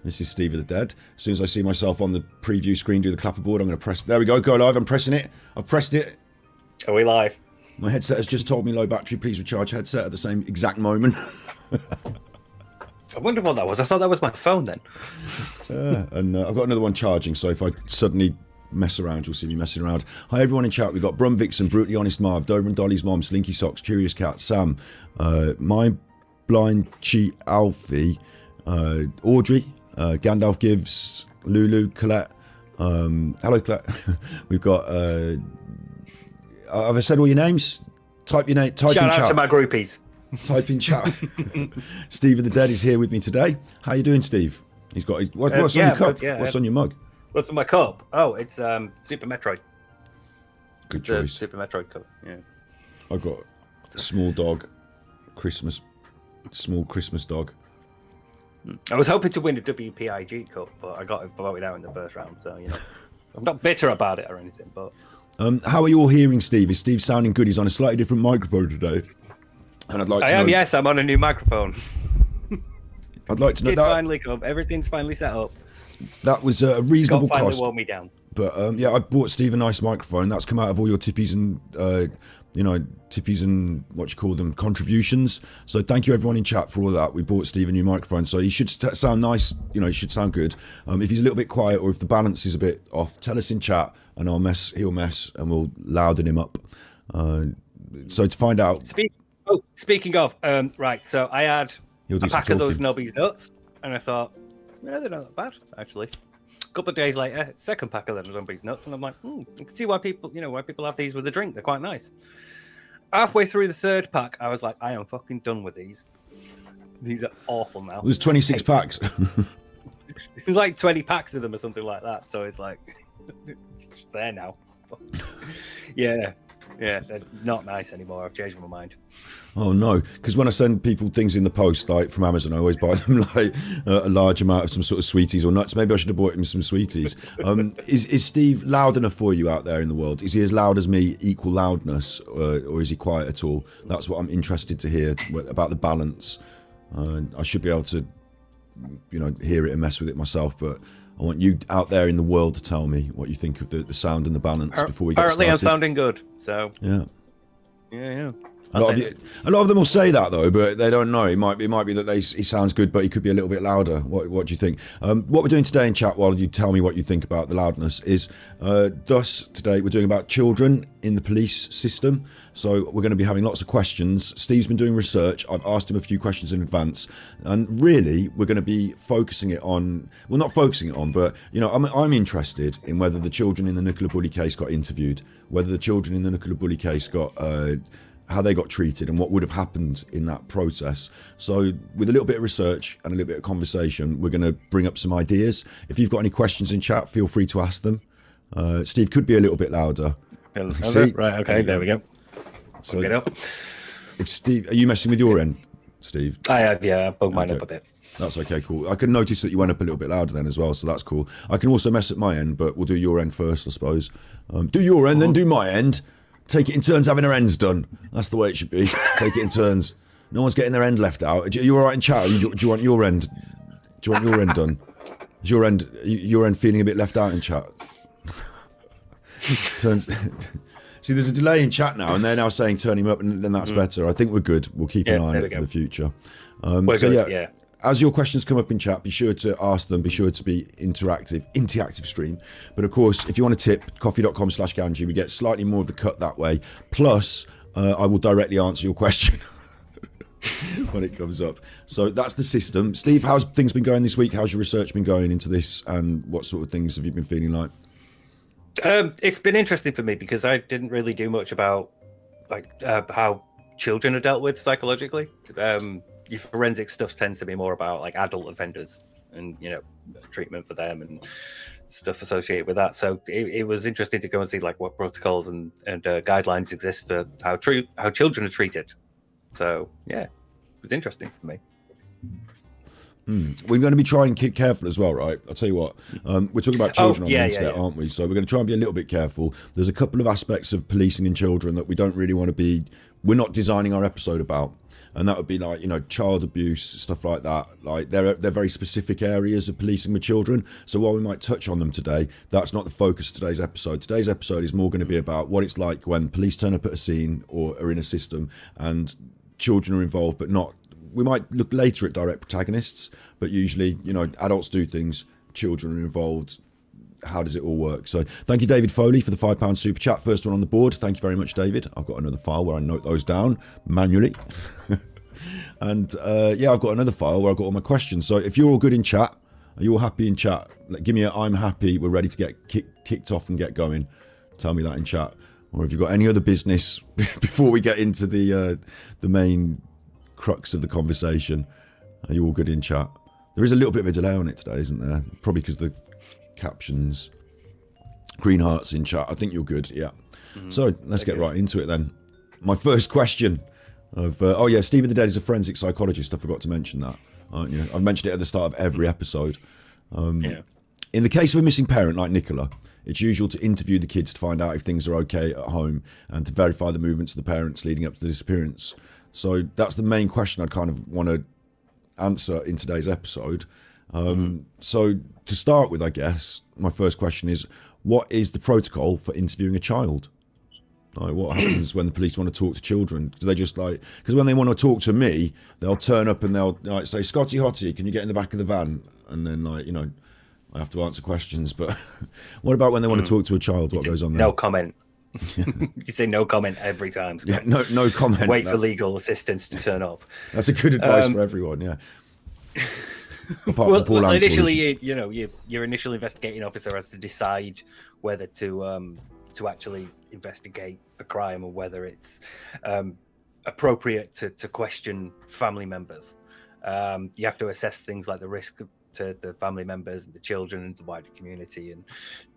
This is Steve of the Dead. As soon as I see myself on the preview screen do the clapperboard, I'm going to press. There we go. Go live. I'm pressing it. I've pressed it. Are we live? My headset has just told me low battery. Please recharge headset at the same exact moment. I wonder what that was. I thought that was my phone then. And I've got another one charging, so if I suddenly mess around, you'll see me messing around. Hi everyone in chat. We've got Brum Vixen, Brutally Honest Marv, Dover and Dolly's Mom, Slinky Socks, Curious Cat, Sam, My Blind Cheat Alfie, Audrey, Gandalf Gives, Lulu, Colette. Hello Colette. We've got have I said all your names? Type your name. Type Shout in out chat. to my groupies. Type in chat. Steve of the Dead is here with me today. How you doing, Steve? He's got what's on your cup? What's on your mug? What's on my cup? Oh, it's Super Metroid. Good choice. Super Metroid cup. Yeah. I've got a small dog, small Christmas dog. I was hoping to win a WPIG cup, but I got voted out in the first round, so I'm not bitter about it or anything. But how are you all hearing Steve? Is Steve sounding good? He's on a slightly different microphone today, and I'd like to know. Yes, I'm on a new microphone. I'd like to know it's that. Finally come. Everything's finally set up. That was a reasonable Scott finally cost. wore me down. But yeah, I bought Steve a nice microphone. That's come out of all your tippies and what you call them, contributions. So thank you everyone in chat for all that. We bought Steve a new microphone, so he should sound nice. He should sound good. If he's a little bit quiet or if the balance is a bit off, tell us in chat, and he'll mess, and we'll louden him up. So to find out. Speaking of, right. So I had a pack of those Nobby's nuts, and I thought, they're not that bad actually. A couple of days later, second pack of the Nobby's nuts, and I'm like, I can see why people have these with a drink. They're quite nice. Halfway through the third pack, I was like, I am fucking done with these. These are awful now. There's 26 packs. There's like 20 packs of them or something like that. So it's like, it's there now. Yeah, they're not nice anymore. I've changed my mind. Oh no, because when I send people things in the post, like from Amazon, I always buy them like a large amount of some sort of sweeties or nuts. Maybe I should have bought him some sweeties. Is Steve loud enough for you out there in the world? Is he as loud as me, equal loudness, or is he quiet at all? That's what I'm interested to hear about the balance. I should be able to, hear it and mess with it myself, but I want you out there in the world to tell me what you think of the sound and the balance before we get started. Apparently I'm sounding good, so... Yeah. A lot of them will say that though, but they don't know. It might be that he sounds good, but he could be a little bit louder. What do you think? What we're doing today in chat, while you tell me what you think about the loudness, is today we're doing about children in the police system. So we're going to be having lots of questions. Steve's been doing research. I've asked him a few questions in advance, and really we're going to be focusing it on. Well, not focusing it on, but I'm interested in whether the children in the Nicola Bulley case got interviewed, whether the children in the Nicola Bulley case got. How they got treated and what would have happened in that process. So with a little bit of research and a little bit of conversation, we're going to bring up some ideas. If you've got any questions in chat, feel free to ask them. Steve could be a little bit louder. See? Right, okay, there we go. So get up. If Steve, are you messing with your end, Steve? I have, yeah, I bugged mine up a bit. That's okay, cool. I can notice that you went up a little bit louder then as well, so that's cool. I can also mess at my end, but we'll do your end first, I suppose. Do your end, then do my end. Take it in turns having our ends done. That's the way it should be. Take it in turns. No one's getting their end left out. Are you all right in chat? Do you want your end? Do you want your end done? Is your end feeling a bit left out in chat? Turns. See, there's a delay in chat now, and they're now saying turn him up, and then that's better. I think we're good. We'll keep an eye on it for the future. Yeah. As your questions come up in chat, be sure to ask them. Be sure to be interactive stream. But of course, if you want to tip, coffee.com/Ganji, we get slightly more of the cut that way. Plus, I will directly answer your question when it comes up. So that's the system. Steve, how's things been going this week? How's your research been going into this? And what sort of things have you been feeling like? It's been interesting for me because I didn't really do much about how children are dealt with psychologically. Your forensic stuff tends to be more about like adult offenders and treatment for them and stuff associated with that. So it was interesting to go and see like what protocols and guidelines exist for how children are treated. So yeah, it was interesting for me. We're going to be trying Kid Careful as well, right? I'll tell you what, we're talking about children on the internet, aren't we? So we're going to try and be a little bit careful. There's a couple of aspects of policing in children that we don't really want to be, we're not designing our episode about. and that would be like, you know, child abuse, stuff like that. Like they're very specific areas of policing with children. So while we might touch on them today, that's not the focus of today's episode. Today's episode is more going to be about what it's like when police turn up at a scene or are in a system and children are involved, but not. We might look later at direct protagonists, but usually, you know, adults do things, children are involved. How does it all work? So thank you, David Foley, for the £5 super chat. First one on the board. Thank you very much, David. I've got another file where I note those down manually. And yeah, I've got another file where I've got all my questions. So if you're all good in chat, are you all happy in chat? Like, give me a I'm happy, we're ready to get kicked off and get going. Tell me that in chat. Or if you've got any other business before we get into the main crux of the conversation. Are you all good in chat? There is a little bit of a delay on it today, isn't there? Probably because the captions. Green hearts in chat. I think you're good. Yeah. So let's get right into it then. My first question of oh yeah, Stephen the Dead is a forensic psychologist. I forgot to mention that, aren't you? I've mentioned it at the start of every episode. Yeah. In the case of a missing parent like Nicola, it's usual to interview the kids to find out if things are okay at home and to verify the movements of the parents leading up to the disappearance. So that's the main question I'd kind of want to answer in today's episode. So to start with, I guess, my first question is, what is the protocol for interviewing a child? Like, what happens when the police want to talk to children? Do they just like, because when they want to talk to me, they'll turn up and they'll like say, Scotty Hottie, can you get in the back of the van? And then like, you know, I have to answer questions. But what about when they want to talk to a child? What goes on there? No comment. You say no comment every time, Scott. Yeah, no comment. Wait for legal assistance to turn up. That's a good advice for everyone, yeah. Apart from Paul initially, your initial investigating officer has to decide whether to actually investigate the crime or whether it's appropriate to question family members. You have to assess things like the risk to the family members and the children and the wider community, and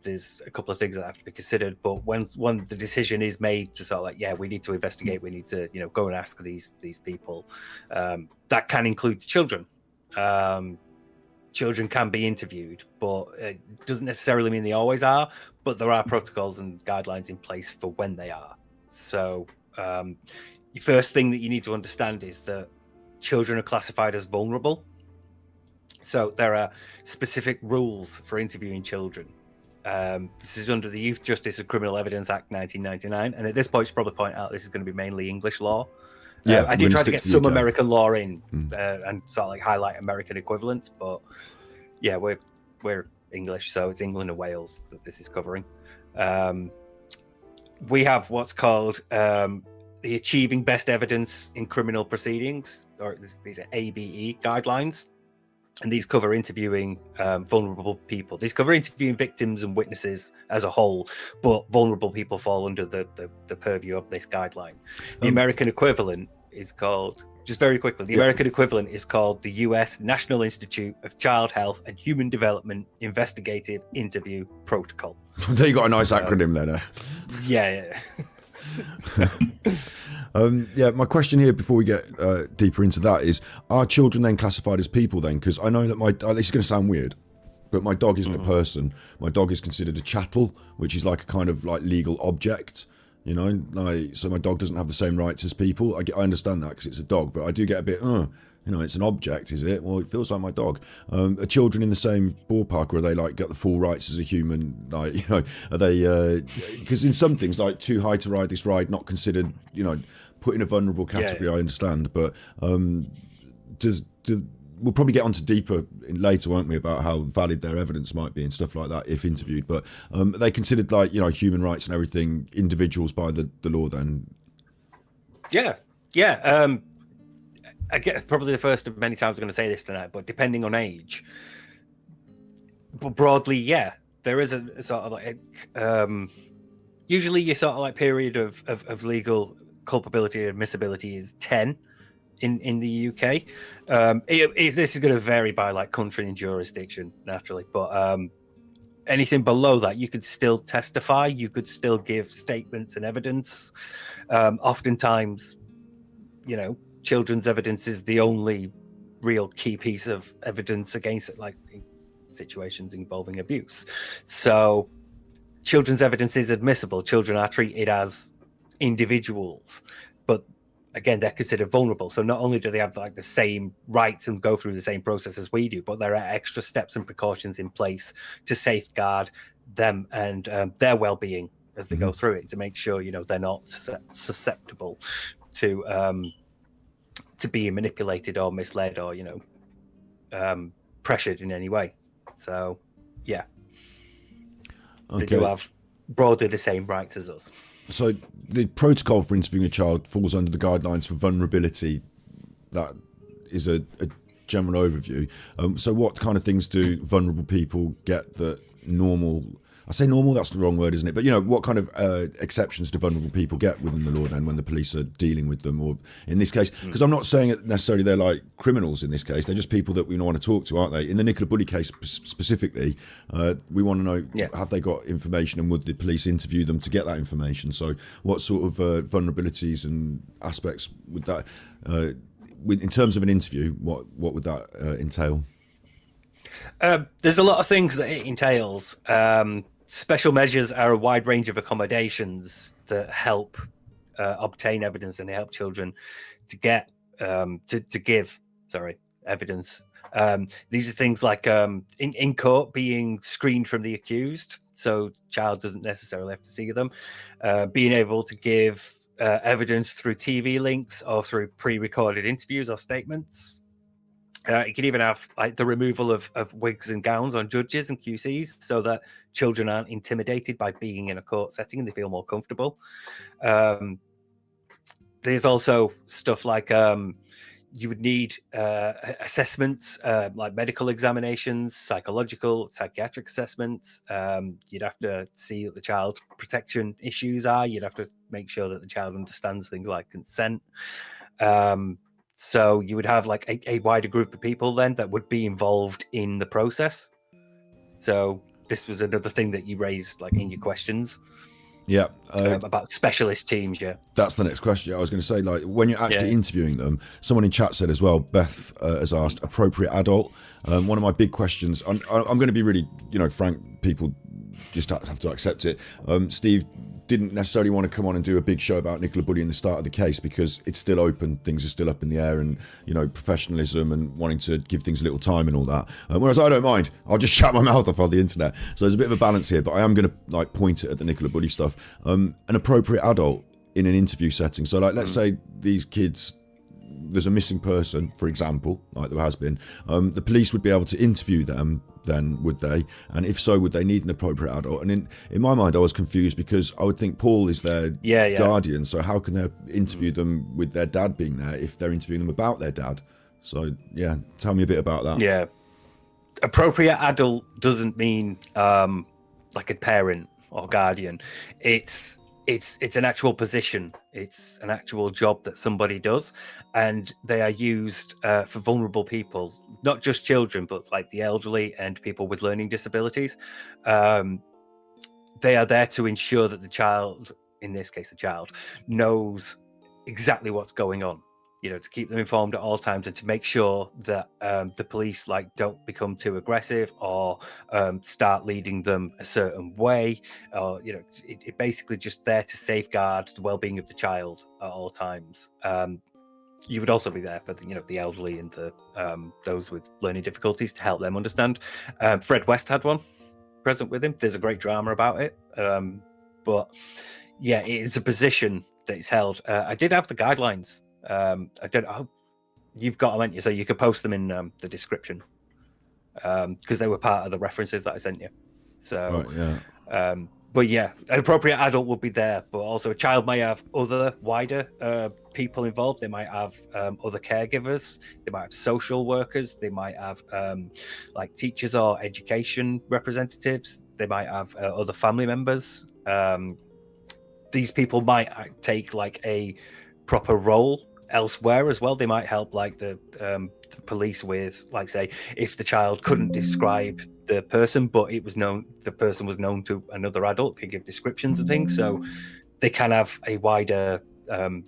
there's a couple of things that have to be considered. But when the decision is made to sort of like, yeah, we need to investigate, we need to go and ask these people, that can include children. Children can be interviewed, but it doesn't necessarily mean they always are, but there are protocols and guidelines in place for when they are. So the first thing that you need to understand is that children are classified as vulnerable. So there are specific rules for interviewing children. This is under the Youth Justice and Criminal Evidence Act 1999, and at this point, you should probably point out this is going to be mainly English law. Yeah, I did try to get some UK. American law in and sort of like highlight American equivalents, but yeah, we're English, so it's England and Wales that this is covering. We have what's called the Achieving Best Evidence in Criminal Proceedings, or these are ABE guidelines, and these cover interviewing vulnerable people. These cover interviewing victims and witnesses as a whole, but vulnerable people fall under the purview of this guideline. The American equivalent is called, just very quickly, the American equivalent is called the US National Institute of Child Health and Human Development Investigative Interview Protocol. There you got a nice acronym there. Yeah. Yeah, my question here before we get deeper into that is, are children then classified as people then? Because I know that this is going to sound weird, but my dog isn't a person. My dog is considered a chattel, which is like a kind of like legal object, like, so my dog doesn't have the same rights as people. I understand that because it's a dog, but I do get a bit, it's an object, is it? Well, it feels like my dog. Are children in the same ballpark, or are they like get the full rights as a human? Like, are they? Because in some things, like too high to ride this ride, not considered, put in a vulnerable category. Yeah. I understand, but we'll probably get onto deeper later, won't we, about how valid their evidence might be and stuff like that if interviewed. But are they considered like human rights and everything, individuals by the law then? Yeah. I guess probably the first of many times I'm going to say this tonight, but depending on age, but broadly, yeah, there is a sort of like usually your sort of like period of legal culpability and admissibility is 10 in the UK. This is going to vary by like country and jurisdiction naturally, but anything below that, you could still testify, you could still give statements and evidence. Oftentimes, children's evidence is the only real key piece of evidence against it, like in situations involving abuse. So children's evidence is admissible. Children are treated as individuals, but again, they're considered vulnerable. So not only do they have like the same rights and go through the same process as we do, but there are extra steps and precautions in place to safeguard them and their well-being as they go through it, to make sure, you know, they're not susceptible to being manipulated or misled or, you know, pressured in any way. So yeah, they do have broadly the same rights as us. So the protocol for interviewing a child falls under the guidelines for vulnerability. That is a general overview. So what kind of things do vulnerable people get that normal, I say normal, that's the wrong word, isn't it? But, you know, what kind of exceptions do vulnerable people get within the law then when the police are dealing with them? Or in this case, because I'm not saying it necessarily they're like criminals in this case, they're just people that we want to talk to, aren't they? In the Nicola Bulley case specifically, we want to know, have they got information, and would the police interview them to get that information? So what sort of vulnerabilities and aspects would that, in terms of an interview, what would that entail? There's a lot of things that it entails. Special measures are a wide range of accommodations that help obtain evidence, and they help children to get to give evidence. These are things like in court being screened from the accused, so the child doesn't necessarily have to see them. Being able to give evidence through TV links or through pre-recorded interviews or statements. You can even have like the removal of wigs and gowns on judges and QCs, so that children aren't intimidated by being in a court setting and they feel more comfortable. There's also stuff like you would need assessments, like medical examinations, psychiatric assessments. You'd have to see what the child's protection issues are. You'd have to make sure that the child understands things like consent. So you would have like a wider group of people then that would be involved in the process. So this was another thing that you raised like in your questions. Yeah. About specialist teams, yeah. That's the next question. I was going to say, like, when you're actually interviewing them, someone in chat said as well, Beth has asked, appropriate adult. One of my big questions, I'm going to be really, you know, frank, people just have to accept it. Steve didn't necessarily want to come on and do a big show about Nicola Bulley in the start of the case because it's still open, things are still up in the air, and, you know, professionalism and wanting to give things a little time and all that. Whereas I don't mind, I'll just shut my mouth off on the internet. So there's a bit of a balance here, but I am going to like point it at the Nicola Bulley stuff. An appropriate adult in an interview setting. So like, let's say these kids, there's a missing person, for example, like there has been, the police would be able to interview them then, would they? And if so, would they need an appropriate adult? And in my mind, I was confused because I would think Paul is their guardian, so how can they interview them with their dad being there if they're interviewing them about their dad? So yeah, tell me a bit about that. Yeah, appropriate adult doesn't mean like a parent or guardian. It's an actual position. It's an actual job that somebody does, and they are used for vulnerable people, not just children, but like the elderly and people with learning disabilities. They are there to ensure that the child, in this case, the child, knows exactly what's going on. You know, to keep them informed at all times and to make sure that the police like don't become too aggressive or start leading them a certain way, or, you know, it basically just there to safeguard the well-being of the child at all times. You would also be there for the, you know, the elderly and the those with learning difficulties to help them understand. Fred West had one present with him. There's a great drama about it, but yeah, it is a position that is held. I did have the guidelines. I don't know. You've got them, haven't you? So you could post them in the description because they were part of the references that I sent you. So, right, yeah. But yeah, an appropriate adult would be there, but also a child might have other wider people involved. They might have other caregivers. They might have social workers. They might have like teachers or education representatives. They might have other family members. These people might take like a proper role elsewhere as well. They might help like the police with, like, say, if the child couldn't describe the person, but it was known the person was known to another adult, could give descriptions and things, so they can have a wider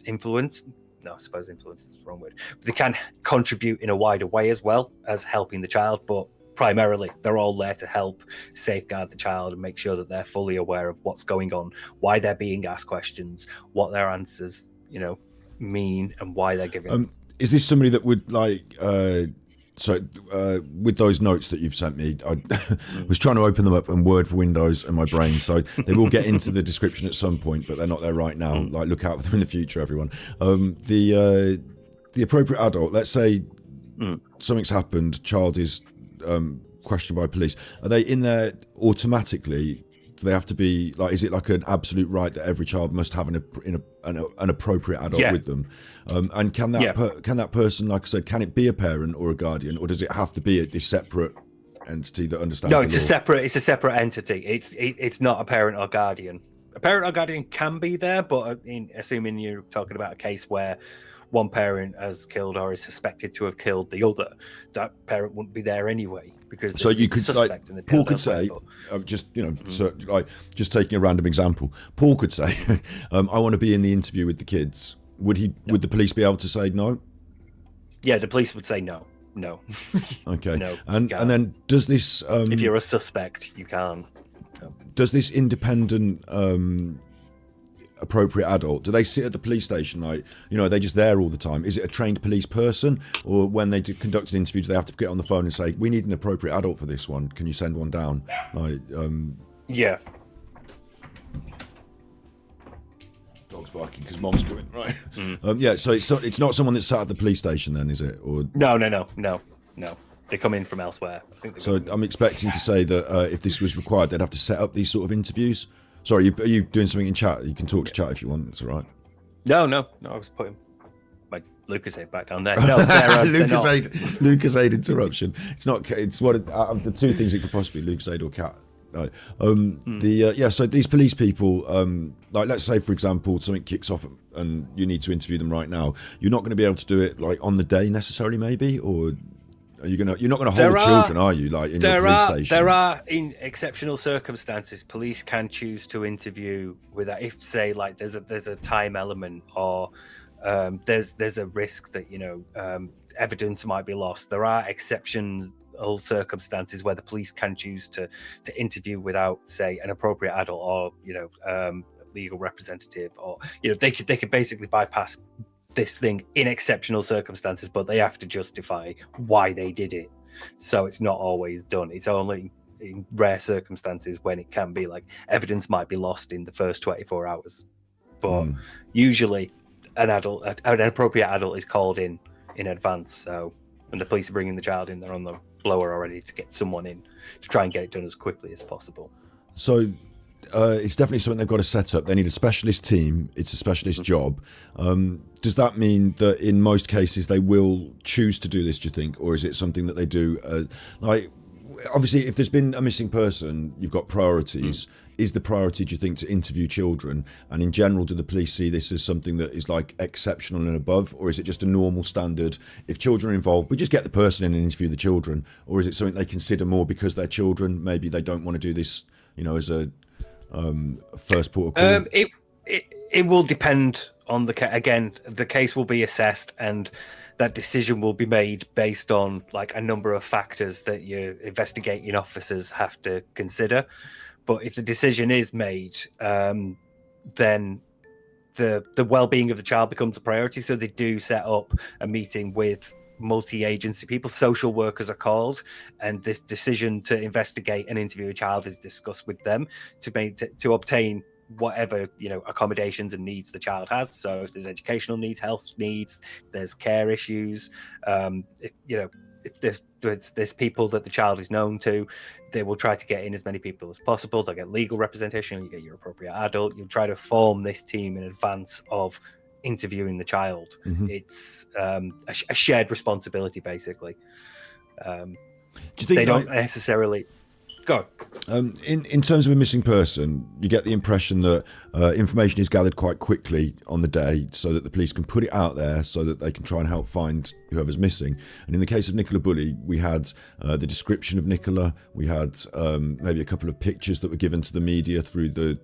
influence. No, I suppose influence is the wrong word, but they can contribute in a wider way as well as helping the child. But primarily they're all there to help safeguard the child and make sure that they're fully aware of what's going on, why they're being asked questions, what their answers, you know, mean and why they're giving. Is this somebody that would with those notes that you've sent me, I was trying to open them up in Word for Windows and my brain, so they will get into the description at some point, but they're not there right now. Like, look out for them in the future, everyone. The appropriate adult, let's say something's happened, child is questioned by police. Are they in there automatically? Do they have to be like? Is it like an absolute right that every child must have an appropriate adult with them? And can that person, like I said, can it be a parent or a guardian, or does it have to be this separate entity that understands? No, it's a separate entity. It's not a parent or guardian. A parent or guardian can be there, but assuming you're talking about a case where one parent has killed or is suspected to have killed the other, that parent wouldn't be there anyway. Because so you could, like, Paul could say, just taking a random example, Paul could say, I want to be in the interview with the kids. Would the police be able to say no? Yeah, the police would say no. Okay. No, and then does this if you're a suspect, you can't. Does this independent appropriate adult, do they sit at the police station, like, are they just there all the time? Is it a trained police person, or when they conduct an interview, do they have to get on the phone and say, we need an appropriate adult for this one, can you send one down? Like, yeah. Dog's barking because mom's coming, right? So it's not someone that's sat at the police station then, is it? Or no, they come in from elsewhere. I'm expecting to say that if this was required, they'd have to set up these sort of interviews. Sorry, are you doing something in chat? You can talk to chat if you want. It's all right. No. I was putting my Lucasade back down there. No, Lucasade interruption. It's not. It's one of the two things it could possibly be, Lucasade or cat. Right. So these police people, like, let's say for example something kicks off and you need to interview them right now. You're not going to be able to do it like on the day necessarily, maybe, or. You're not going to hold children, are you? Like in your police station. There are, in exceptional circumstances, police can choose to interview without, if say like there's a time element, or there's a risk that evidence might be lost. There are exceptional circumstances where the police can choose to interview without, say, an appropriate adult or legal representative, or they could basically bypass this thing in exceptional circumstances, but they have to justify why they did it. So it's not always done. It's only in rare circumstances when it can be, like, evidence might be lost in the first 24 hours. But usually an appropriate adult is called in advance. So when the police are bringing the child in, they're on the blower already to get someone in to try and get it done as quickly as possible. So it's definitely something they've got to set up. They need a specialist team. It's a specialist job. Does that mean that in most cases they will choose to do this, do you think? Or is it something that they do? Like, obviously, if there's been a missing person, you've got priorities. Is the priority, do you think, to interview children? And in general, do the police see this as something that is like exceptional and above? Or is it just a normal standard? If children are involved, we just get the person in and interview the children. Or is it something they consider more because they're children? Maybe they don't want to do this, as a first port of call. It will depend on the case. Again, the case will be assessed, and that decision will be made based on, like, a number of factors that your investigating officers have to consider. But if the decision is made, then the well-being of the child becomes a priority. So they do set up a meeting with multi-agency people. Social workers are called, and this decision to investigate and interview a child is discussed with them to obtain whatever accommodations and needs the child has. So if there's educational needs, health needs, there's care issues, if there's people that the child is known to, they will try to get in as many people as possible. They'll get legal representation, you get your appropriate adult. You'll try to form this team in advance of interviewing the child. It's a shared responsibility, basically. Do you think they don't necessarily go in terms of a missing person, you get the impression that information is gathered quite quickly on the day so that the police can put it out there so that they can try and help find whoever's missing. And in the case of Nicola Bulley, we had the description of Nicola, we had maybe a couple of pictures that were given to the media through the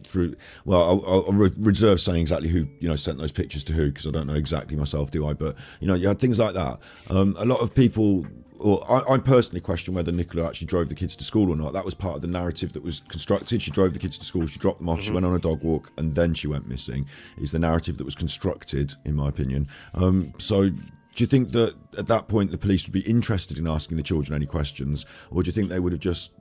through. Well, I'll reserve saying exactly who sent those pictures to who, because I don't know exactly myself, do I? But you had things like that. A lot of people. Well, I personally question whether Nicola actually drove the kids to school or not. That was part of the narrative that was constructed. She drove the kids to school, she dropped them off, she went on a dog walk, and then she went missing, is the narrative that was constructed, in my opinion. So do you think that at that point the police would be interested in asking the children any questions, or do you think they would have just,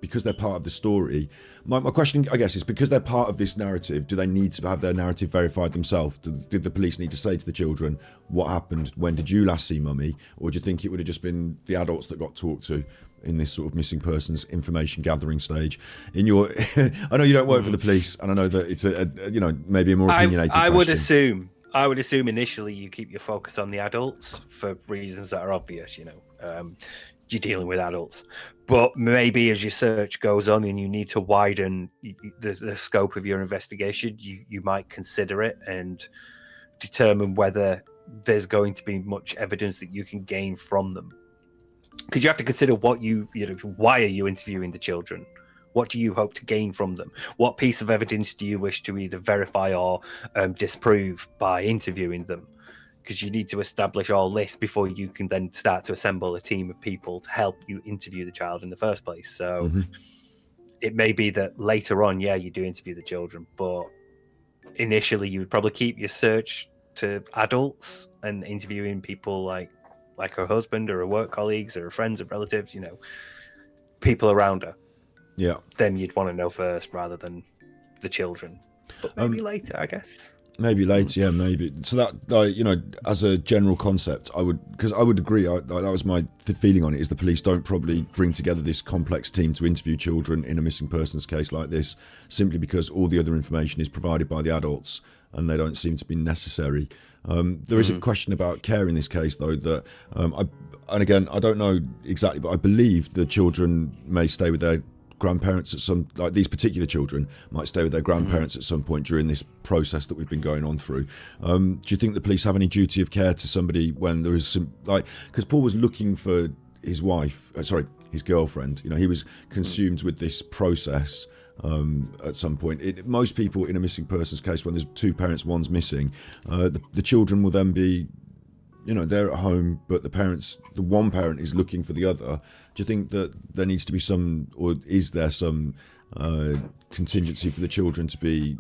because they're part of the story? My question, I guess, is because they're part of this narrative, do they need to have their narrative verified themselves? Did the police need to say to the children, what happened? When did you last see mummy? Or do you think it would have just been the adults that got talked to in this sort of missing persons information gathering stage? In your, I know you don't work for the police, and I know that it's maybe a more opinionated question. I would assume initially you keep your focus on the adults for reasons that are obvious. You're dealing with adults, but maybe as your search goes on and you need to widen the scope of your investigation, you might consider it and determine whether there's going to be much evidence that you can gain from them. Because you have to consider why are you interviewing the children? What do you hope to gain from them? What piece of evidence do you wish to either verify or disprove by interviewing them? Because you need to establish all this before you can then start to assemble a team of people to help you interview the child in the first place. So it may be that later on, you do interview the children, but initially you would probably keep your search to adults and interviewing people like her husband or her work colleagues or her friends and relatives, people around her. Yeah. Them you'd want to know first rather than the children. But maybe later, I guess. Maybe later, yeah, maybe. So that, as a general concept, I would agree. That was my feeling on it, is the police don't probably bring together this complex team to interview children in a missing persons case like this, simply because all the other information is provided by the adults and they don't seem to be necessary. There is a question about care in this case, though, that, and again, I don't know exactly, but I believe the children may stay with their grandparents at some, like these particular children might stay with their grandparents at some point during this process that we've been going on through. Do you think the police have any duty of care to somebody when there is some, because Paul was looking for his wife, his girlfriend, he was consumed with this process at some point. Most people in a missing persons case, when there's two parents, one's missing, the children will then be, they're at home, but the one parent is looking for the other. Do you think that there needs to be some, or is there some contingency for the children to be,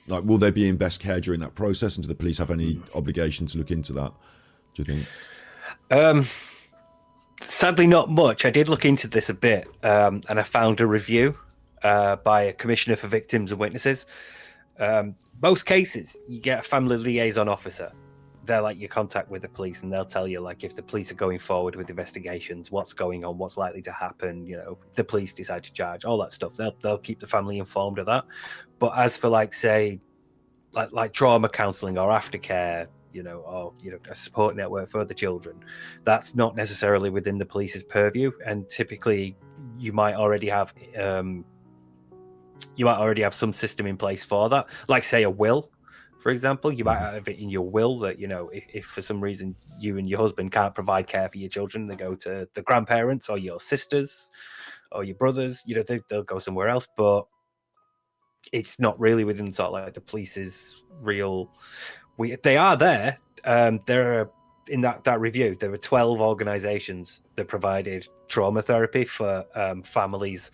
will they be in best care during that process, and do the police have any obligation to look into that, do you think? Sadly, not much. I did look into this a bit, and I found a review by a commissioner for victims and witnesses. Most cases, you get a family liaison officer. They're your contact with the police, and they'll tell you if the police are going forward with investigations, what's going on, what's likely to happen. If the police decide to charge, all that stuff. They'll keep the family informed of that. But as for say trauma counselling or aftercare, or a support network for the children, that's not necessarily within the police's purview. And typically, you might already have some system in place for that, say a will. For example, you might have it in your will that, if for some reason you and your husband can't provide care for your children, they go to the grandparents or your sisters or your brothers, they'll go somewhere else. But it's not really within the police's real. They are there. There are, in that review, there were 12 organizations that provided trauma therapy for families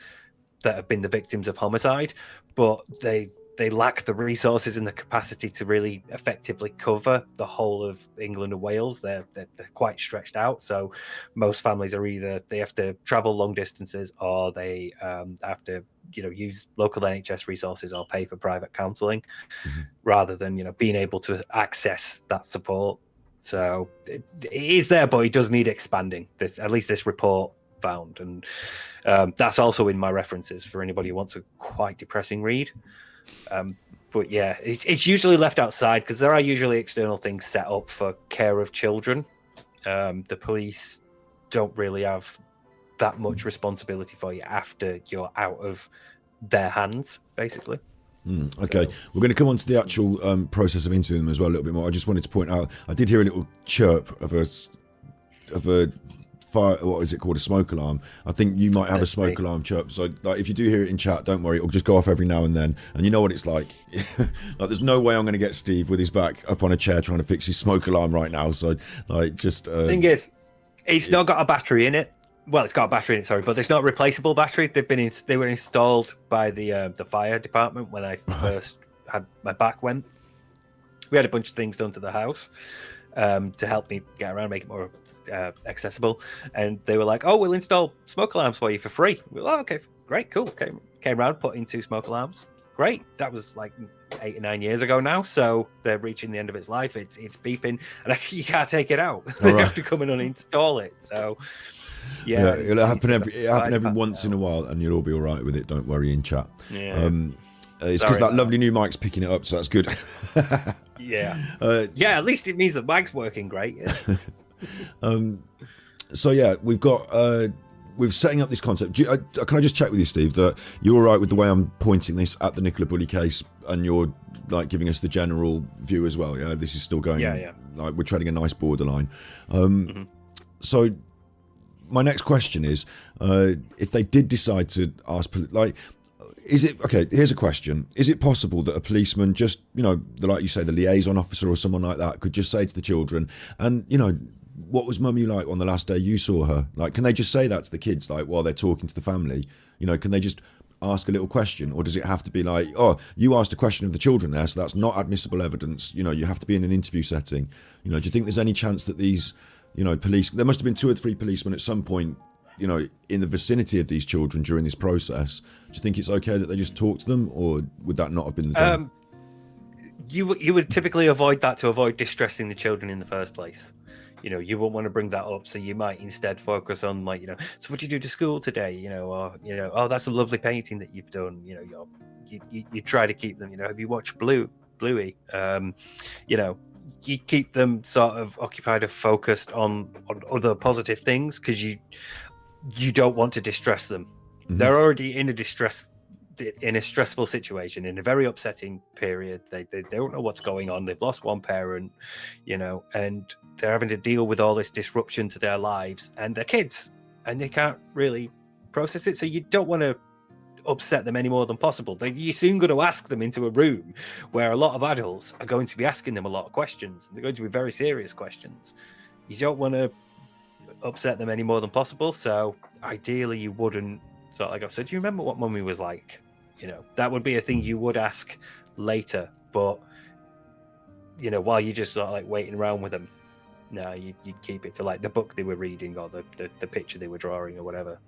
that have been the victims of homicide, but they lack the resources and the capacity to really effectively cover the whole of England and Wales. They're quite stretched out. So most families are either they have to travel long distances, or they have to use local NHS resources or pay for private counselling, rather than being able to access that support. So it is there, but it does need expanding. At least this report found, and that's also in my references for anybody who wants a quite depressing read. But yeah, it's usually left outside because there are usually external things set up for care of children. The police don't really have that much responsibility for you after you're out of their hands, basically. Okay, so we're going to come on to the actual process of interviewing them as well a little bit more. I just wanted to point out, I did hear a little chirp of a fire, what is it called, a smoke alarm. I think you might have a smoke me. alarm chirp. So like, if you do hear it in chat, don't worry, it'll just go off every now and then. And you know what it's like. Like, there's no way I'm going to get Steve with his back up on a chair trying to fix his smoke alarm right now. So like, just thing is, it's not got a battery in it. Well, it's got a battery in it, sorry, but it's not a replaceable battery. They were installed by the fire department when I first had my back went. We had a bunch of things done to the house to help me get around, make it more accessible. And they were like, "Oh, we'll install smoke alarms for you for free." We were like, "Oh, okay, great, cool." Came around, put in 2 smoke alarms. Great. That was like 8 or 9 years ago now, so they're reaching the end of its life. It's beeping, and you can't take it out. They have to come in and uninstall it. So. Yeah, it'll happen every once in a while, and you'll all be all right with it. Don't worry in chat. Yeah. It's because that lovely new mic's picking it up, so that's good. Yeah. At least it means the mic's working great. Yeah. So yeah, we're setting up this concept. Can I just check with you, Steve, that you're all right with the way I'm pointing this at the Nicola Bulley case, and you're like giving us the general view as well? Yeah, this is still going. Yeah. Like, we're treading a nice borderline. Mm-hmm. So. My next question is, if they did decide to ask, like, is it, okay, here's a question. Is it possible that a policeman just, like you say, the liaison officer or someone like that could just say to the children, and, what was mummy like on the last day you saw her? Like, can they just say that to the kids, like, while they're talking to the family? Can they just ask a little question? Or does it have to be like, oh, you asked a question of the children there, so that's not admissible evidence. You have to be in an interview setting. Do you think there's any chance that these... police, there must have been 2 or 3 policemen at some point, in the vicinity of these children during this process. Do you think it's okay that they just talk to them, or would that not have been the thing? You would typically avoid that to avoid distressing the children in the first place. You wouldn't want to bring that up, so you might instead focus on, like, so what did you do to school today? Or oh, that's a lovely painting that you've done. You try to keep them. Have you watched Bluey? You keep them sort of occupied or focused on other positive things, because you don't want to distress them. Mm-hmm. They're already in a stressful situation, in a very upsetting period. They don't know what's going on. They've lost one parent, and they're having to deal with all this disruption to their lives, and they're kids, and they can't really process it. So you don't want to upset them any more than possible. You're soon going to ask them into a room where a lot of adults are going to be asking them a lot of questions. They're going to be very serious questions. You don't want to upset them any more than possible. So ideally, you wouldn't sort of like, so do you remember what mummy was like? That would be a thing you would ask later. But while you're just sort of like waiting around with them, no, you'd keep it to like the book they were reading, or the picture they were drawing, or whatever.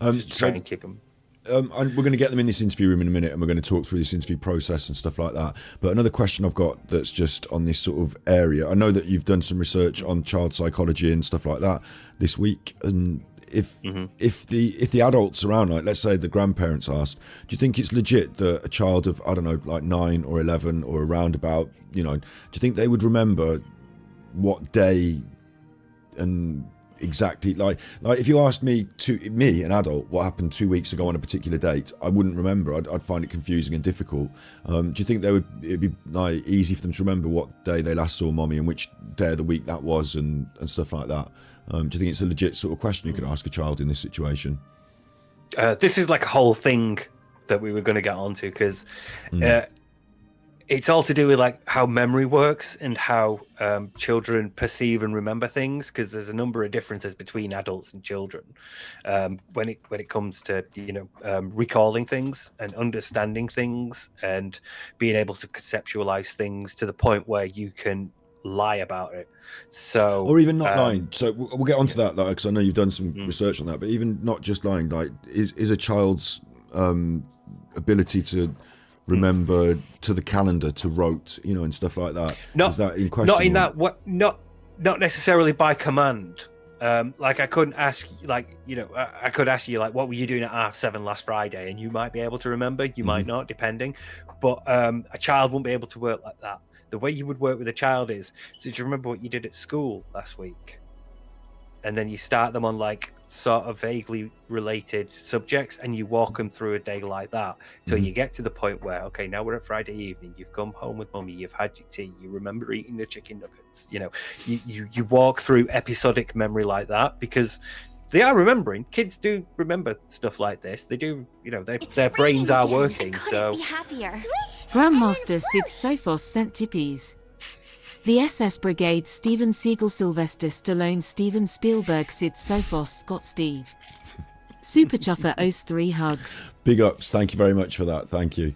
Just try and keep them. We're going to get them in this interview room in a minute, and we're going to talk through this interview process and stuff like that. But another question I've got that's just on this sort of area. I know that you've done some research on child psychology and stuff like that this week. And if the adults around, like, let's say the grandparents asked, do you think it's legit that a child of, I don't know, like 9 or 11 or around about, do you think they would remember what day and exactly, like if you asked me, an adult, what happened 2 weeks ago on a particular date, I wouldn't remember. I'd find it confusing and difficult. Do you think it'd be like easy for them to remember what day they last saw mommy and which day of the week that was, and stuff like that? Do you think it's a legit sort of question you could ask a child in this situation? This is like a whole thing that we were going to get onto, because it's all to do with like how memory works and how children perceive and remember things, because there's a number of differences between adults and children when it comes to recalling things and understanding things and being able to conceptualize things to the point where you can lie about it. So, or even not lying. So we'll get onto that, because I know you've done some research on that. But even not just lying, like is a child's ability to remember to the calendar, to rote, and stuff like that. Is that in question? Not in that. What? Not necessarily by command. Like I couldn't ask, I could ask you, like, what were you doing at 7:30 last Friday, and you might be able to remember. You might not, depending. But a child won't be able to work like that. The way you would work with a child is, so do you remember what you did at school last week? and then you start them on like sort of vaguely related subjects, and you walk them through a day like that till you get to the point where, okay, now we're at Friday evening, you've come home with mummy, you've had your tea, you remember eating the chicken nuggets, you know, you walk through episodic memory like that, because they are remembering. Kids do remember stuff like this. They do, you know, their brains are working. So Grandmaster Sid Sophos sent tippies. The SS Brigade, Steven Seagal, Sylvester Stallone, Steven Spielberg, Sid Sophos, Scott Steve. Superchuffer owes 3 hugs. Big ups. Thank you very much for that. Thank you.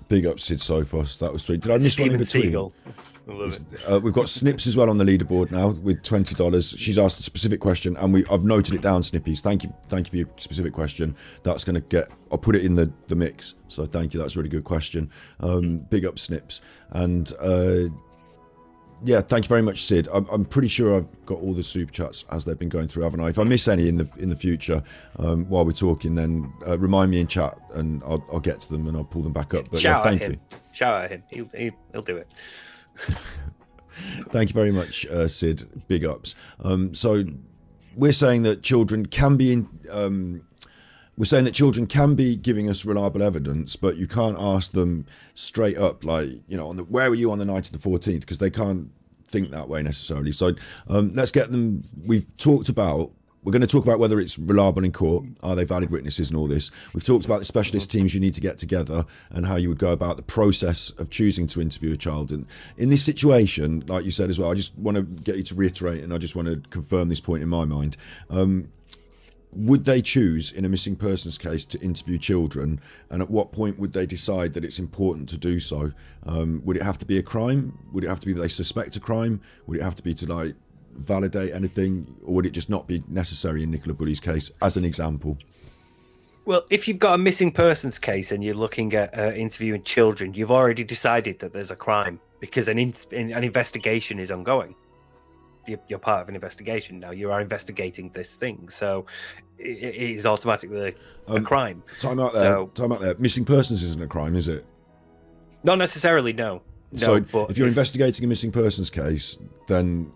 Big ups, Sid Sophos. That was 3. Did I miss one in between? Seagal. I love it. We've got Snips as well on the leaderboard now with $20. She's asked a specific question, and I've noted it down, Snippies. Thank you for your specific question. That's going to I'll put it in the mix. So thank you. That's a really good question. Big up, Snips. And yeah, thank you very much, Sid. I'm pretty sure I've got all the super chats as they've been going through, haven't I? If I miss any in the future while we're talking, then remind me in chat, and I'll get to them and I'll pull them back up. But Shout yeah, at thank him. Shout at him. He'll do it. Thank you very much, Sid. Big ups. So we're saying that children can be giving us reliable evidence, but you can't ask them straight up, like, you know, where were you on the night of the 14th, because they can't think that way necessarily. So let's get them. We're going to talk about whether it's reliable in court. Are they valid witnesses and all this? We've talked about the specialist teams you need to get together and how you would go about the process of choosing to interview a child. And in this situation, like you said as well, I just want to get you to reiterate, and I just want to confirm this point in my mind. Would they choose in a missing persons case to interview children, and at what point would they decide that it's important to do so? Would it have to be a crime? Would it have to be that they suspect a crime? Would it have to be to like validate anything, or would it just not be necessary in Nicola Bulley's case, as an example? Well, if you've got a missing persons case and you're looking at interviewing children, you've already decided that there's a crime, because an investigation is ongoing. You're part of an investigation now. You are investigating this thing, so it is automatically a crime. Time out there. Missing persons isn't a crime, is it? Not necessarily, no. So but if you're investigating a missing persons case, then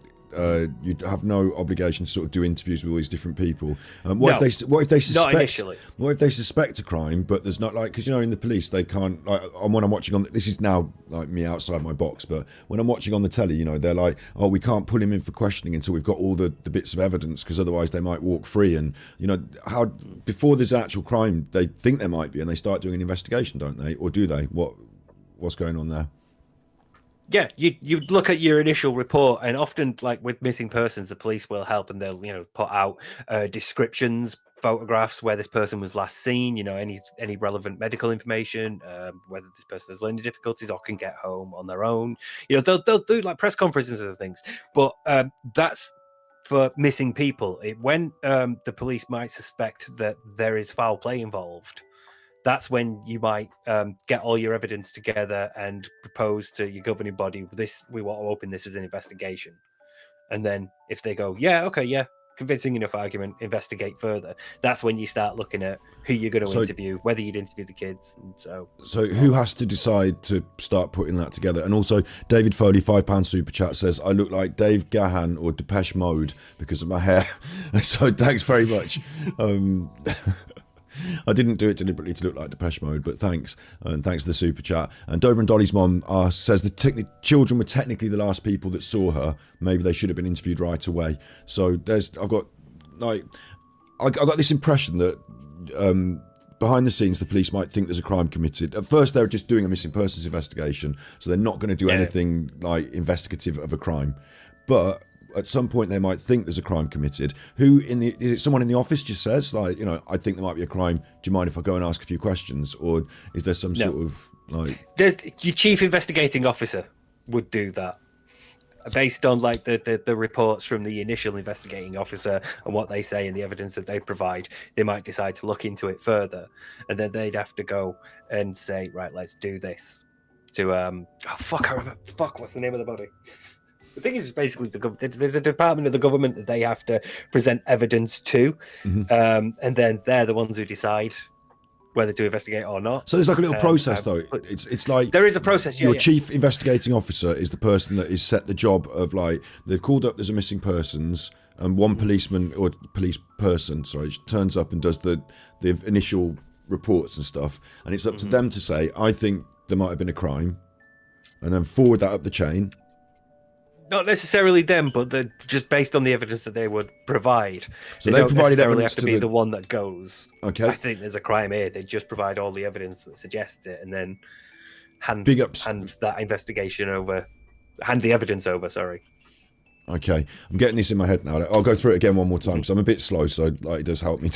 you'd have no obligation to sort of do interviews with all these different people. What if they suspect? Not initially. What if they suspect a crime, but there's not, like, because you know in the police they can't, like, when I'm watching on, this is now like me outside my box, but when I'm watching on the telly, you know, they're like, oh, we can't pull him in for questioning until we've got all the bits of evidence, because otherwise they might walk free. And you know how before there's an actual crime, they think there might be, and they start doing an investigation, don't they? Or do they? What's going on there? Yeah, you look at your initial report, and often, like with missing persons, the police will help, and they'll, you know, put out descriptions, photographs where this person was last seen, you know, any relevant medical information, whether this person has learning difficulties or can get home on their own. You know, they'll do like press conferences and things, but that's for missing people. When the police might suspect that there is foul play involved, that's when you might get all your evidence together and propose to your governing body, we want to open this as an investigation. And then if they go, yeah, okay, yeah, convincing enough argument, investigate further, that's when you start looking at who you're going to interview, whether you'd interview the kids. And so who has to decide to start putting that together? And also, David Foley, £5 super chat, says, I look like Dave Gahan or Depeche Mode because of my hair. So thanks very much. I didn't do it deliberately to look like Depeche Mode, but thanks. And thanks for the super chat. And Dover and Dolly's mom says the children were technically the last people that saw her. Maybe they should have been interviewed right away. So I got this impression that behind the scenes the police might think there's a crime committed. At first they're just doing a missing persons investigation, so they're not going to do anything like investigative of a crime. But at some point they might think there's a crime committed. Is it someone in the office just says, like, you know, I think there might be a crime, do you mind if I go and ask a few questions? Or is there some sort of like... Your chief investigating officer would do that based on like the reports from the initial investigating officer and what they say and the evidence that they provide. They might decide to look into it further, and then they'd have to go and say, right, let's do this to I remember, what's the name of the body? The thing is, basically, there's a department of the government that they have to present evidence to, and then they're the ones who decide whether to investigate or not. So there's like a little process, though. It's like there is a process. Yeah, your chief investigating officer is the person that is set the job of, like, they've called up, there's a missing persons, and one policeman or police person, turns up and does the initial reports and stuff, and it's up to them to say, I think there might have been a crime, and then forward that up the chain. Not necessarily them, but they're just based on the evidence that they would provide. So they provided evidence have to be the one that goes, okay, I think there's a crime here. They just provide all the evidence that suggests it, and then hand that investigation over, hand the evidence over. Sorry. Okay, I'm getting this in my head now. I'll go through it again one more time because I'm a bit slow, so like, it does help me.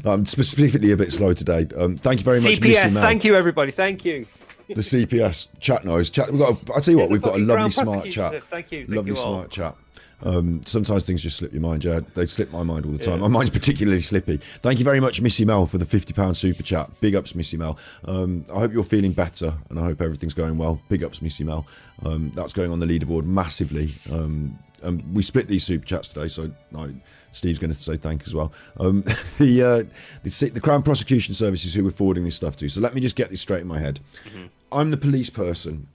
I'm specifically a bit slow today. Thank you very much, CPS. Thank you, everybody. Thank you. The CPS chat knows. We've got. I'll tell you what. We've got a lovely smart chat. Thank you. Lovely smart chat. Sometimes things just slip your mind. Yeah, they slip my mind all the time. My mind's particularly slippy. Thank you very much, Missy Mel, for the £50 super chat. Big ups, Missy Mel. I hope you're feeling better, and I hope everything's going well. Big ups, Missy Mel. That's going on the leaderboard massively. We split these super chats today, so Steve's going to say thank you as well. The Crown Prosecution Service is who we're forwarding this stuff to. So let me just get this straight in my head. I'm the police person.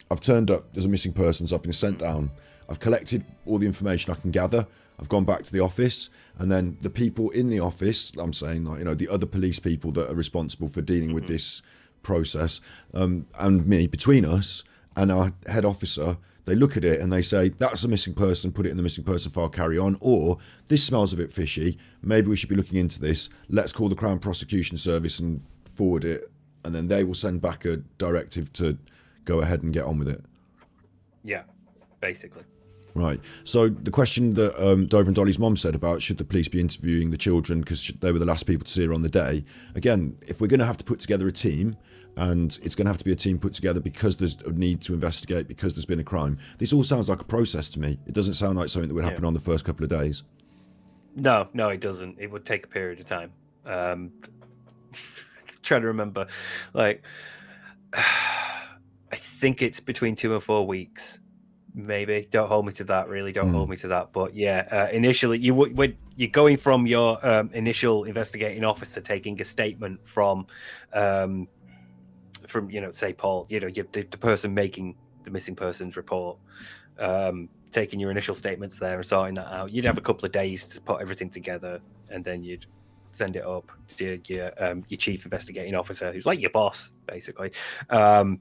I've turned up. There's a missing person. So I've been sent down. I've collected all the information I can gather. I've gone back to the office, and then the people in the office, I'm saying, like, the other police people that are responsible for dealing with this process, and me, between us and our head officer, they look at it and they say, that's a missing person, put it in the missing person file, carry on. Or, this smells a bit fishy, maybe we should be looking into this. Let's call the Crown Prosecution Service and forward it. And then they will send back a directive to go ahead and get on with it. Yeah, basically. Right. So the question that Dover and Dolly's mom said about should the police be interviewing the children because they were the last people to see her on the day. Again, if we're going to have to put together a team, and it's going to have to be a team put together because there's a need to investigate, because there's been a crime. This all sounds like a process to me. It doesn't sound like something that would happen on the first couple of days. No, it doesn't. It would take a period of time. Trying to remember, like, I think it's between 2 and 4 weeks, maybe. Don't hold me to that, really. Don't hold me to that. But yeah, initially, you're going from your initial investigating officer taking a statement from say Paul, the person making the missing persons report, taking your initial statements there and sorting that out. You'd have a couple of days to put everything together, and then you'd send it up to your chief investigating officer, who's like your boss, basically. And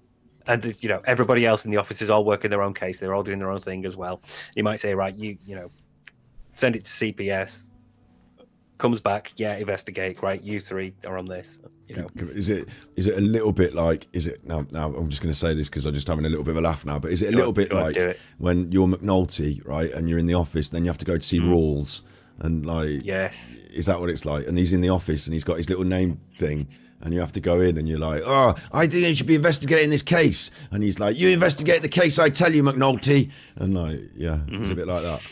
everybody else in the office is all working their own case. They're all doing their own thing as well. You might say, right, you send it to CPS. Comes back, investigate. Right, you three are on this. Is it a little bit like? Is it now? I'm just going to say this because I'm just having a little bit of a laugh now. But is it a little bit like when you're McNulty, right, and you're in the office, then you have to go to see Rawls, and like, yes, is that what it's like? And he's in the office and he's got his little name thing, and you have to go in and you're like, oh, I think you should be investigating this case, and he's like, you investigate the case, I tell you, McNulty, and like, it's a bit like that.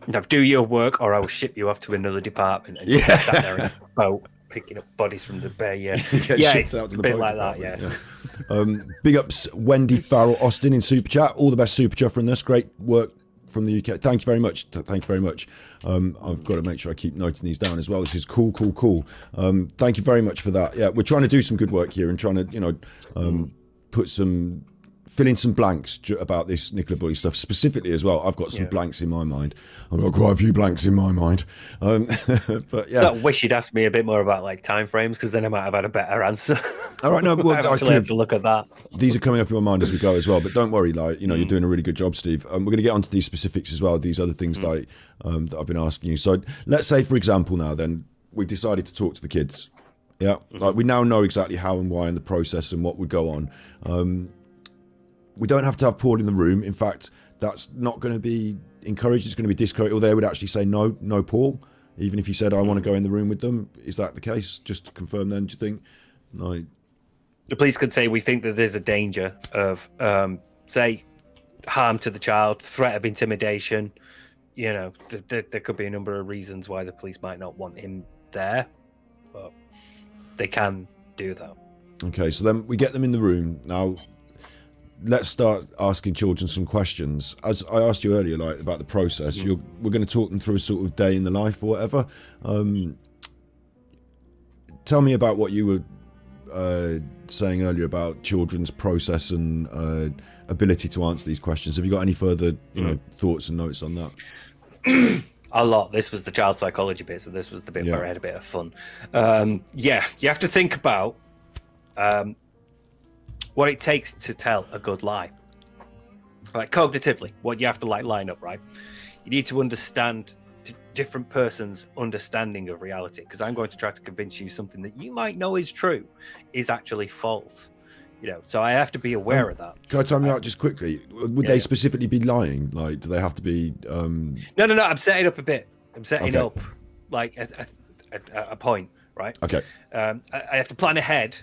Now, do your work, or I will ship you off to another department. And you're sat there in a boat, picking up bodies from the bay. It's a bit like that. Yeah. Big ups, Wendy Farrell Austin in Super Chat. All the best, Superchuffer, in this. Great work from the UK. Thank you very much. Thank you very much. I've got to make sure I keep noting these down as well. This is cool. Thank you very much for that. Yeah, we're trying to do some good work here and trying to, fill in some blanks about this Nicola Bulley stuff specifically as well. I've got some blanks in my mind. I've got quite a few blanks in my mind. But yeah, I wish you'd asked me a bit more about like time frames, because then I might have had a better answer. All right, no, well, I actually have to look at that. These are coming up in my mind as we go as well. But don't worry, you're doing a really good job, Steve. We're going to get onto these specifics as well. These other things that I've been asking you. So let's say, for example, now then we've decided to talk to the kids. Yeah, like we now know exactly how and why in the process and what would go on. We don't have to have Paul in the room. In fact, that's not going to be encouraged. It's going to be discouraged. Or they would actually say, no Paul, even if you said, I want to go in the room with them. Is that the case? Just to confirm then, do you think? No. The police could say, we think that there's a danger of, say, harm to the child, threat of intimidation. There could be a number of reasons why the police might not want him there. But they can do that. Okay, so then we get them in the room. Now, let's start asking children some questions. As I asked you earlier, like about the process, we're going to talk them through a sort of day in the life or whatever. Tell me about what you were saying earlier about children's process and ability to answer these questions. Have you got any further, thoughts and notes on that? A lot. This was the child psychology bit, so this was the bit where I had a bit of fun. You have to think about what it takes to tell a good lie. Like cognitively, what you have to line up, right? You need to understand different person's understanding of reality, because I'm going to try to convince you something that you might know is true is actually false. So I have to be aware of that. Can I time you out just quickly? Would they specifically be lying? Like, do they have to be? No. I'm setting up a bit. I'm setting up like a point, right? Okay. I have to plan ahead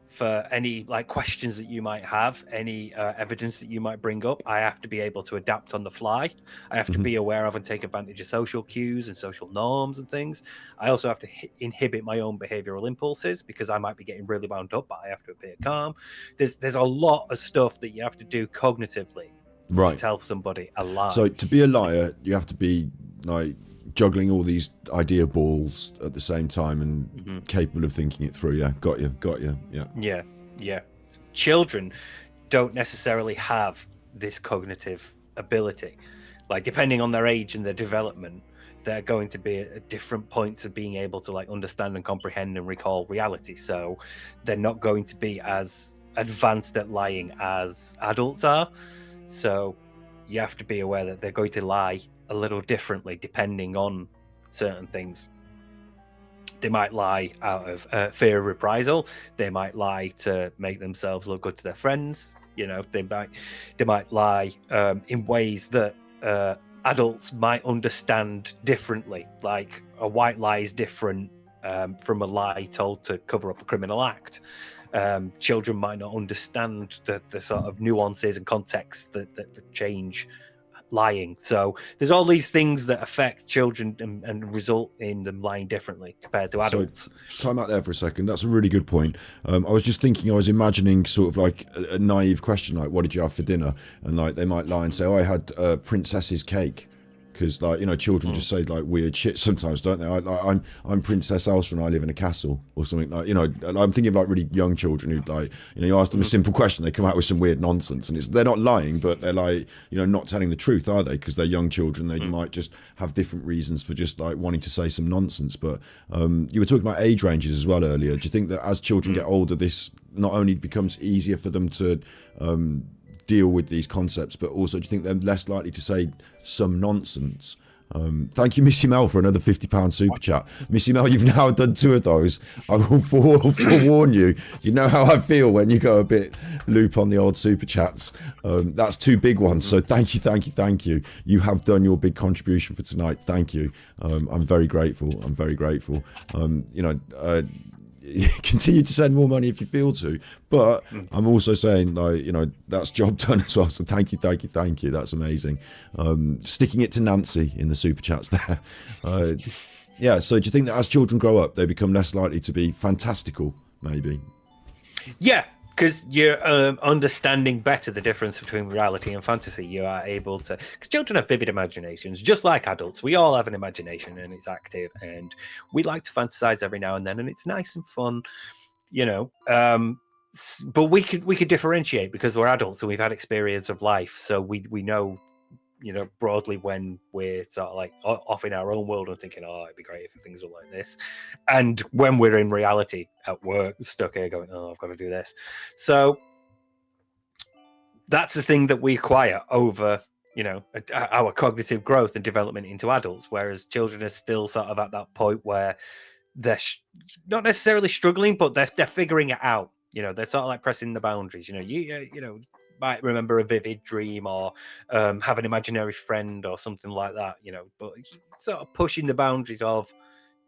for any like questions that you might have, any evidence that you might bring up. I have to be able to adapt on the fly. I have to be aware of and take advantage of social cues and social norms and things. I also have to inhibit my own behavioral impulses, because I might be getting really wound up, but I have to appear calm. There's a lot of stuff that you have to do cognitively to tell somebody a lie. So to be a liar, you have to be like juggling all these idea balls at the same time and capable of thinking it through. Got you. Yeah. Children don't necessarily have this cognitive ability. Like, depending on their age and their development, they're going to be at different points of being able to like understand and comprehend and recall reality. So they're not going to be as advanced at lying as adults are. So you have to be aware that they're going to lie a little differently depending on certain things. They might lie out of fear of reprisal. They might lie to make themselves look good to their friends. They might lie in ways that adults might understand differently. Like a white lie is different from a lie told to cover up a criminal act. Children might not understand the sort of nuances and contexts that change lying. So there's all these things that affect children and result in them lying differently compared to adults. So, time out there for a second. That's a really good point. I was just thinking, I was imagining sort of like a naive question, like, what did you have for dinner? And like they might lie and say, I had princess's cake. Because like children just say like weird shit sometimes, don't they? I'm Princess Elsa and I live in a castle or something. Like I'm thinking of like really young children who like you ask them a simple question, they come out with some weird nonsense, and they're not lying, but they're like not telling the truth, are they? Because they're young children, they might just have different reasons for just like wanting to say some nonsense. But you were talking about age ranges as well earlier. Do you think that as children get older, this not only becomes easier for them to deal with these concepts, but also do you think they're less likely to say some nonsense? Thank you, Missy Mel, for another £50 super chat. Missy Mel, you've now done 2 of those. I will forewarn you. You know how I feel when you go a bit loop on the old super chats. That's 2 big ones. So thank you. You have done your big contribution for tonight. Thank you. I'm very grateful. Continue to send more money if you feel to, but I'm also saying like that's job done as well, so thank you, that's amazing. Sticking it to Nancy in the super chats there. So do you think that as children grow up they become less likely to be fantastical, maybe? Because you're understanding better the difference between reality and fantasy. You are able to, because children have vivid imaginations, just like adults. We all have an imagination and it's active, and we like to fantasize every now and then, and it's nice and fun, but we could differentiate because we're adults and we've had experience of life, so we know broadly when we're sort of like off in our own world and thinking, it'd be great if things were like this, and when we're in reality at work, stuck here going, I've got to do this. So that's the thing that we acquire over our cognitive growth and development into adults, whereas children are still sort of at that point where they're not necessarily struggling, but they're figuring it out. They're sort of like pressing the boundaries. You might remember a vivid dream or have an imaginary friend or something like that, but sort of pushing the boundaries of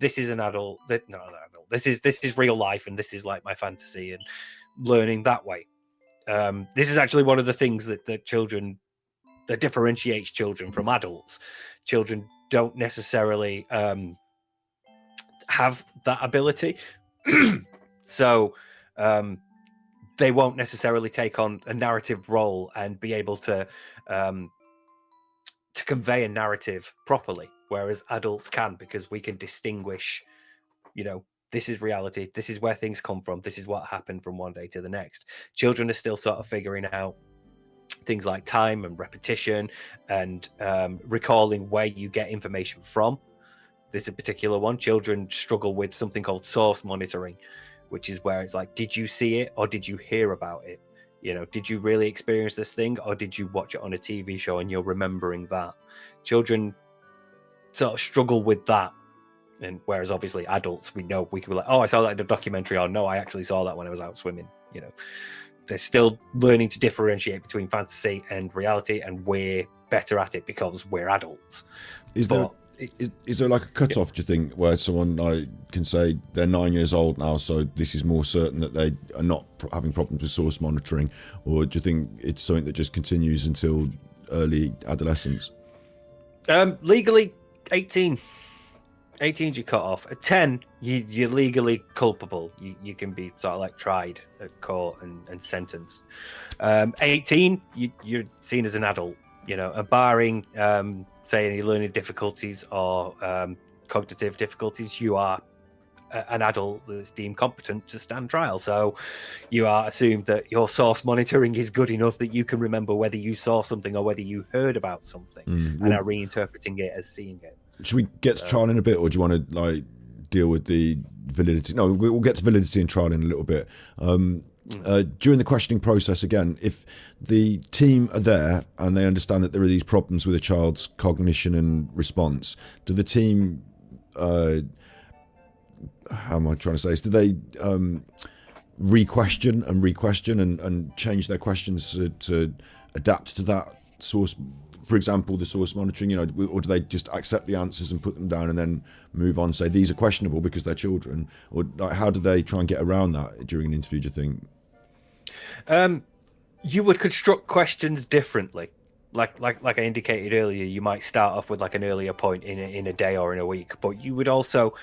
this is an adult, this is real life, and this is like my fantasy, and learning that way. This is actually one of the things that differentiates children from adults. Children don't necessarily have that ability. So they won't necessarily take on a narrative role and be able to convey a narrative properly, whereas adults can, because we can distinguish, this is reality, this is where things come from, this is what happened from one day to the next. Children are still sort of figuring out things like time and repetition and recalling where you get information from. This is a particular one. Children struggle with something called source monitoring, which is where it's like, did you see it or did you hear about it? Did you really experience this thing or did you watch it on a TV show and you're remembering that? Children sort of struggle with that. And whereas obviously adults, we know we can be like, oh, I saw that in a documentary, or no, I actually saw that when I was out swimming. They're still learning to differentiate between fantasy and reality, and we're better at it because we're adults. Is there like a cutoff, do you think, where someone can say they're 9 years old now, so this is more certain that they are not having problems with source monitoring, or do you think it's something that just continues until early adolescence? Legally, 18. 18's your cut off. At 10, you're legally culpable. You can be sort of like tried at court and sentenced. 18, you're seen as an adult, and barring say any learning difficulties or cognitive difficulties, you are an adult that's deemed competent to stand trial. So you are assumed that your source monitoring is good enough that you can remember whether you saw something or whether you heard about something and are reinterpreting it as seeing it. Should we get to trial in a bit, or do you want to deal with the validity? No, we'll get to validity and trial in a little bit. During the questioning process, again, if the team are there and they understand that there are these problems with a child's cognition and response, do the team, how am I trying to say this? Do they re-question and change their questions to adapt to that source? For example, the source monitoring, or do they just accept the answers and put them down and then move on, say these are questionable because they're children? Or how do they try and get around that during an interview, do you think? You would construct questions differently. Like I indicated earlier, you might start off with like an earlier point in a day or in a week, but you would also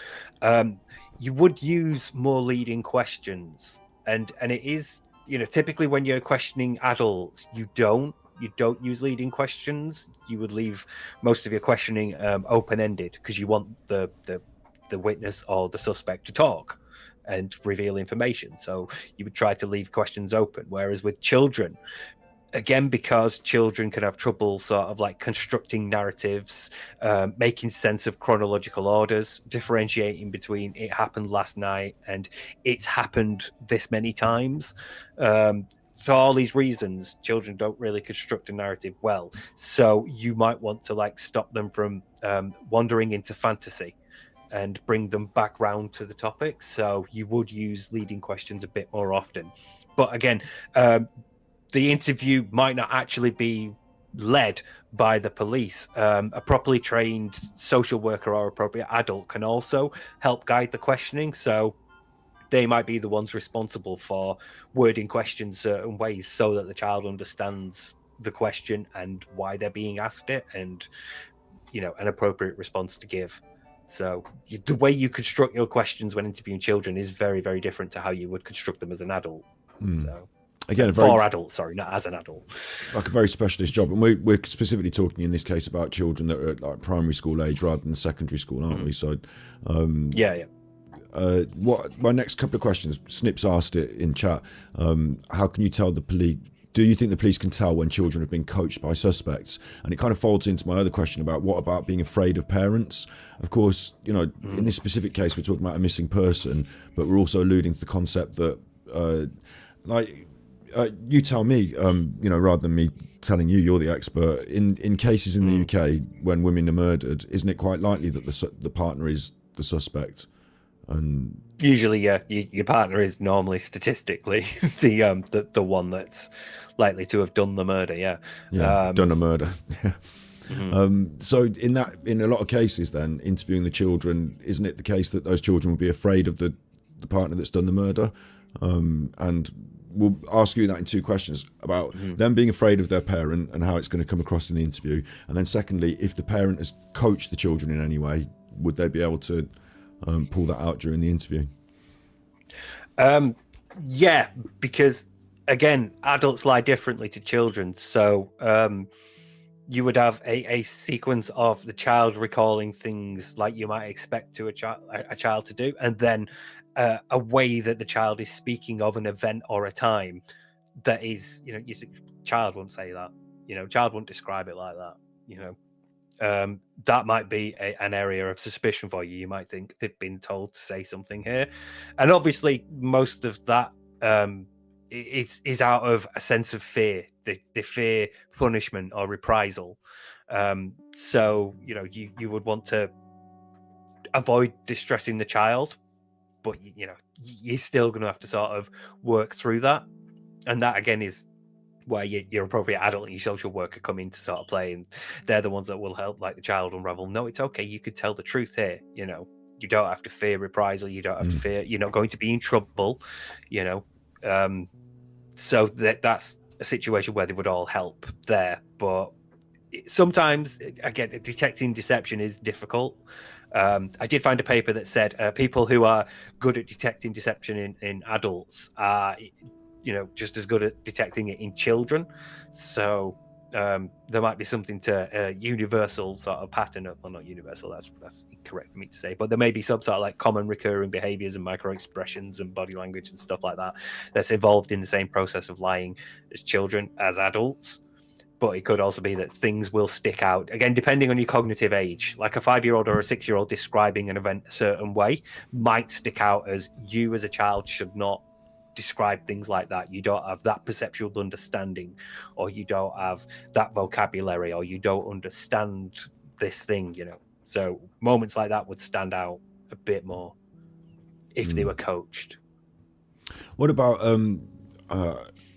you would use more leading questions, and it is typically when you're questioning adults, you don't use leading questions. You would leave most of your questioning open-ended because you want the witness or the suspect to talk and reveal information. So you would try to leave questions open. Whereas with children, again, because children can have trouble sort of like constructing narratives, making sense of chronological orders, differentiating between it happened last night and it's happened this many times. So all these reasons, children don't really construct a narrative well. So you might want to stop them from wandering into fantasy and bring them back round to the topic. So you would use leading questions a bit more often. But again, the interview might not actually be led by the police. A properly trained social worker or appropriate adult can also help guide the questioning. So they might be the ones responsible for wording questions certain ways so that the child understands the question and why they're being asked it, and an appropriate response to give. So the way you construct your questions when interviewing children is very, very different to how you would construct them as an adult. So again, for adults, sorry, not as an adult. Like a very specialist job, and we're specifically talking in this case about children that are at like primary school age rather than secondary school, aren't we? So yeah. What my next couple of questions, Snips asked it in chat. How can you tell the police? Do you think the police can tell when children have been coached by suspects? And it kind of folds into my other question about what about being afraid of parents? Of course, in this specific case, we're talking about a missing person, but we're also alluding to the concept that, you tell me, rather than me telling you, you're the expert. In cases in the UK when women are murdered, isn't it quite likely that the partner is the suspect? And usually, yeah, your partner is normally statistically the one that's likely to have done the murder. Yeah, done a murder. So in a lot of cases, then interviewing the children, isn't it the case that those children will be afraid of the partner that's done the murder? And we'll ask you that in two questions about them being afraid of their parent and how it's going to come across in the interview, and then secondly, if the parent has coached the children in any way, would they be able to pull that out during the interview? Yeah, because again, adults lie differently to children. So you would have a sequence of the child recalling things like you might expect to a child to do, and then a way that the child is speaking of an event or a time that is, you know, child wouldn't say that, you know, child wouldn't describe it like that, you know. That might be an area of suspicion for you. You might think they've been told to say something here, and obviously most of that is out of a sense of fear. They fear punishment or reprisal. So you know, you would want to avoid distressing the child, but you know, you're still going to have to sort of work through that, and that again is where your appropriate adult and your social worker come in to sort of play, and they're the ones that will help like the child unravel. No, it's okay, you could tell the truth here, you know, you don't have to fear reprisal, you don't have to fear you're not going to be in trouble, you know. So that's a situation where they would all help there, but sometimes again detecting deception is difficult. I did find a paper that said people who are good at detecting deception in adults are, you know, just as good at detecting it in children. So there might be something to universal sort of pattern of, well, not universal, that's incorrect for me to say, but there may be some sort of like common recurring behaviors and micro expressions and body language and stuff like that that's involved in the same process of lying as children as adults. But it could also be that things will stick out again depending on your cognitive age. Like a 5-year-old or a 6-year-old describing an event a certain way might stick out as you as a child should not describe things like that. You don't have that perceptual understanding, or you don't have that vocabulary, or you don't understand this thing, you know. So moments like that would stand out a bit more if they were coached. What about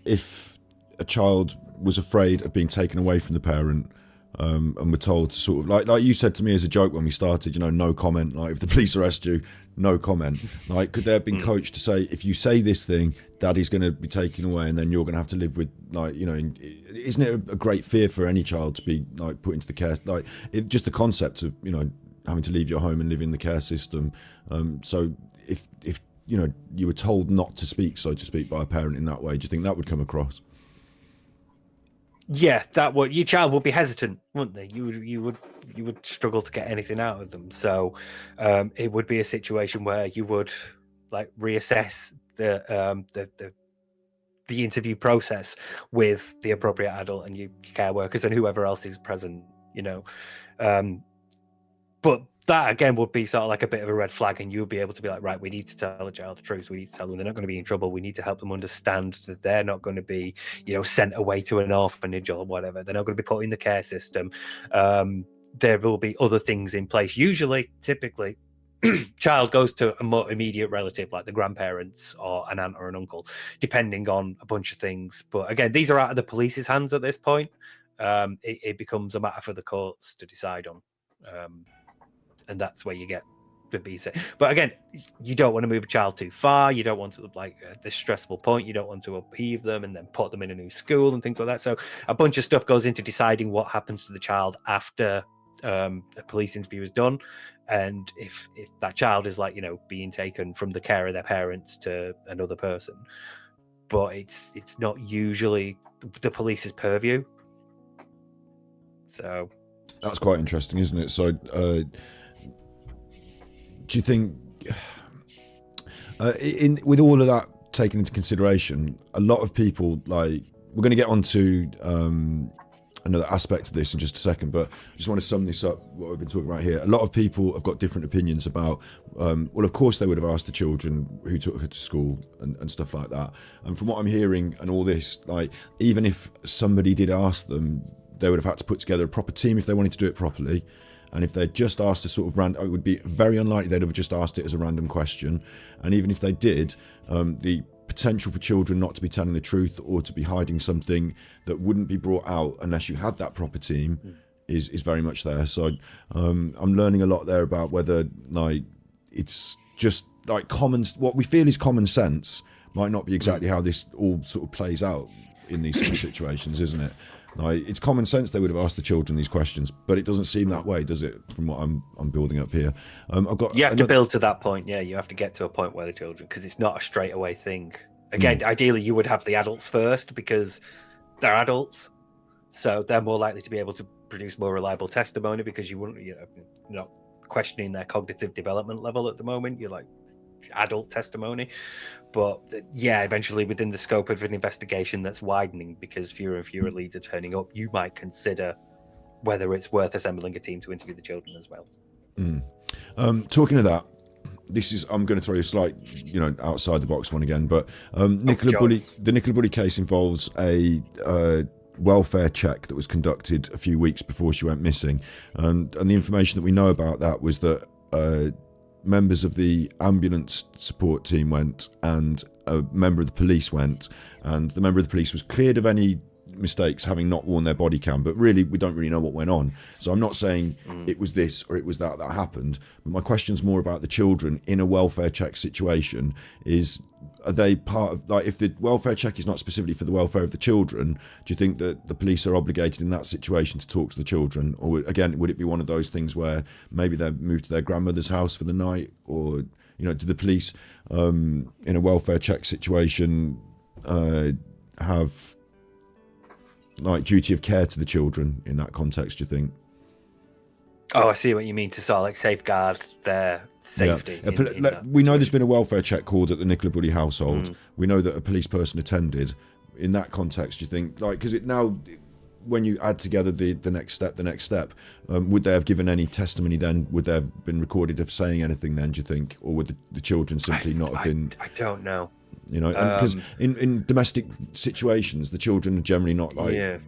if a child was afraid of being taken away from the parent, and were told to sort of like you said to me as a joke when we started, you know, no comment, like if the police arrest you, no comment. Like, could they have been coached to say, if you say this thing, daddy's going to be taken away and then you're going to have to live with, like, you know, isn't it a great fear for any child to be like put into the care, like just the concept of, you know, having to leave your home and live in the care system. So if you know, you were told not to speak, so to speak, by a parent in that way, do you think that would come across? Yeah, that would, your child would be hesitant, wouldn't they? You would struggle to get anything out of them. So it would be a situation where you would like reassess the interview process with the appropriate adult and your care workers and whoever else is present, you know. But that again would be sort of like a bit of a red flag, and you'll be able to be like, right, we need to tell the child the truth. We need to tell them they're not going to be in trouble. We need to help them understand that they're not going to be, you know, sent away to an orphanage or whatever. They're not going to be put in the care system. There will be other things in place. Usually, typically, child goes to a more immediate relative, like the grandparents or an aunt or an uncle, depending on a bunch of things. But again, these are out of the police's hands at this point. It becomes a matter for the courts to decide on. And that's where you get the BC. But again, you don't want to move a child too far. You don't want to, like, at this stressful point, you don't want to upheave them and then put them in a new school and things like that. So a bunch of stuff goes into deciding what happens to the child after a police interview is done. And if that child is, like, you know, being taken from the care of their parents to another person. But it's not usually the police's purview. So that's quite interesting, isn't it? So do you think, with all of that taken into consideration, a lot of people, like, we're going to get onto another aspect of this in just a second, but I just want to sum this up, what we've been talking about here. A lot of people have got different opinions about, well, of course they would have asked the children who took her to school and stuff like that. And from what I'm hearing and all this, like, even if somebody did ask them, they would have had to put together a proper team if they wanted to do it properly. And if they'd just asked a sort of random, it would be very unlikely they'd have just asked it as a random question. And even if they did, the potential for children not to be telling the truth or to be hiding something that wouldn't be brought out unless you had that proper team is very much there. So I'm learning a lot there about whether, like, it's just like what we feel is common sense might not be exactly how this all sort of plays out in these sort of situations, isn't it? Like, it's common sense they would have asked the children these questions, but it doesn't seem that way, does it? From what I'm building up here, you have to build to that point. Yeah, you have to get to a point where the children, because it's not a straight away thing. Again, ideally, you would have the adults first because they're adults, so they're more likely to be able to produce more reliable testimony because you wouldn't, you're not questioning their cognitive development level at the moment. You're like adult testimony. But yeah, eventually within the scope of an investigation that's widening because fewer and fewer leads are turning up, you might consider whether it's worth assembling a team to interview the children as well. Talking of that, I'm going to throw you a slight, outside the box one again, but the Nicola Bulley case involves a welfare check that was conducted a few weeks before she went missing, and the information that we know about that was that members of the ambulance support team went and a member of the police went, and the member of the police was cleared of any mistakes, having not worn their body cam, but really we don't really know what went on. So I'm not saying it was this or it was that happened, but my question's more about the children in a welfare check situation. Are they part of, like, if the welfare check is not specifically for the welfare of the children, do you think that the police are obligated in that situation to talk to the children? Or again, would it be one of those things where maybe they're moved to their grandmother's house for the night? Or do the police in a welfare check situation have like duty of care to the children in that context, do you think? Oh, I see what you mean, to sort of like safeguard their safety. Yeah. We know there's been a welfare check called at the Nicola Bulley household. We know that a police person attended. In that context, do you think, like, because it now, when you add together the next step, would they have given any testimony then? Would they have been recorded of saying anything then, do you think? Or would the children simply not have been... I don't know. Because in domestic situations, the children are generally not like,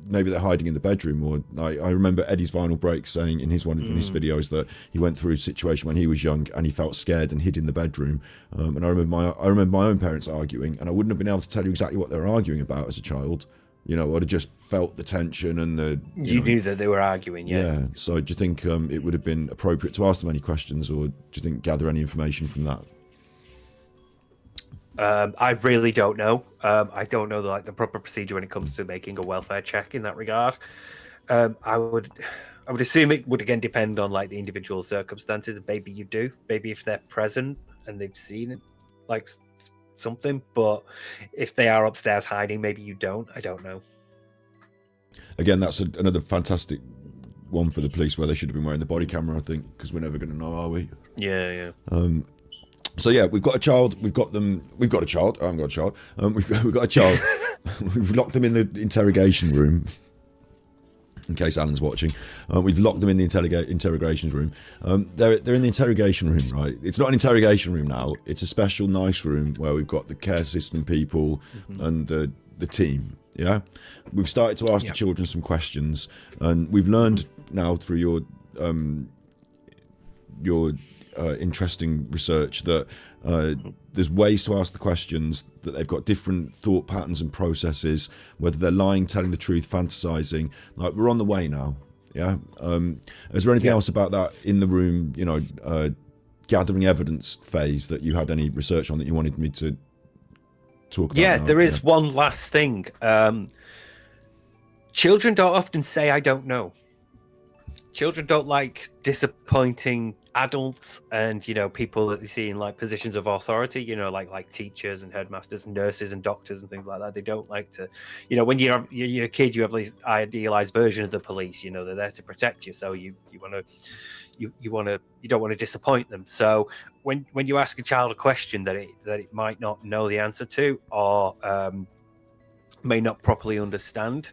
maybe they're hiding in the bedroom. Or I remember Eddie's Vinyl Break saying in his his videos that he went through a situation when he was young and he felt scared and hid in the bedroom. And I remember my own parents arguing, and I wouldn't have been able to tell you exactly what they were arguing about as a child. I'd have just felt the tension and the... You knew that they were arguing, yeah. So do you think it would have been appropriate to ask them any questions, or do you think gather any information from that? I really don't know. I don't know the proper procedure when it comes to making a welfare check in that regard. I would assume it would again depend on like the individual circumstances. Maybe you do. Maybe if they're present and they've seen it, like something. But if they are upstairs hiding, maybe you don't. I don't know. Again, that's another fantastic one for the police, where they should have been wearing the body camera, I think, because we're never going to know, are we? Yeah. So yeah, we've got a child. We've got a child. I haven't got a child. We've got a child. We've locked them in the interrogation room. In case Alan's watching, we've locked them in the interrogation room. They're in the interrogation room, right? It's not an interrogation room now. It's a special nice room where we've got the care system people and the team. Yeah, we've started to ask the children some questions, and we've learned now through your interesting research that there's ways to ask the questions, that they've got different thought patterns and processes, whether they're lying, telling the truth, fantasizing. Like, we're on the way now. Yeah. Is there anything else about that in the room, gathering evidence phase that you had any research on that you wanted me to talk about? Yeah, there is one last thing. Children don't often say I don't know. Children don't like disappointing adults and people that they see in like positions of authority, like teachers and headmasters and nurses and doctors and things like that. They don't like to, when you're a kid, you have this idealized version of the police. They're there to protect you, so you don't want to disappoint them. So when you ask a child a question that it might not know the answer to, or may not properly understand,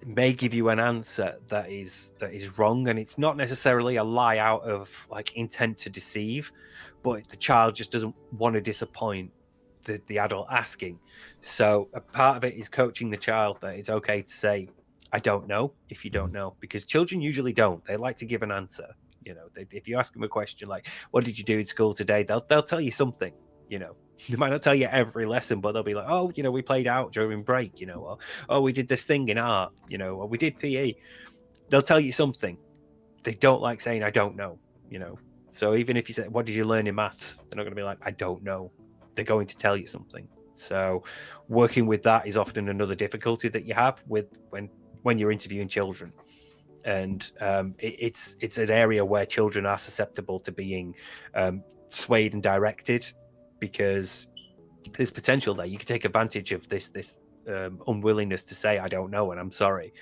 may give you an answer that is wrong, and it's not necessarily a lie out of like intent to deceive, but the child just doesn't want to disappoint the adult asking. So a part of it is coaching the child that it's okay to say I don't know if you don't know, because children usually don't. They like to give an answer. If you ask them a question like, what did you do in school today, they'll tell you something. They might not tell you every lesson, but they'll be like, oh, we played out during break, or, oh, we did this thing in art, or we did PE. They'll tell you something. They don't like saying, I don't know, So even if you say, what did you learn in maths? They're not going to be like, I don't know. They're going to tell you something. So working with that is often another difficulty that you have with when you're interviewing children. And it's an area where children are susceptible to being swayed and directed, because there's potential there. You can take advantage of this unwillingness to say I don't know and I'm sorry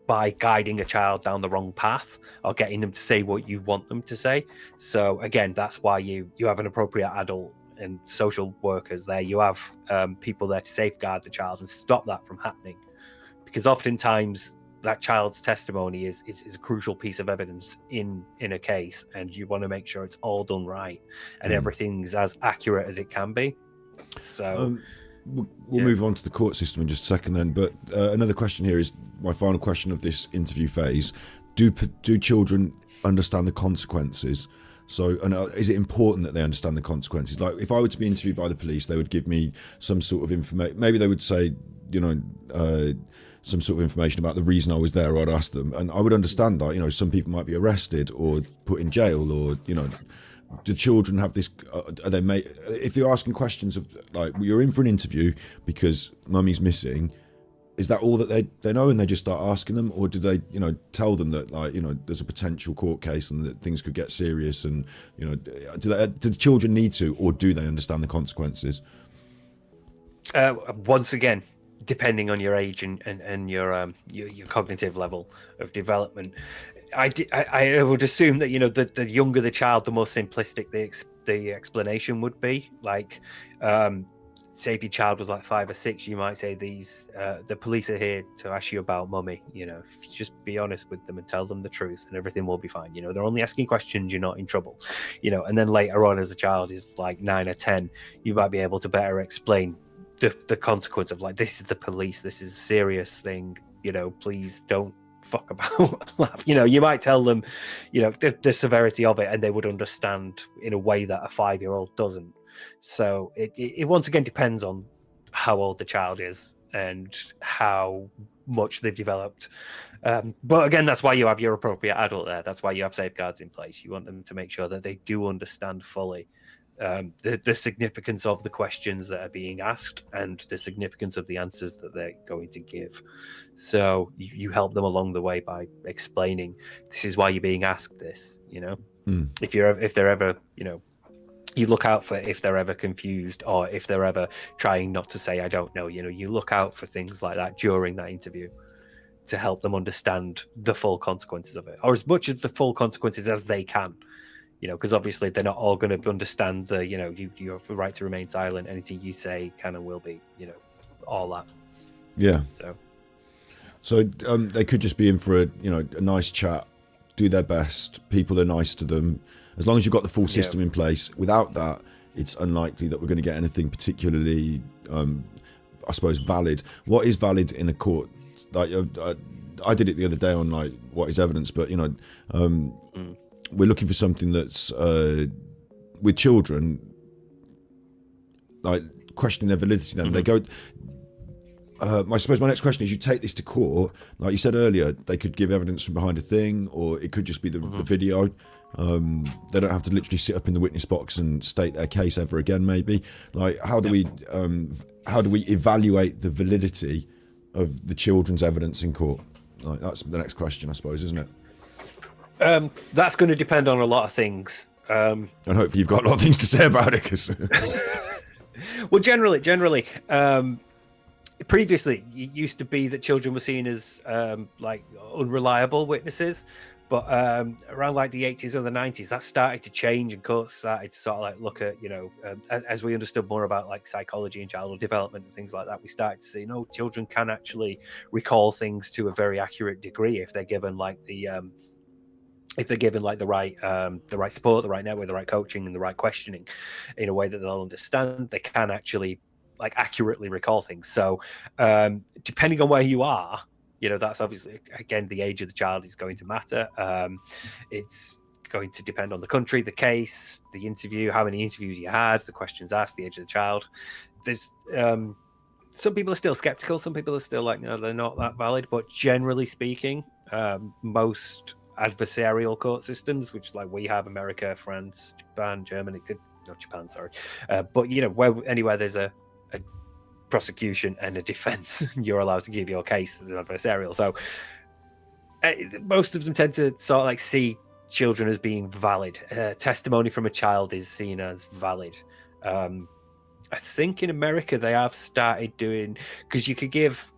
by guiding a child down the wrong path or getting them to say what you want them to say. So again, that's why you have an appropriate adult and social workers there. You have people there to safeguard the child and stop that from happening, because oftentimes that child's testimony is a crucial piece of evidence in a case, and you want to make sure it's all done right and everything's as accurate as it can be. So we'll move on to the court system in just a second then, but another question here is my final question of this interview phase. Do children understand the consequences? So, and is it important that they understand the consequences? Like, if I were to be interviewed by the police, they would give me some sort of information. Maybe they would say, some sort of information about the reason I was there, or I'd ask them, and I would understand that, some people might be arrested or put in jail, or, do children have this, are they if you're asking questions of, like, you're in for an interview because mummy's missing, is that all that they know and they just start asking them, or do they, tell them that, like, there's a potential court case and that things could get serious, and, do the children need to, or do they understand the consequences? Once again, depending on your age and your cognitive level of development, I would assume that the younger the child, the more simplistic the explanation would be. Like, say if your child was like 5 or 6, you might say the police are here to ask you about mummy. If you just be honest with them and tell them the truth, and everything will be fine. They're only asking questions, you're not in trouble. And then later on, as the child is like 9 or 10, you might be able to better explain the consequence of, like, this is the police, this is a serious thing, please don't fuck about. You might tell them the severity of it, and they would understand in a way that a 5-year-old doesn't. So it once again depends on how old the child is and how much they've developed, but again, that's why you have your appropriate adult there. That's why you have safeguards in place. You want them to make sure that they do understand fully the significance of the questions that are being asked and the significance of the answers that they're going to give. So you help them along the way by explaining, this is why you're being asked this. If they're ever, you look out for if they're ever confused, or if they're ever trying not to say I don't know. You look out for things like that during that interview to help them understand the full consequences of it, or as much of the full consequences as they can. Because obviously they're not all going to understand the, you have the right to remain silent. Anything you say can and will be, all that. Yeah. So they could just be in for a nice chat, do their best. People are nice to them. As long as you've got the full system in place. Without that, it's unlikely that we're going to get anything particularly, I suppose, valid. What is valid in a court? Like, I did it the other day on, like, what is evidence, but we're looking for something that's with children, like, questioning their validity. Then they go. I suppose my next question is: you take this to court, like you said earlier, they could give evidence from behind a thing, or it could just be the video. They don't have to literally sit up in the witness box and state their case ever again. Maybe, like, how do we evaluate the validity of the children's evidence in court? Like, that's the next question, I suppose, isn't it? That's going to depend on a lot of things. And hopefully you've got a lot of things to say about it. Cause well, generally, previously it used to be that children were seen as like unreliable witnesses, but around like the 80s and the 90s, that started to change, and courts started to sort of like look at, as we understood more about like psychology and childhood development and things like that, we started to see, children can actually recall things to a very accurate degree if they're given like the right support, the right network, the right coaching, and the right questioning in a way that they'll understand, they can actually like accurately recall things. So depending on where you are, that's obviously, again, the age of the child is going to matter. It's going to depend on the country, the case, the interview, how many interviews you had, the questions asked, the age of the child. There's some people are still skeptical, some people are still like, no, they're not that valid, but generally speaking, most adversarial court systems, which like we have, America, France, Japan, Germany, not Japan, sorry, but anywhere there's a prosecution and a defense, you're allowed to give your case as an adversarial. So most of them tend to sort of like see children as being valid. Testimony from a child is seen as valid. I think in America they have started doing, because you could give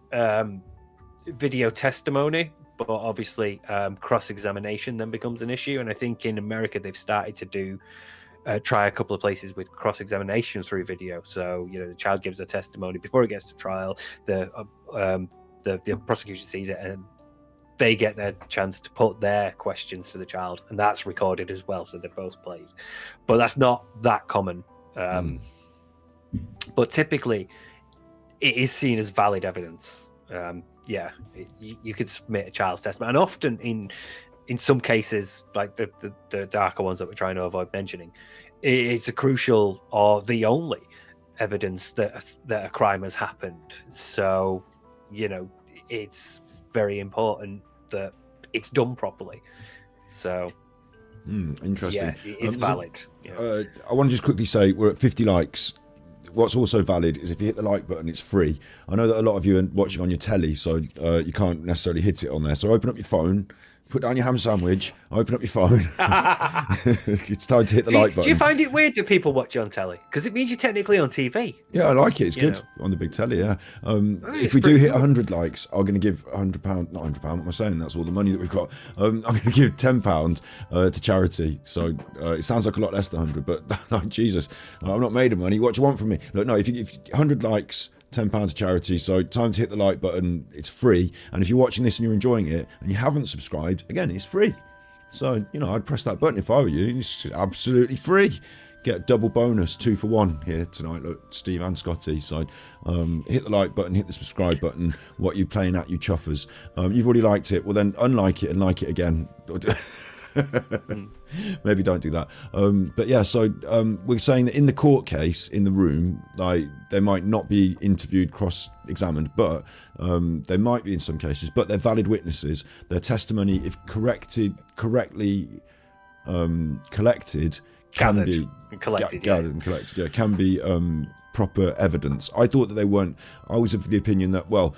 video testimony, but obviously cross-examination then becomes an issue. And I think in America they've started to do try a couple of places with cross-examination through video. So the child gives a testimony before it gets to trial. The prosecution sees it and they get their chance to put their questions to the child, and that's recorded as well, so they're both played. But that's not that common. But typically it is seen as valid evidence. You could submit a child's testimony, and often in some cases, like the darker ones that we're trying to avoid mentioning, it's a crucial or the only evidence that a crime has happened. So it's very important that it's done properly. So interesting. Yeah, it's valid. I want to just quickly say we're at 50 likes. What's also valid is if you hit the like button, it's free. I know that a lot of you are watching on your telly, so you can't necessarily hit it on there. So open up your phone, put down your ham sandwich, open up your phone. It's time to hit the like button. Do you find it weird that people watch you on telly? Because it means you're technically on TV. Yeah, I like it. It's good on the big telly, yeah. If we do hit 100 likes, I'm going to give £100, not £100, what am I saying? That's all the money that we've got. I'm going to give £10 to charity. So it sounds like a lot less than 100, but like, Jesus, I'm not made of money. What do you want from me? Look, no, if 100 likes, £10 to charity. So time to hit the like button. It's free, and if you're watching this and you're enjoying it and you haven't subscribed, again, it's free. So I'd press that button if I were you. It's absolutely free. Get a double bonus, 2 for 1 here tonight. Look, Steve and Scotty. So hit the like button, hit the subscribe button. What are you playing at, you chuffers? You've already liked it. Well, then unlike it and like it again. Maybe don't do that. But yeah, so we're saying that in the court case, in the room, like they might not be interviewed, cross-examined, but they might be in some cases, but they're valid witnesses. Their testimony, if correctly collected, can be gathered and collected. Yeah, can be proper evidence. I thought that they weren't. I was of the opinion that, well,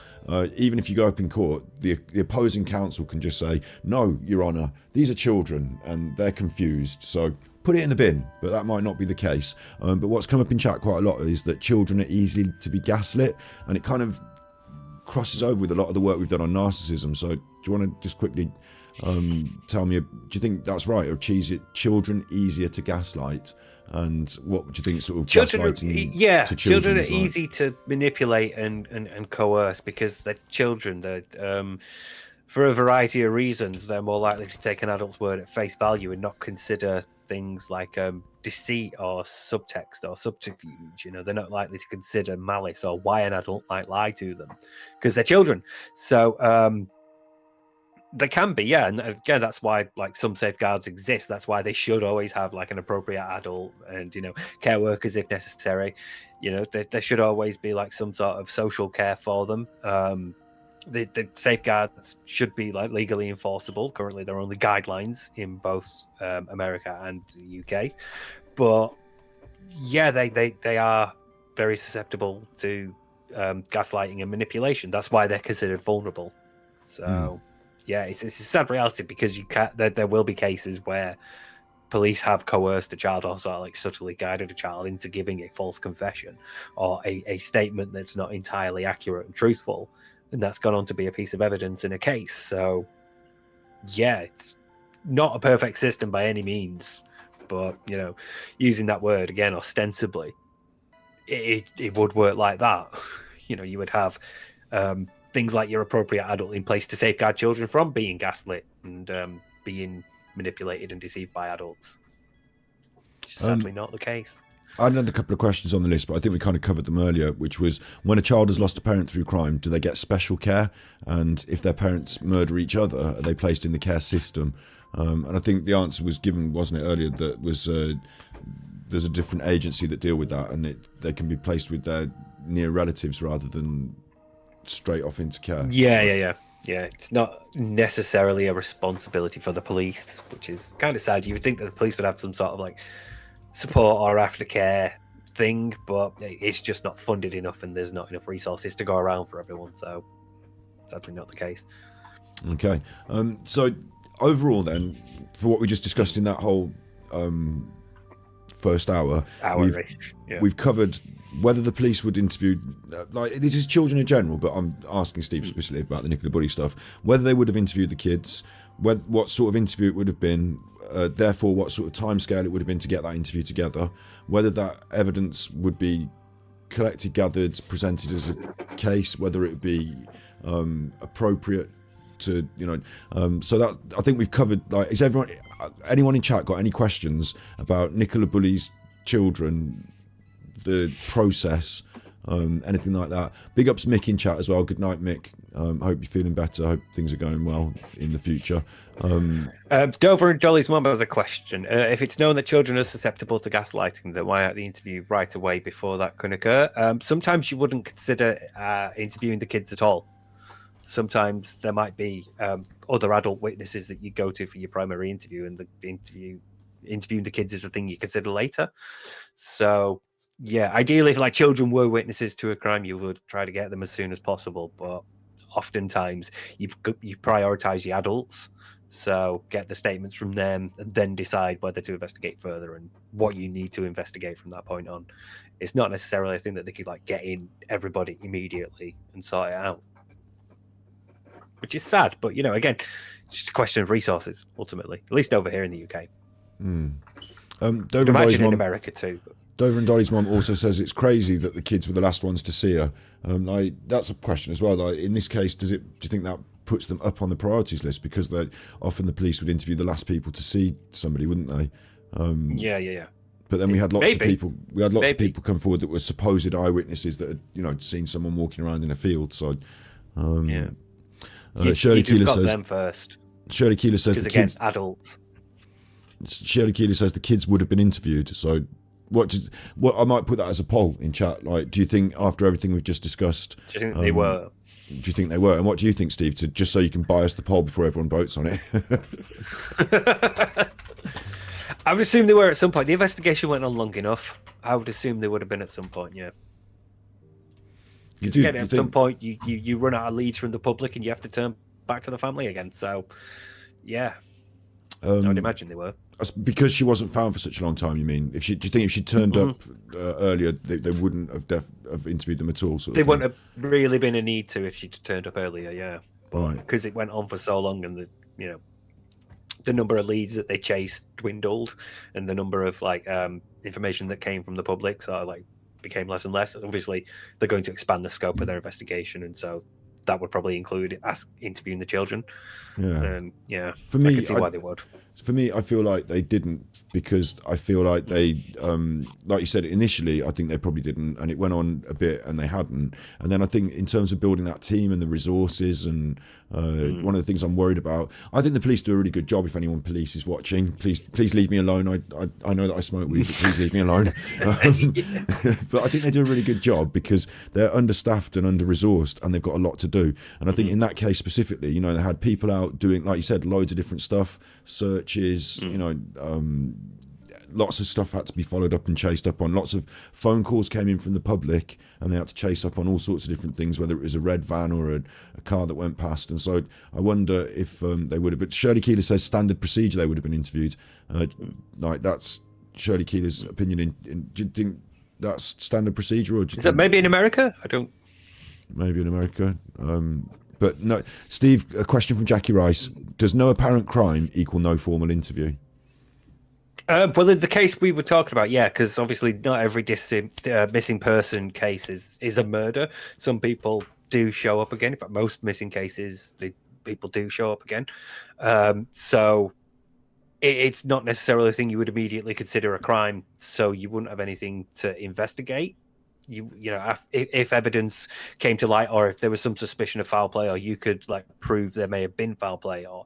even if you go up in court, the opposing counsel can just say, no, Your Honour, these are children and they're confused, so put it in the bin. But that might not be the case. But what's come up in chat quite a lot is that children are easy to be gaslit, and it kind of crosses over with a lot of the work we've done on narcissism. So do you want to just quickly tell me, do you think that's right, or children easier to gaslight? And what do you think sort of gaslighting to children are like? easy to manipulate and coerce because they're children. They're for a variety of reasons, they're more likely to take an adult's word at face value and not consider things like deceit or subtext or subterfuge. They're not likely to consider malice or why an adult might lie to them because they're children. So they can be, yeah, and again, that's why like some safeguards exist. That's why they should always have like an appropriate adult and care workers if necessary. There should always be like some sort of social care for them. The safeguards should be like legally enforceable. Currently, there are only guidelines in both America and the UK, but yeah, they are very susceptible to gaslighting and manipulation. That's why they're considered vulnerable. So. Yeah, it's a sad reality because there will be cases where police have coerced a child or sort of like subtly guided a child into giving a false confession or a statement that's not entirely accurate and truthful, and that's gone on to be a piece of evidence in a case. So, yeah, it's not a perfect system by any means, but using that word again ostensibly, it would work like that. You would have. Things like your appropriate adult in place to safeguard children from being gaslit and being manipulated and deceived by adults. Which is sadly not the case. I had another couple of questions on the list, but I think we kind of covered them earlier, which was when a child has lost a parent through crime, do they get special care? And if their parents murder each other, are they placed in the care system? And I think the answer was given, wasn't it, earlier, that was there's a different agency that deal with that, and they can be placed with their near relatives rather than straight off into care. Yeah. It's not necessarily a responsibility for the police, which is kind of sad. You would think that the police would have some sort of like support or aftercare thing, but it's just not funded enough, and there's not enough resources to go around for everyone. So, sadly, not the case. Okay. So overall, then, for what we just discussed in that whole first hour, we've covered whether the police would interview, like it is children in general, but I'm asking Steve specifically about the Nicola Bulley stuff, whether they would have interviewed the kids, what sort of interview it would have been, therefore what sort of timescale it would have been to get that interview together, whether that evidence would be collected, gathered, presented as a case, whether it would be appropriate to, so that I think we've covered. Like, is anyone in chat got any questions about Nicola Bulley's children, the process, anything like that? Big ups Mick in chat as well. Good night, Mick. Hope you're feeling better. Hope things are going well in the future. Dover and Jolly's mum has a question. If it's known that children are susceptible to gaslighting, then why aren't the interview right away before that can occur? Sometimes you wouldn't consider interviewing the kids at all. Sometimes there might be other adult witnesses that you go to for your primary interview, and the interviewing the kids is the thing you consider later. So, yeah, ideally, if like children were witnesses to a crime, you would try to get them as soon as possible. But oftentimes, you prioritize the adults. So get the statements from them and then decide whether to investigate further and what you need to investigate from that point on. It's not necessarily a thing that they could like get in everybody immediately and sort it out, which is sad. But, again, it's just a question of resources, ultimately, at least over here in the UK. Dover Imagine in America too. But... Dover and Dolly's mum also says it's crazy that the kids were the last ones to see her. That's a question as well. Like, in this case, do you think that puts them up on the priorities list? Because often the police would interview the last people to see somebody, wouldn't they? Yeah. But then we had lots of people. We had lots of people come forward that were supposed eyewitnesses that had, seen someone walking around in a field. So, Shirley Keeler says them first. Shirley Keeler says the kids, adults. Shirley Keeler says the kids would have been interviewed. So, what I might put that as a poll in chat. Like, do you think after everything we've just discussed, do you think they were? Do you think they were? And what do you think, Steve? Just so you can bias the poll before everyone votes on it. I would assume they were at some point. The investigation went on long enough. I would assume they would have been at some point. Yeah. At some point, you run out of leads from the public, and you have to turn back to the family again. So, yeah, I would imagine they were. Because she wasn't found for such a long time, you mean? Do you think if she turned up earlier, they wouldn't have interviewed them at all? There wouldn't have really been a need to if she'd turned up earlier, yeah. Right. Because it went on for so long, and the number of leads that they chased dwindled, and the number of information that came from the public became less and less. Obviously, they're going to expand the scope of their investigation, and so that would probably include interviewing the children. Yeah. For me, I can see why they would. For me, I feel like they didn't, because I feel like they, like you said, initially, I think they probably didn't, and it went on a bit and they hadn't. And then I think in terms of building that team and the resources, and one of the things I'm worried about, I think the police do a really good job. If anyone police is watching, please leave me alone. I know that I smoke weed, but please leave me alone. But I think they do a really good job because they're understaffed and under-resourced, and they've got a lot to do. And I think in that case specifically, they had people out doing, like you said, loads of different stuff, searches, lots of stuff had to be followed up and chased up on. Lots of phone calls came in from the public, and they had to chase up on all sorts of different things, whether it was a red van or a car that went past. And so I wonder if they would have. But Shirley Keeler says standard procedure, they would have been interviewed. That's Shirley Keeler's opinion. Do you think that's standard procedure, or is that maybe in America? Maybe in America. But no, Steve, a question from Jackie Rice. Does no apparent crime equal no formal interview? Well, in the case we were talking about, yeah, because obviously not every missing person case is a murder. Some people do show up again. In fact, most missing cases, people do show up again. So it's not necessarily a thing you would immediately consider a crime, so you wouldn't have anything to investigate. If evidence came to light, or if there was some suspicion of foul play, or you could prove there may have been foul play, or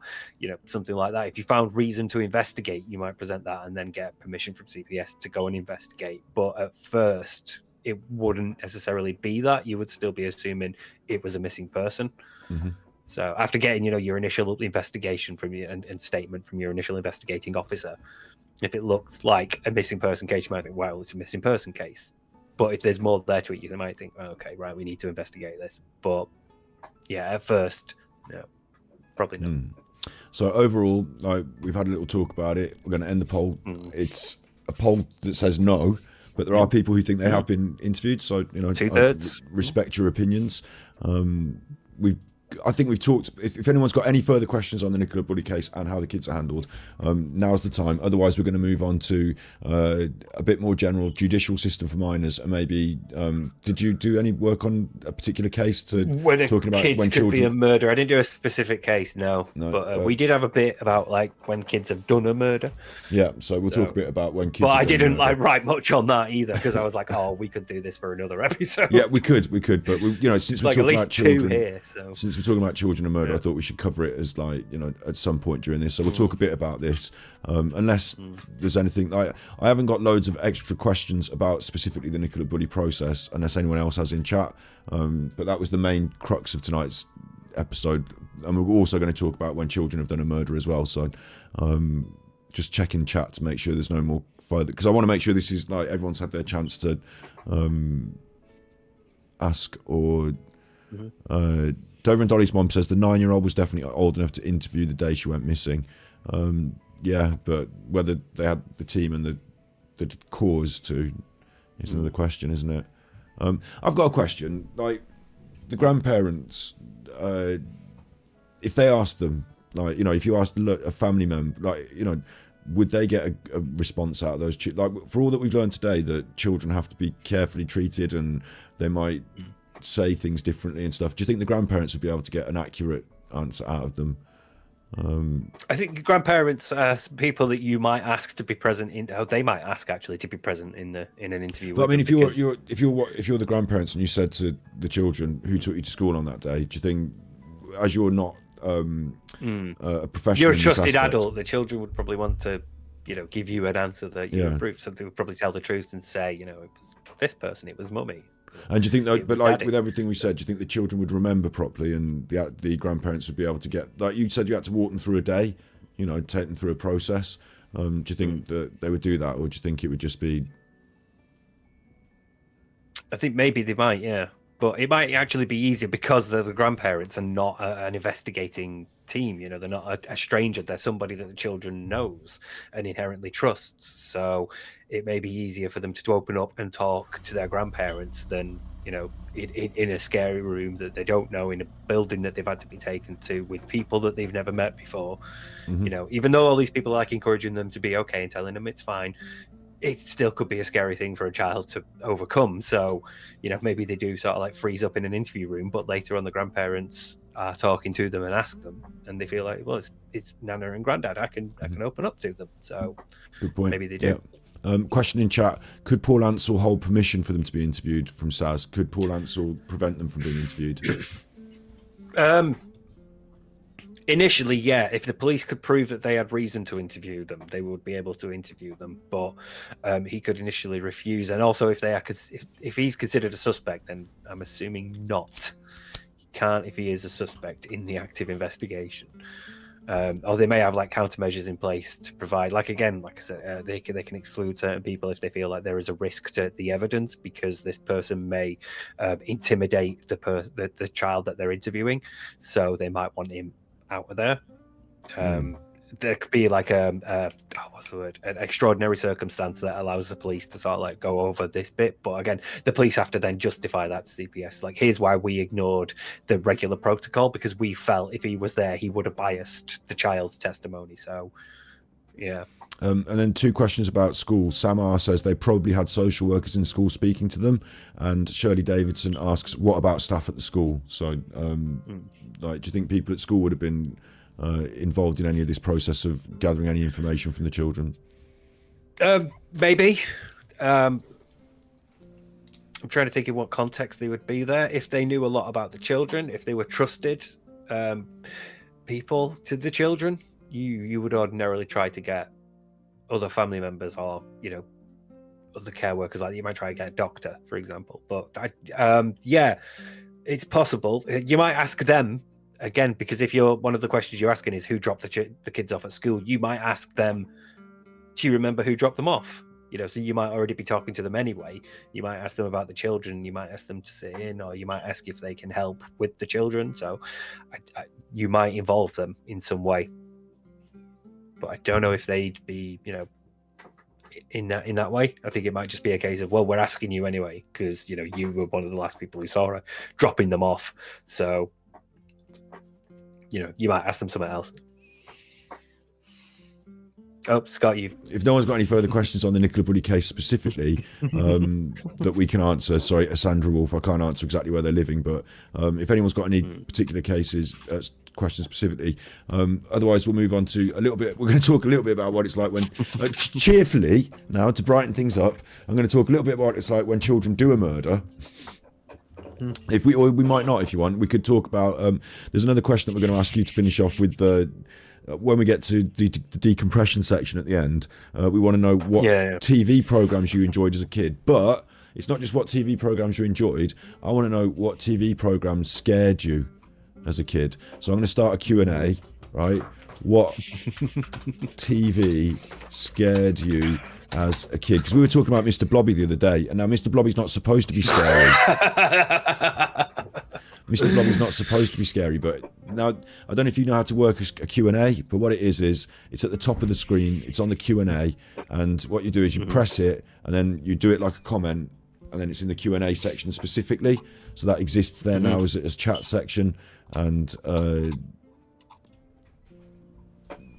something like that, if you found reason to investigate, you might present that and then get permission from CPS to go and investigate. But at first, it wouldn't necessarily be that. You would still be assuming it was a missing person. So after getting your initial investigation from you and statement from your initial investigating officer, if it looked like a missing person case, you might think, well, it's a missing person case. But if there's more there to it, you might think, oh, okay, right, we need to investigate this. But yeah, at first, no, probably not. So overall, we've had a little talk about it. We're going to end the poll. It's a poll that says no, but there are people who think they have been interviewed. So, you know, 2/3. Respect your opinions. I think we've talked. If anyone's got any further questions on the Nicola Bulley case and how the kids are handled, now's the time. Otherwise, we're going to move on to a bit more general judicial system for minors. And maybe, did you do any work on a particular case talking about kids when could children be a murder? I didn't do a specific case, no. But we did have a bit about like when kids have done a murder. Yeah, so we'll talk a bit about when kids. But I have done didn't murder. like write much on that either because I was like, oh, we could do this for another episode. Yeah, we could, but we, you know, since we're like at talking least about children, 2 here. So since we're talking about children and murder, I thought we should cover it as like, you know, at some point during this. So we'll talk a bit about this, unless there's anything. I haven't got loads of extra questions about specifically the Nicola Bulley process, unless anyone else has in chat. But that was the main crux of tonight's episode, and we're also going to talk about when children have done a murder as well. So just check in chat to make sure there's no more further, because I want to make sure this is like everyone's had their chance to ask or. Dover and Dolly's mom says the 9-year-old was definitely old enough to interview the day she went missing. Yeah, but whether they had the team and the cause to is another question, isn't it? I've got a question. Like the grandparents, if they asked them, like, you know, if you asked a family member, like, you know, would they get a response out of those? Like, for all that we've learned today, that children have to be carefully treated and they might say things differently and stuff. Do you think the grandparents would be able to get an accurate answer out of them? I think grandparents are people that you might ask to be present in. Oh, they might ask actually to be present in an interview. But I mean, if you're the grandparents and you said to the children who took you to school on that day, do you think, as you're not a professional, you're a trusted adult, the children would probably want to, you know, give you an answer that you approve. So they would probably tell the truth and say, you know, it was this person, it was mummy. And do you think that, but like daddy. with everything we said, do you think the children would remember properly and the grandparents would be able to get, like you said, you had to walk them through a day, you know, take them through a process. Do you think that they would do that, or do you think it would just be? I think maybe they might, yeah. But it might actually be easier because they're the grandparents and not an investigating team. You know, they're not a stranger. They're somebody that the children knows and inherently trusts. So it may be easier for them to open up and talk to their grandparents than, you know, in a scary room that they don't know, in a building that they've had to be taken to with people that they've never met before. You know, even though all these people are like encouraging them to be okay and telling them it's fine, it still could be a scary thing for a child to overcome. So, you know, maybe they do sort of like freeze up in an interview room, but later on the grandparents are talking to them and ask them, and they feel like, well, it's Nana and Granddad. I can open up to them. So good point. Maybe they do. Yeah. Question in chat: could Paul Ansell hold permission for them to be interviewed from Saz? Could Paul Ansell prevent them from being interviewed? Initially, yeah. If the police could prove that they had reason to interview them, they would be able to interview them. But he could initially refuse. And also, if he's considered a suspect, then I'm assuming not. He can't if he is a suspect in the active investigation. Or they may have like countermeasures in place to provide, like I said, they can exclude certain people if they feel like there is a risk to the evidence, because this person may intimidate the child that they're interviewing. So they might want him out of there. There could be like what's the word? An extraordinary circumstance that allows the police to sort of like go over this bit. But again, the police have to then justify that to CPS. Like, here's why we ignored the regular protocol, because we felt if he was there, he would have biased the child's testimony. So, yeah. And then 2 questions about school. Sam R says they probably had social workers in school speaking to them, and Shirley Davidson asks, what about staff at the school? So, like, do you think people at school would have been involved in any of this process of gathering any information from the children? Maybe. I'm trying to think in what context they would be there. If they knew a lot about the children, if they were trusted people to the children, you would ordinarily try to get other family members, or, you know, other care workers. Like, you might try to get a doctor, for example. But yeah, it's possible. You might ask them again, because if you're, one of the questions you're asking is who dropped the kids off at school, you might ask them, do you remember who dropped them off? You know, so you might already be talking to them anyway. You might ask them about the children. You might ask them to sit in, or you might ask if they can help with the children. So you might involve them in some way. But I don't know if they'd be, you know, in that way. I think it might just be a case of, well, we're asking you anyway because you were one of the last people who saw her dropping them off, so you might ask them something else. Oh, Scott, if no one's got any further questions on the Nicola Bulley case specifically that we can answer, sorry, Sandra Wolf, I can't answer exactly where they're living, but if anyone's got any particular cases, questions specifically, otherwise we'll move on to a little bit. We're going to talk a little bit about what it's like when cheerfully now, to brighten things up, I'm going to talk a little bit about what it's like when children do a murder. If we might not, if you want, we could talk about there's another question that we're going to ask you to finish off with when we get to the decompression section at the end. We want to know what TV programs you enjoyed as a kid, but it's not just what TV programs you enjoyed. I want to know what TV programs scared you as a kid. So I'm going to start a Q&A, right? What TV scared you as a kid? Because we were talking about Mr. Blobby the other day, and now Mr. Blobby's not supposed to be scary. Mr. Blobby's not supposed to be scary, but now I don't know if you know how to work a Q&A, but what it is it's at the top of the screen. It's on the Q&A, and what you do is you press it, and then you do it like a comment, and then it's in the Q&A section specifically. So that exists there now as chat section, and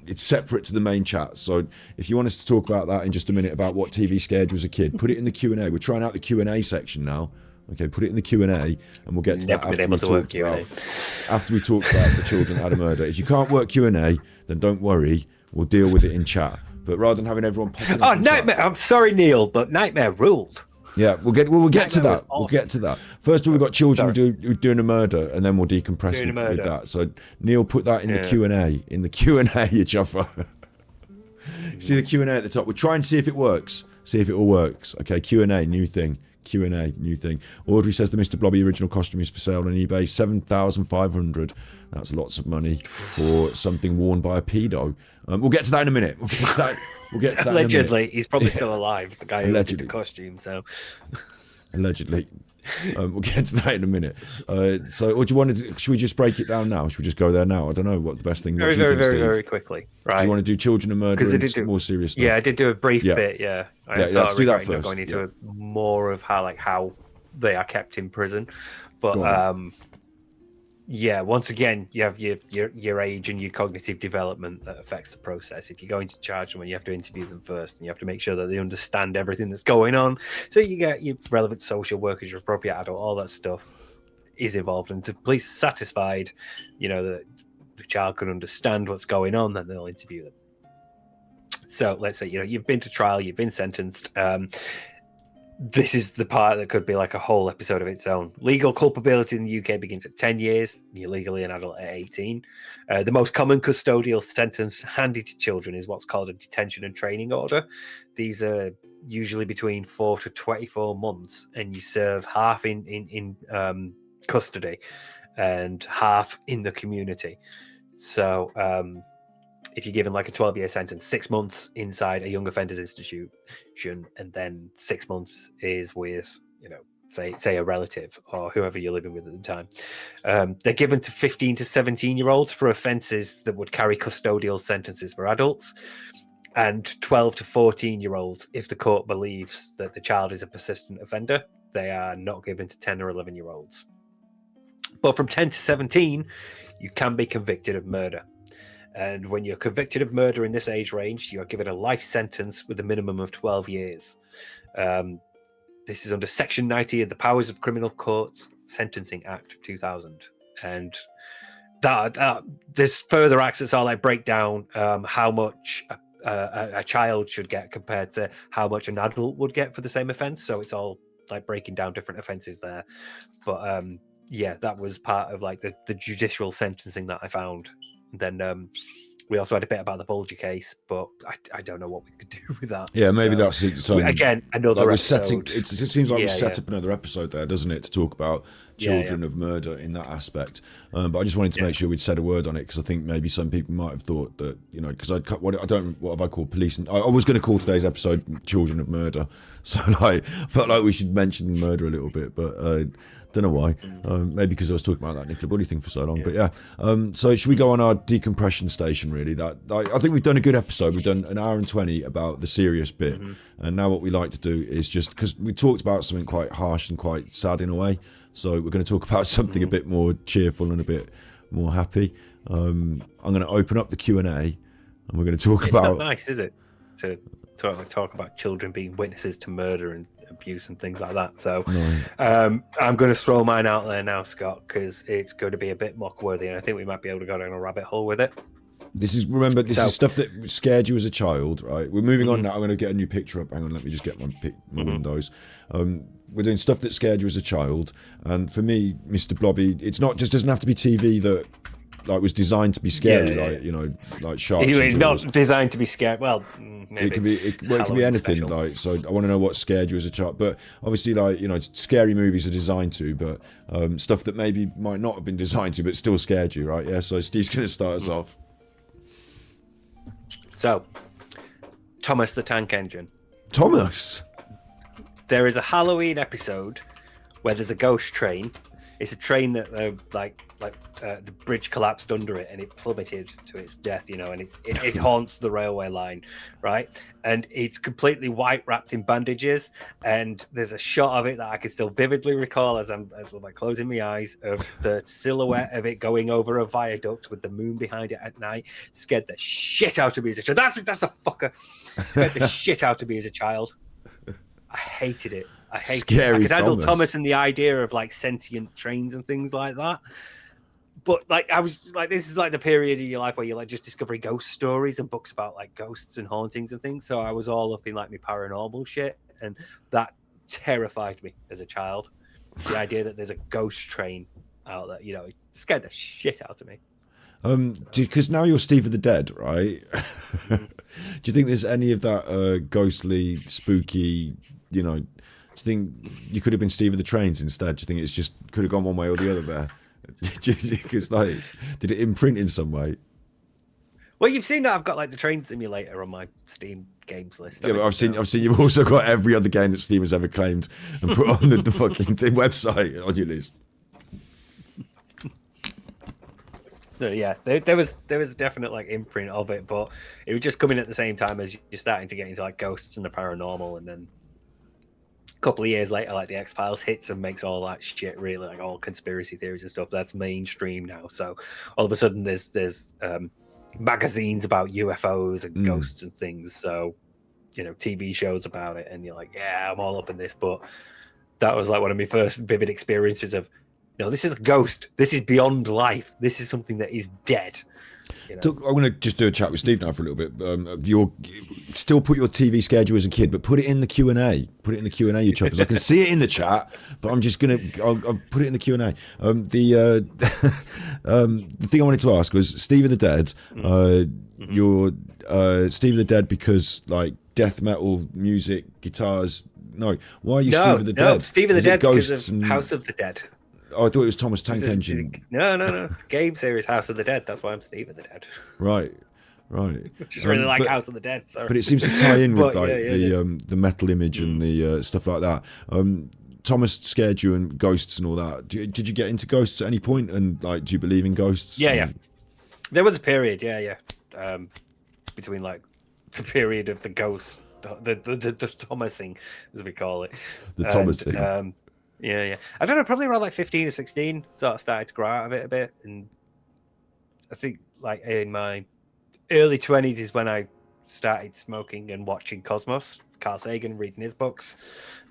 it's separate to the main chat. So if you want us to talk about that in just a minute, about what TV scared you as a kid, put it in the Q&A. We're trying out the Q&A section now. Okay, put it in the Q&A, and we'll get to that after we talk about the children that had a murder. If you can't work Q&A, then don't worry. We'll deal with it in chat. But rather than having everyone popping up Nightmare! Chat, I'm sorry, Neil, but Nightmare ruled. Yeah, we'll get to that. Awesome. We'll get to that. First of all, we've got children who are doing a murder, and then we'll decompress with that. So Neil, put that in the Q&A. In the Q&A, you chuffer. See the Q&A at the top. We'll try and see if it works. See if it all works. Okay, Q&A, new thing. Q&A, new thing. Audrey says the Mr. Blobby original costume is for sale on eBay, $7,500. That's lots of money for something worn by a pedo. We'll get to that in a minute. We'll get to that Allegedly, he's probably still alive, the guy who did the costume. So allegedly. We'll get to that in a minute. Or do you want to? Should we just break it down now? Should we just go there now? I don't know what the best thing. Very quickly. Right. Do you want to do children and murder and more serious stuff? Yeah, I did do a brief bit. Yeah, let's do that first. Going into more of how they are kept in prison, but once again, you have your age and your cognitive development that affects the process. If you're going to charge them, you have to interview them first, and you have to make sure that they understand everything that's going on. So you get your relevant social workers, your appropriate adult, all that stuff is involved. And to police satisfied, that the child can understand what's going on, then they'll interview them. So let's say you've been to trial, you've been sentenced. This is the part that could be like a whole episode of its own. Legal culpability in the UK begins at 10 years. You're legally an adult at 18. The most common custodial sentence handed to children is what's called a detention and training order. These are usually between 4 to 24 months, and you serve half in custody and half in the community. So if you're given like a 12-year sentence, 6 months inside a young offenders institution, and then 6 months is with, say a relative or whoever you're living with at the time. They're given to 15 to 17-year-olds for offences that would carry custodial sentences for adults, and 12 to 14-year-olds if the court believes that the child is a persistent offender. They are not given to 10 or 11-year-olds. But from 10 to 17, you can be convicted of murder. And when you're convicted of murder in this age range, you are given a life sentence with a minimum of 12 years. This is under Section 90 of the Powers of Criminal Courts Sentencing Act of 2000. And there's further acts that sort of like break down how much a child should get compared to how much an adult would get for the same offence. So it's all like breaking down different offences there. But that was part of like the judicial sentencing that I found. Then we also had a bit about the Bulger case, but I don't know what we could do with that. Yeah, maybe that's it. So again, another like episode. it seems like we set up another episode there, doesn't it, to talk about children of murder in that aspect. But I just wanted to make sure we'd said a word on it, because I think maybe some people might have thought that, you know, because what have I called police? And I was going to call today's episode "Children of Murder," so like felt like we should mention murder a little bit, but. Don't know why. Maybe because I was talking about that Nicola Bulley thing for so long. But yeah. So should we go on our decompression station? Really, I think we've done a good episode. We've done an hour and 20 about the serious bit, and now what we like to do is just, because we talked about something quite harsh and quite sad in a way. So we're going to talk about something a bit more cheerful and a bit more happy. I'm going to open up the Q&A, and we're going to talk about. It's not nice, is it, to talk about children being witnesses to murder and abuse and things like that. So I'm going to throw mine out there now, Scott, because it's going to be a bit mock-worthy, and I think we might be able to go down a rabbit hole with it. This is stuff that scared you as a child, right? We're moving on now. I'm going to get a new picture up. Hang on, let me just get my windows. We're doing stuff that scared you as a child, and for me, Mr. Blobby, it's not just doesn't have to be TV that like was designed to be scary, like, you know, like sharks. It's not designed to be scary. Well, maybe it can be anything. Special. Like, so I want to know what scared you as a child. But obviously, like, you know, scary movies are designed to, but stuff that maybe might not have been designed to, but still scared you, right? Yeah. So Steve's going to start us off. So, Thomas the Tank Engine. Thomas. There is a Halloween episode where there's a ghost train. It's a train that the bridge collapsed under it and it plummeted to its death, you know, and it haunts the railway line, right? And it's completely white, wrapped in bandages, and there's a shot of it that I can still vividly recall as I'm closing my eyes, of the silhouette of it going over a viaduct with the moon behind it at night. Scared the shit out of me as a child. That's a fucker. Scared the shit out of me as a child. I hated it. I could handle Thomas and the idea of like sentient trains and things like that. But like I was like, this is like the period of your life where you're like just discovering ghost stories and books about like ghosts and hauntings and things. So I was all up in like my paranormal shit, and that terrified me as a child. The idea that there's a ghost train out there, you know, it scared the shit out of me. Because now you're Steve of the Dead, right? Do you think there's any of that ghostly, spooky, you know? Do you think you could have been Steve of the Trains instead? Do you think it's just could have gone one way or the other there? Because like, did it imprint in some way? Well, you've seen that I've got like the train simulator on my Steam games list. Yeah, but I've seen you've also got every other game that Steam has ever claimed and put on the fucking website on your list. So yeah, there was a definite like imprint of it, but it was just coming at the same time as you're starting to get into like ghosts and the paranormal, and then a couple of years later, like the X-Files hits and makes all that shit really, like all conspiracy theories and stuff. That's mainstream now. So all of a sudden, there's magazines about UFOs and ghosts and things. So, you know, TV shows about it, and you're like, yeah, I'm all up in this. But that was like one of my first vivid experiences of, no, this is a ghost. This is beyond life. This is something that is dead. You know? So I'm going to just do a chat with Steve now for a little bit. You still put your TV schedule as a kid, but put it in the Q&A. Put it in the Q&A, you chuffers. I can see it in the chat, but I'm just going to I'll put it in the Q&A. The thing I wanted to ask was Steve of the Dead. You're Steve of the Dead because like death metal music, guitars. No, why are you Steve of the Dead? No, Steve of the Dead because of House of the Dead. Oh, I thought it was Thomas Tank Engine. No. Game series House of the Dead. That's why I'm Steve of the Dead. Right. Just really like House of the Dead. Sorry. But it seems to tie in with the metal image and the stuff like that. Thomas scared you and ghosts and all that. Did you get into ghosts at any point? And like, do you believe in ghosts? Yeah. There was a period. Between like the period of the ghost, the Thomasing, as we call it. The Thomasing. Yeah. I don't know, probably around like 15 or 16, sort of started to grow out of it a bit. And I think like in my early 20s is when I started smoking and watching Cosmos, Carl Sagan, reading his books.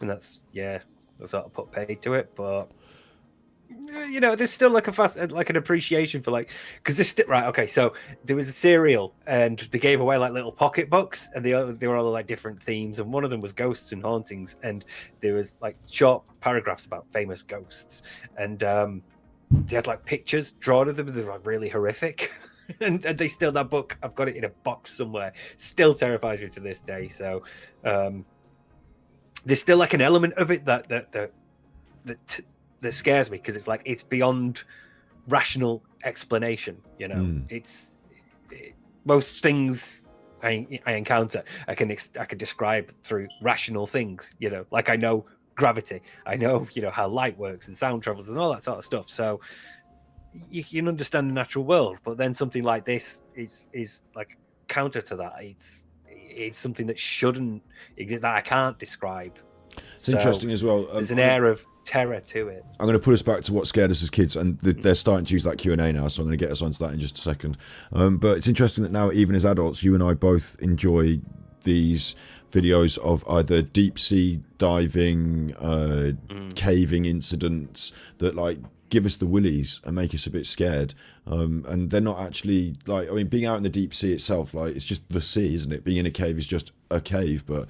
And that's, I sort of put paid to it. But, you know, there's still like an appreciation for like, because this, right, okay, so there was a cereal and they gave away like little pocket books, and they were all like different themes, and one of them was ghosts and hauntings, and there was like short paragraphs about famous ghosts, and they had like pictures drawn of them. They were like really horrific. and they still, that book, I've got it in a box somewhere, still terrifies me to this day. So there's still like an element of it that that scares me, because it's like it's beyond rational explanation. You know, most things I encounter, I can describe through rational things. You know, like I know gravity, I know how light works and sound travels and all that sort of stuff. So you can understand the natural world, but then something like this is like counter to that. It's something that shouldn't exist, that I can't describe. It's interesting as well. There's an air of terror to it. I'm going to put us back to what scared us as kids, and they're starting to use that Q&A now, so I'm going to get us onto that in just a second. But it's interesting that now, even as adults, you and I both enjoy these videos of either deep sea diving, caving incidents that like give us the willies and make us a bit scared. And they're not actually like, I mean, being out in the deep sea itself, like it's just the sea, isn't it? Being in a cave is just a cave, but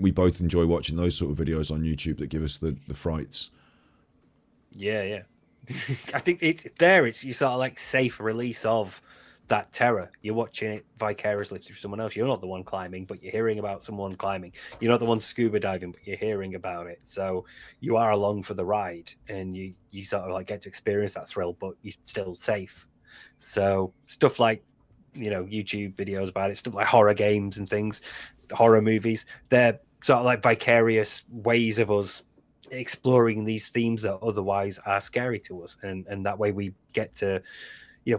we both enjoy watching those sort of videos on YouTube that give us the frights. Yeah. I think it's you sort of like safe release of that terror. You're watching it vicariously through someone else. You're not the one climbing, but you're hearing about someone climbing. You're not the one scuba diving, but you're hearing about it. So you are along for the ride, and you sort of like get to experience that thrill, but you're still safe. So stuff like YouTube videos about it, stuff like horror games and things, horror movies, they're sort of like vicarious ways of us exploring these themes that otherwise are scary to us, and that way we get to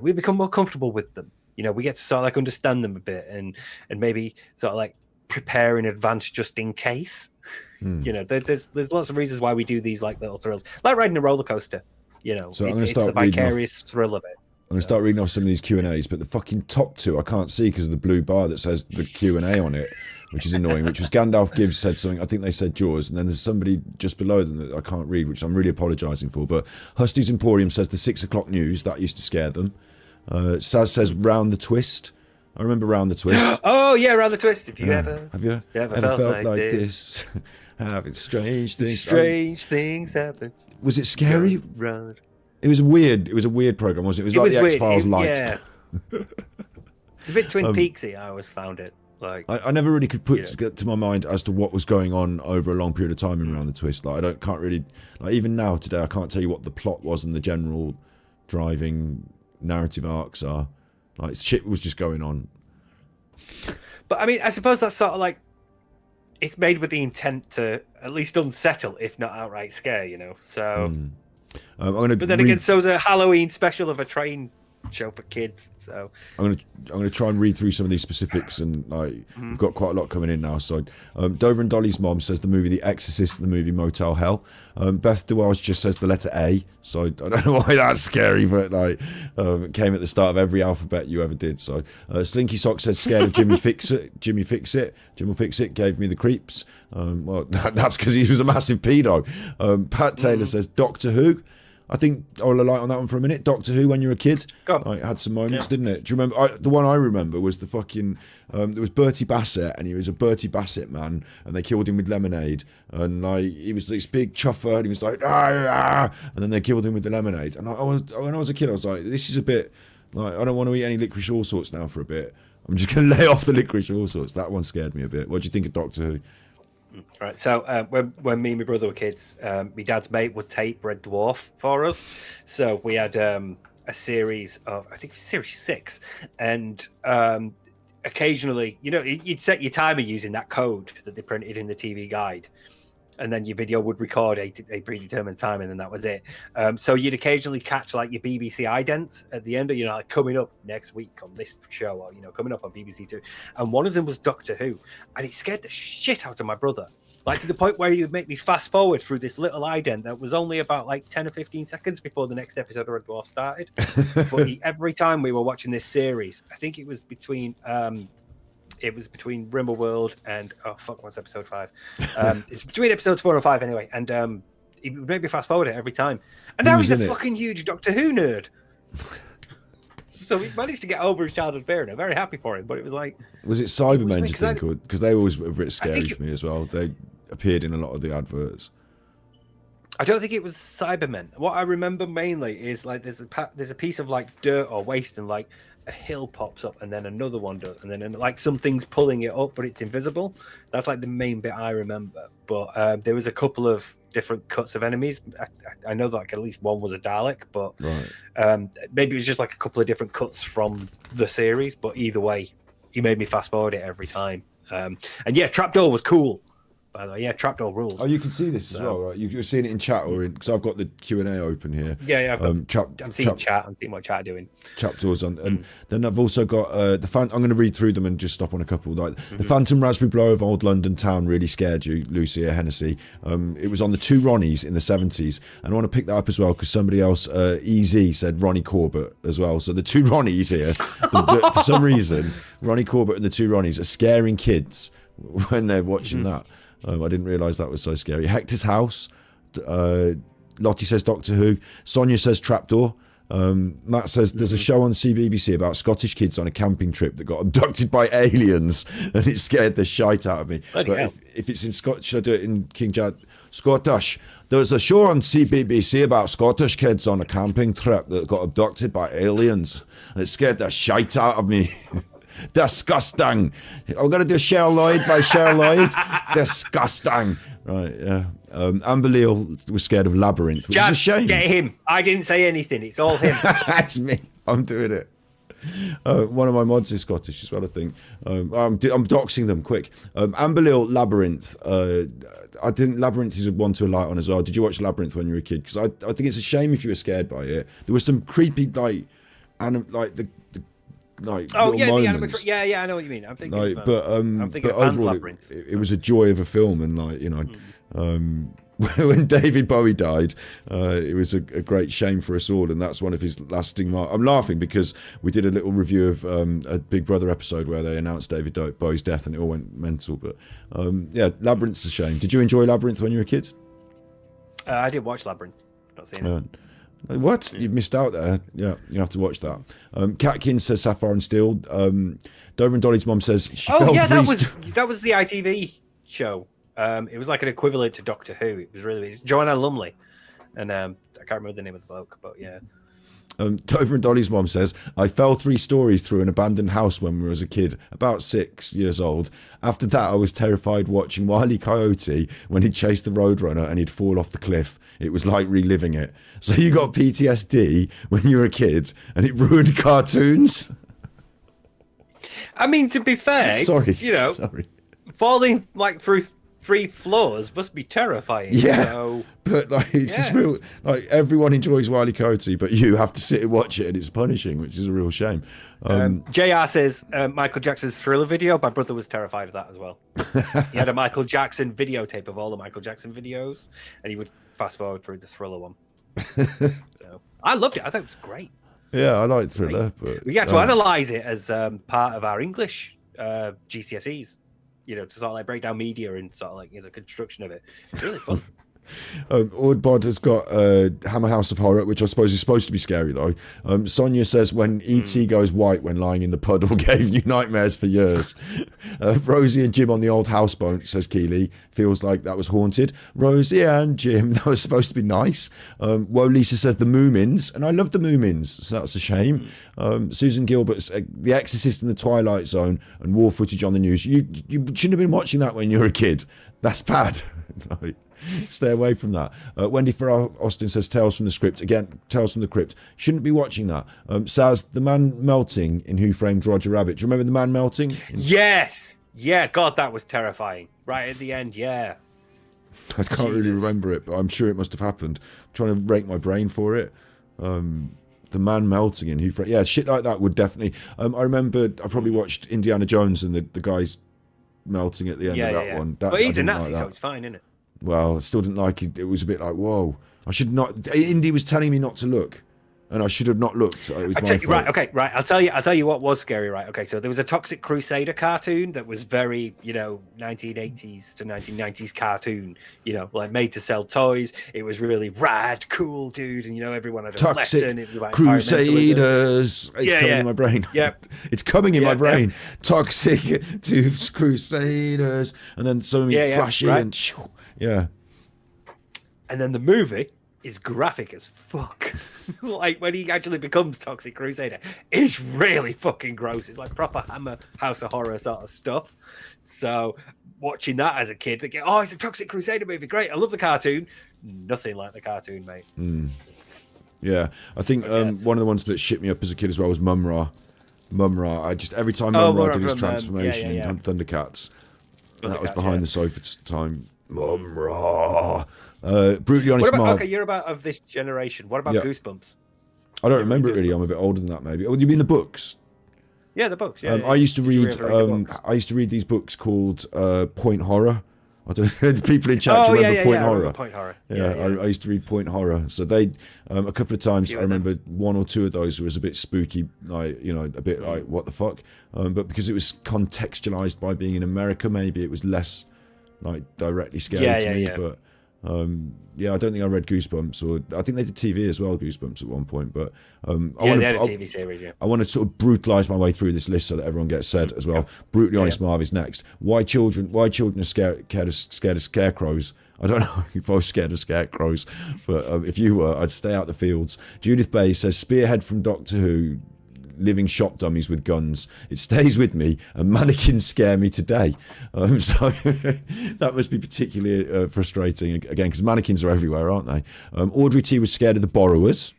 we become more comfortable with them. We get to sort of like understand them a bit, and maybe sort of like prepare in advance just in case. There's lots of reasons why we do these like little thrills, like riding a roller coaster. So I'm going to start it's the vicarious thrill of it. I'm going to start reading off some of these Q&As, but the fucking top two I can't see because of the blue bar that says the Q&A on it, which is annoying, which was Gandalf Gibbs said something, I think they said Jaws, and then there's somebody just below them that I can't read, which I'm really apologising for. But Husty's Emporium says the 6 o'clock news, that used to scare them. Saz says Round the Twist. I remember Round the Twist. Oh, yeah, Round the Twist. Have you ever felt like this? Having strange things. Strange things happen. Was it scary? Run. It was a weird program, wasn't it? It was like the X-Files light. Yeah. It's a bit Twin Peaksy. I always found it like. I never really could put to my mind as to what was going on over a long period of time in Round the Twist. Like can't really, like even now today, I can't tell you what the plot was and the general driving narrative arcs are. Like shit was just going on. But I mean, I suppose that's sort of like it's made with the intent to at least unsettle, if not outright scare. So. But then again, so's a Halloween special of a train show for kids. So I'm gonna try and read through some of these specifics, and we've got quite a lot coming in now. So Dover and Dolly's mom says the movie The Exorcist and the movie Motel Hell. Beth DeWells just says the letter A. So I don't know why that's scary, but it came at the start of every alphabet you ever did. So Slinky Sock says scared of Jimmy Fix-It. Jim will fix it. Gave me the creeps. Well, that's because he was a massive pedo. Pat Taylor says Doctor Who. I think I'll light on that one for a minute. Doctor Who, when you were a kid, had some moments, didn't it? Do you remember? The one I remember was the fucking. There was Bertie Bassett, and he was a Bertie Bassett man, and they killed him with lemonade. And he was this big chuffer, and he was like, and then they killed him with the lemonade. And when I was a kid, I was like, this is a bit like I don't want to eat any licorice all sorts now for a bit. I'm just going to lay off the licorice all sorts. That one scared me a bit. What do you think of Doctor Who? Right, so when me and my brother were kids, my dad's mate would tape Red Dwarf for us. So we had a series of, I think it was series 6, and occasionally, you'd set your timer using that code that they printed in the TV guide, and then your video would record a predetermined time, and then that was it. So you'd occasionally catch like your BBC idents at the end of, like coming up next week on this show, or coming up on BBC Two, and one of them was Doctor Who, and it scared the shit out of my brother, like to the point where he would make me fast forward through this little ident that was only about like 10 or 15 seconds before the next episode of Red Dwarf started. But every time we were watching this series, I think it was between Rimmerworld and what's episode 5? It's between episodes 4 and 5 anyway, and he would make me fast forward it every time. And now he's a fucking huge Doctor Who nerd. So he's managed to get over his childhood fear, and I'm very happy for him. But it was like, was it Cybermen? Do you think? Because they always were a bit scary for me as well. They appeared in a lot of the adverts. I don't think it was Cybermen. What I remember mainly is like there's a piece of like dirt or waste, and like a hill pops up, and then another one does, and then like something's pulling it up, but it's invisible. That's like the main bit I remember. But there was a couple of different cuts of enemies. I know that like at least one was a Dalek, but maybe it was just like a couple of different cuts from the series. But either way, he made me fast forward it every time. And yeah, Trapdoor was cool. By the way, yeah, Trapdoor rules. Oh, you can see this as well, right? You're seeing it in chat or in, because I've got the Q&A open here. Yeah, I'm seeing chat. I'm seeing what chat are doing. Trapdoors on, and then I've also got I'm going to read through them and just stop on a couple. Like the Phantom Raspberry Blow of Old London Town really scared you, Lucia Hennessy. It was on the Two Ronnies in the 70s, and I want to pick that up as well because somebody else, EZ, said Ronnie Corbett as well. So the Two Ronnies here, for some reason, Ronnie Corbett and the Two Ronnies are scaring kids when they're watching that. I didn't realise that was so scary. Hector's House. Lottie says Doctor Who. Sonia says Trapdoor. Matt says there's a show on CBBC about Scottish kids on a camping trip that got abducted by aliens, and it scared the shite out of me. But if it's in Scottish, should I do it in King Jad? Scottish. There was a show on CBBC about Scottish kids on a camping trip that got abducted by aliens, and it scared the shite out of me. Disgusting. I'm going to do Cheryl Lloyd by Cheryl Lloyd. Disgusting. Right, yeah. Amber Leal was scared of Labyrinth, which is a shame. Get him. I didn't say anything. It's all him. That's me. I'm doing it. One of my mods is Scottish as well, I think. I'm doxing them quick. Amber Leal, Labyrinth. Labyrinth is one to alight on as well. Did you watch Labyrinth when you were a kid? Because I think it's a shame if you were scared by it. There was some creepy, the the animatronic. Yeah, I know what you mean. I'm thinking. I'm thinking of overall, Labyrinth. It was a joy of a film, and when David Bowie died, it was a great shame for us all, and that's one of his lasting marks. I'm laughing because we did a little review of a Big Brother episode where they announced David Bowie's death, and it all went mental. But Labyrinth's a shame. Did you enjoy Labyrinth when you were a kid? I did watch Labyrinth. Not seen it. What? You missed out there. Yeah, you have to watch that. Catkins says Sapphire and Steel. Dover and Dolly's mom says she fell that was the ITV show. It was like an equivalent to Doctor Who. It was really Joanna Lumley, and I can't remember the name of the bloke, but yeah. Dover and Dolly's mom says, I fell 3 stories through an abandoned house when I was a kid, about 6 years old. After that, I was terrified watching Wile E. Coyote when he'd chase the Roadrunner and he'd fall off the cliff. It was like reliving it. So you got PTSD when you were a kid and it ruined cartoons? I mean, to be fair, sorry. Falling like through 3 floors must be terrifying. Yeah, so, but it's just real. Like everyone enjoys Wile E. Coyote, but you have to sit and watch it, and it's punishing, which is a real shame. JR says Michael Jackson's Thriller video. My brother was terrified of that as well. He had a Michael Jackson videotape of all the Michael Jackson videos, and he would fast forward through the Thriller one. So I loved it. I thought it was great. Yeah, I like Thriller, but we had to analyze it as part of our English GCSEs. To sort of like break down media and sort of like the construction of it. It's really fun. Oddbod has got Hammer House of Horror, which I suppose is supposed to be scary though. Sonia says when E.T. goes white when lying in the puddle gave you nightmares for years. Rosie and Jim on the old houseboat, says Keeley, feels like that was haunted. Rosie and Jim, that was supposed to be nice. Woe Lisa says the Moomins, and I love the Moomins, so that's a shame. Susan Gilbert's The Exorcist in the Twilight Zone and war footage on the news. You shouldn't have been watching that when you were a kid. That's bad. Right. Stay away from that. Wendy Farrar Austin says Tales from the Script. Again, Tales from the Crypt. Shouldn't be watching that. Saz, the man melting in Who Framed Roger Rabbit. Do you remember the man melting? Yes. Yeah, God, that was terrifying. Right at the end, yeah. I can't really remember it, but I'm sure it must have happened. I'm trying to rake my brain for it. The man melting in Who Framed... Yeah, shit like that would definitely... I remember I probably watched Indiana Jones and the guys melting at the end of that one. But he's a Nazi, so it's fine, isn't it? Well, I still didn't like it. It was a bit like, whoa. I should not... Indy was telling me not to look. And I should have not looked. It was my fault. Right. I'll tell you what was scary, right? Okay, so there was a Toxic Crusader cartoon that was very, 1980s to 1990s cartoon, like made to sell toys. It was really rad, cool, dude. And, everyone had a lesson. It was about Crusaders. It's coming in my brain. Yep. It's coming in my brain. Toxic to Crusaders. And then so many flashy and... Yeah. And then the movie is graphic as fuck. Like when he actually becomes Toxic Crusader, it's really fucking gross. It's like proper Hammer House of Horror sort of stuff. So watching that as a kid, thinking, oh, it's a Toxic Crusader movie, great. I love the cartoon. Nothing like the cartoon, mate. Yeah, I think one of the ones that shit me up as a kid as well was Mumra. I just every time Mumra did his transformation in Thundercats, that was behind the sofa time. Mumra. Brutally honest, Marv. Okay, you're about of this generation. What about Goosebumps? I don't remember it really. I'm a bit older than that, maybe. Oh, you mean the books? Yeah, the books. Yeah, I used to read. I used to read these books called Point Horror. I don't know. The people in chat remember Point Horror. Point Horror. I used to read Point Horror. So they a couple of times. I remember one or two of those was a bit spooky, like a bit like what the fuck. But because it was contextualized by being in America, maybe it was less like directly scary to me. But I don't think I read Goosebumps, or I think they did TV as well, Goosebumps at one point. But they had a TV series. Yeah. I want to sort of brutalise my way through this list so that everyone gets said as well. Brutally honest, Marv is next. Why children are scared of scarecrows? I don't know if I was scared of scarecrows, but if you were, I'd stay out the fields. Judith Bay says Spearhead from Doctor Who. Living shop dummies with guns. It stays with me, and mannequins scare me today. So that must be particularly frustrating again, because mannequins are everywhere, aren't they? Audrey T was scared of the borrowers.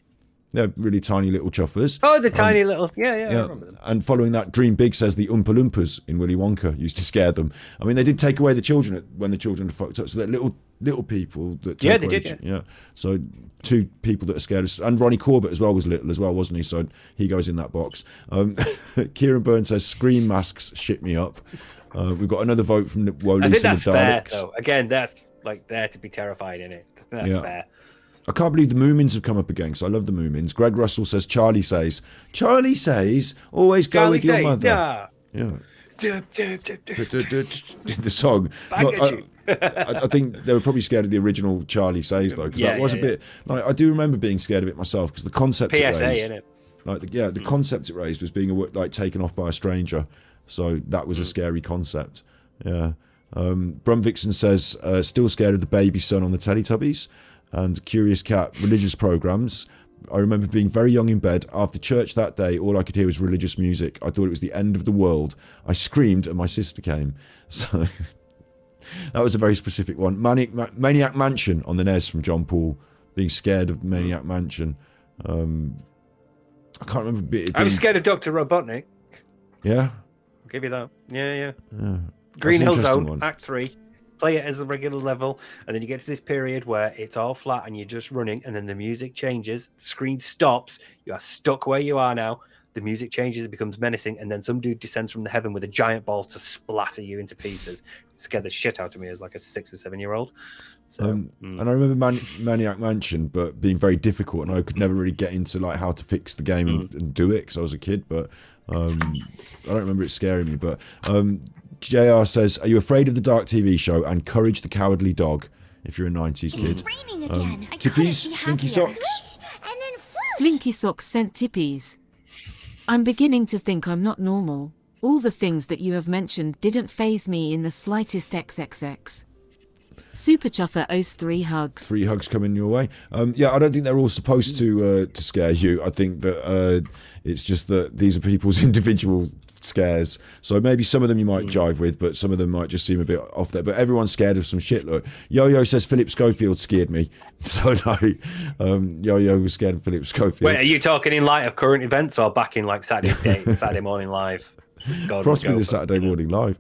They're really tiny little chuffers. Oh, the tiny little, I remember them. And following that, Dream Big says the Oompa Loompas in Willy Wonka used to scare them. I mean, they did take away the children when the children had fucked up, so they're little people that take away. They did. So two people that are scared of, and Ronnie Corbett as well was little as well, wasn't he? So he goes in that box. Kieran Byrne says screen masks shit me up. We've got another vote from Wolis. I think that's fair, though. Again, that's like there to be terrified in it. That's fair. I can't believe the Moomins have come up again, because I love the Moomins. Greg Russell says Charlie says, always go Charlie with your says, mother. Yeah. The song. I think they were probably scared of the original Charlie Says, though, because that was a bit like, I do remember being scared of it myself, because the concept it raised, the concept it raised was being like taken off by a stranger, so that was a scary concept. Brumvixen says still scared of the baby son on the Teletubbies. And Curious Cat, religious programs. I remember being very young in bed. After church that day, all I could hear was religious music. I thought it was the end of the world. I screamed and my sister came. So that was a very specific one. Maniac Mansion on the NES from John Paul. Being scared of Maniac Mansion. I can't remember. I was scared of Dr. Robotnik. Yeah? I'll give you that. Yeah. Green Hill Zone, Act 3. Play it as a regular level, and then you get to this period where it's all flat and you're just running, and then the music changes, the screen stops, you are stuck where you are now, the music changes, it becomes menacing, and then some dude descends from the heaven with a giant ball to splatter you into pieces. It scared the shit out of me as like a 6 or 7 year old. So, And I remember Maniac Mansion, but being very difficult, and I could never really get into like how to fix the game and do it because I was a kid. But I don't remember it scaring me. But JR says, "Are you afraid of the Dark TV show and Courage the Cowardly Dog?" If you're a '90s kid. Tippies, Slinky Socks. Slinky Socks sent tippies. I'm beginning to think I'm not normal. All the things that you have mentioned didn't faze me in the slightest XXX. Superchuffer owes 3 hugs. 3 hugs coming your way. I don't think they're all supposed to scare you. I think that it's just that these are people's individual scares. So maybe some of them you might jive with, but some of them might just seem a bit off there. But everyone's scared of some shit. Look, Yo-Yo says Philip Schofield scared me. So no, Yo-Yo was scared of Philip Schofield. Wait, are you talking in light of current events or back in like Saturday morning live? Possibly the Saturday morning live.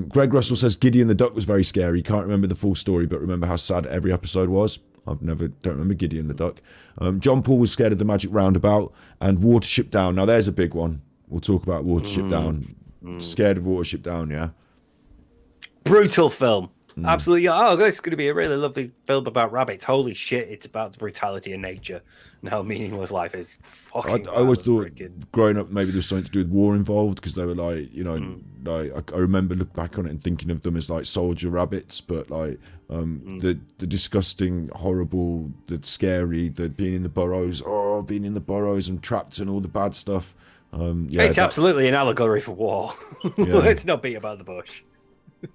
Greg Russell says Gideon the Duck was very scary. Can't remember the full story, but remember how sad every episode was. Don't remember Gideon the Duck. John Paul was scared of the Magic Roundabout and Watership Down. Now there's a big one. We'll talk about Watership Down. Scared of Watership Down, yeah. Brutal film. Absolutely. Oh, this is going to be a really lovely film about rabbits. Holy shit, it's about the brutality of nature and how meaningless life is. Fucking I always thought growing up maybe there was something to do with war involved, because they were like, like I remember looking back on it and thinking of them as like soldier rabbits, but like the disgusting, horrible, the scary, the being in the burrows and trapped and all the bad stuff. It's absolutely an allegory for war. Let's not beat about the bush.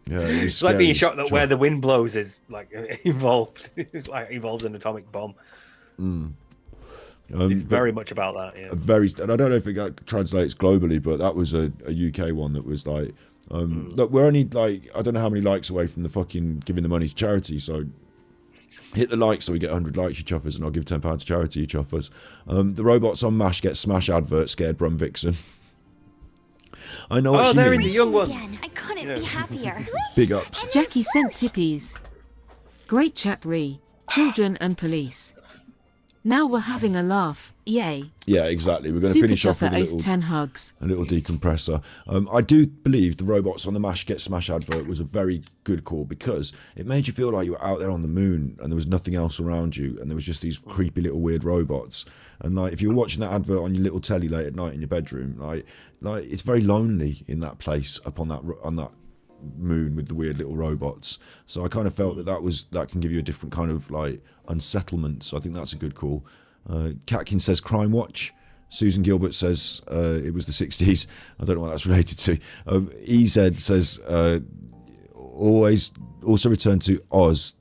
Yeah, it was It's like scary being as shocked that chuff. where the wind blows is like evolved. It's like evolves an atomic bomb. It's But very much about that. Yeah. and I don't know if it translates globally, but that was a UK one that was like, look, we're only like, I don't know how many likes away from the fucking giving the money to charity, so hit the like so we get 100 likes, you chuffers, and I'll give £10 to charity, you chuffers. The robots on MASH get smash advert, scared Brum Vixen. I know what she they're in means. the young ones. Again. I couldn't be happier. Big ups. Jackie sent tippies. Great chat re. Children and police. Now we're having a laugh. Yay. Yeah, exactly. We're going to finish off with Superchuffer a owes little 10 hugs. decompressor. I do believe the robots on the MASH Get Smash advert was a very good call because it made you feel like you were out there on the moon and there was nothing else around you and there was just these creepy little weird robots. And like if you were watching that advert on your little telly late at night in your bedroom, like it's very lonely in that place up on that moon with the weird little robots. So I kind of felt that can give you a different kind of like unsettlement. So I think that's a good call. Catkin says Crime Watch. Susan Gilbert says it was the 60s. I don't know what that's related to. EZ says also return to Oz.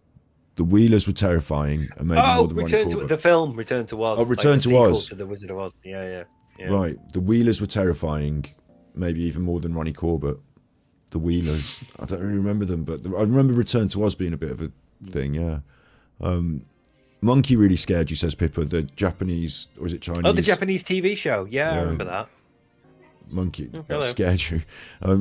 The Wheelers were terrifying and maybe more than Return to the film. Return to Oz. Oh, Return to sequel Oz. to the Wizard of Oz. Yeah. Right. The Wheelers were terrifying, maybe even more than Ronnie Corbett. The Wheelers. I don't really remember them, but I remember Return to Oz being a bit of a thing. Yeah. Monkey really scared you, says Pippa. The Japanese, or is it Chinese? Oh, the Japanese TV show. Yeah, I remember that. Monkey, that hello. scared you.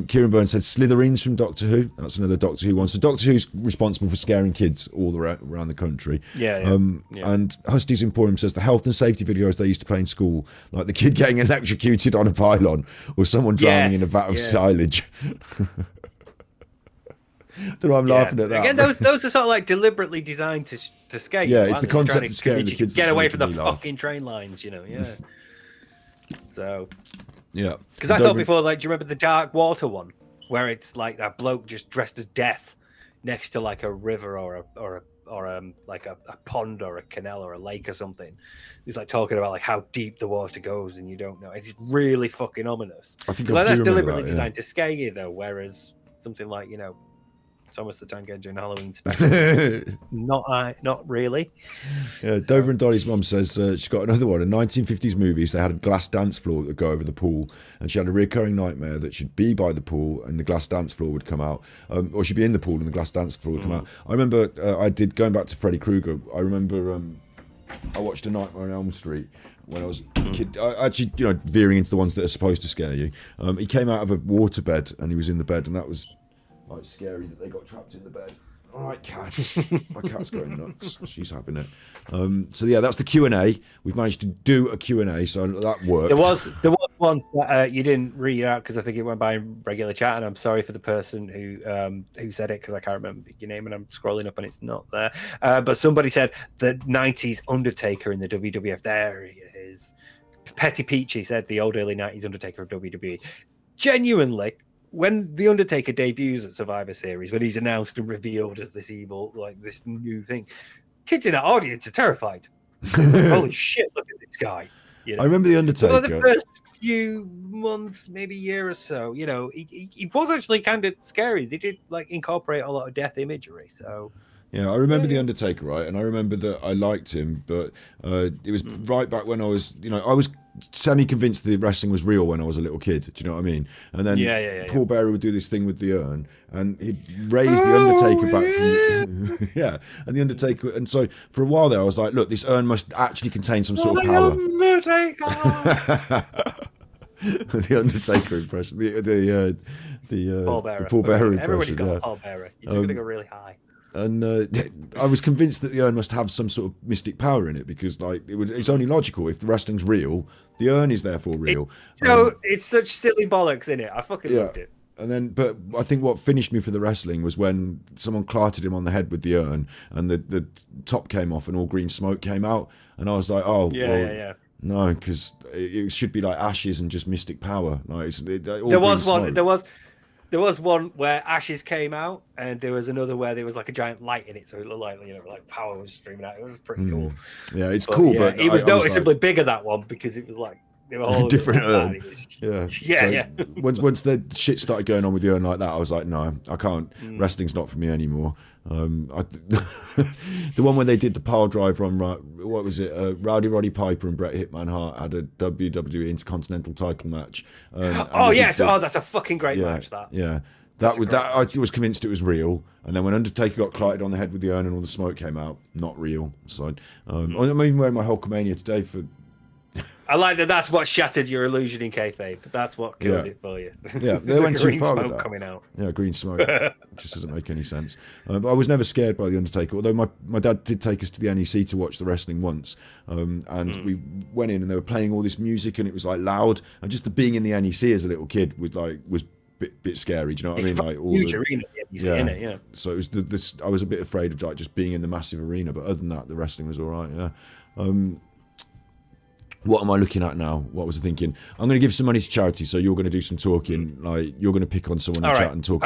Kieran Burns said Slytherins from Doctor Who. That's another Doctor Who one. So Doctor Who's responsible for scaring kids all around the country. Yeah. And Husty's Emporium says the health and safety videos they used to play in school, like the kid getting electrocuted on a pylon or someone drowning in a vat of silage. Don't know, I'm laughing at that. Again, those are sort of like deliberately designed to scare you. Yeah, it's the aren't they? concept Trying of scaring the to kids Get that's away from the making me laugh. fucking train lines, yeah. So, Yeah. because I thought before, like, do you remember the Dark Water one, where it's like that bloke just dressed as Death next to like a river or like a pond or a canal or a lake or something. He's like talking about like how deep the water goes and you don't know. It's really fucking ominous. I think Like, that's remember deliberately that, designed to scare you, though. Whereas something like Thomas the Tank Engine Halloween special, not really. Yeah, Dover and Dolly's mum says she's got another one. In 1950s movies, they had a glass dance floor that would go over the pool, and she had a recurring nightmare that she'd be by the pool and the glass dance floor would come out, or she'd be in the pool and the glass dance floor would come out. I remember going back to Freddy Krueger. I remember I watched A Nightmare on Elm Street when I was a kid. Actually, veering into the ones that are supposed to scare you. He came out of a waterbed and he was in the bed, and that was like scary that they got trapped in the bed. All right, cat. My cat's going nuts. She's having it. So yeah, that's the Q&A. We've managed to do a Q&A, so that worked. There was one that you didn't read out because I think it went by in regular chat, and I'm sorry for the person who said it because I can't remember your name, and I'm scrolling up and it's not there. But somebody said the 90s Undertaker in the WWF. There he is. Petty Peachy said the old early 90s Undertaker of WWE. Genuinely, when the Undertaker debuts at Survivor Series, when he's announced and revealed as this evil, like this new thing, kids in that audience are terrified. Holy shit! Look at this guy. I remember the Undertaker. So the first few months, maybe year or so, he was actually kind of scary. They did like incorporate a lot of death imagery. So yeah, I remember the Undertaker, right? And I remember that I liked him, but it was right back when I was semi-convinced the wrestling was real when I was a little kid. Do you know what I mean? And then Paul Bearer would do this thing with the urn, and he'd raise the Undertaker back from yeah, and the Undertaker. And so for a while there, I was like, look, this urn must actually contain some sort of power. Undertaker. The Undertaker impression, the Paul Bearer. Paul Bearer impression. Everybody's got a Paul Bearer. You're going to go really high. And I was convinced that the urn must have some sort of mystic power in it because, like, it's only logical. If the wrestling's real, the urn is therefore real. It's such silly bollocks in it. I fucking loved it. And then, but I think what finished me for the wrestling was when someone clarted him on the head with the urn, and the top came off, and all green smoke came out, and I was like, no, because it should be like ashes and just mystic power. Like There was one where ashes came out, and there was another where there was like a giant light in it, so it looked like like power was streaming out. It was pretty cool. Yeah, it's cool, but it was noticeably bigger, that one, because it was like They were all different like urn. was, Yeah. So yeah. once the shit started going on with the urn like that, I was like, no, I can't. Wrestling's not for me anymore. The one where they did the pile driver on, what was it? Rowdy Roddy Piper and Bret Hitman Hart had a WWE Intercontinental title match. Oh yes, that's a fucking great match. Yeah. I was convinced it was real, and then when Undertaker got clighted on the head with the urn and all the smoke came out, not real. So I'm even wearing my Hulkamania today for. I like that. That's what shattered your illusion in kayfabe. That's what killed it for you. Yeah, they went too green far smoke with that. coming out. Yeah, green smoke. It just doesn't make any sense. But I was never scared by the Undertaker. Although my dad did take us to the NEC to watch the wrestling once, and we went in and they were playing all this music and it was like loud, and just the being in the NEC as a little kid was bit scary. Do you know what I mean? Like all huge the arena, in it. Yeah. So it was I was a bit afraid of like just being in the massive arena, but other than that, the wrestling was all right. Yeah. What am I looking at now? What was I thinking? I'm going to give some money to charity, so you're going to do some talking. Like you're going to pick on someone in chat and talk.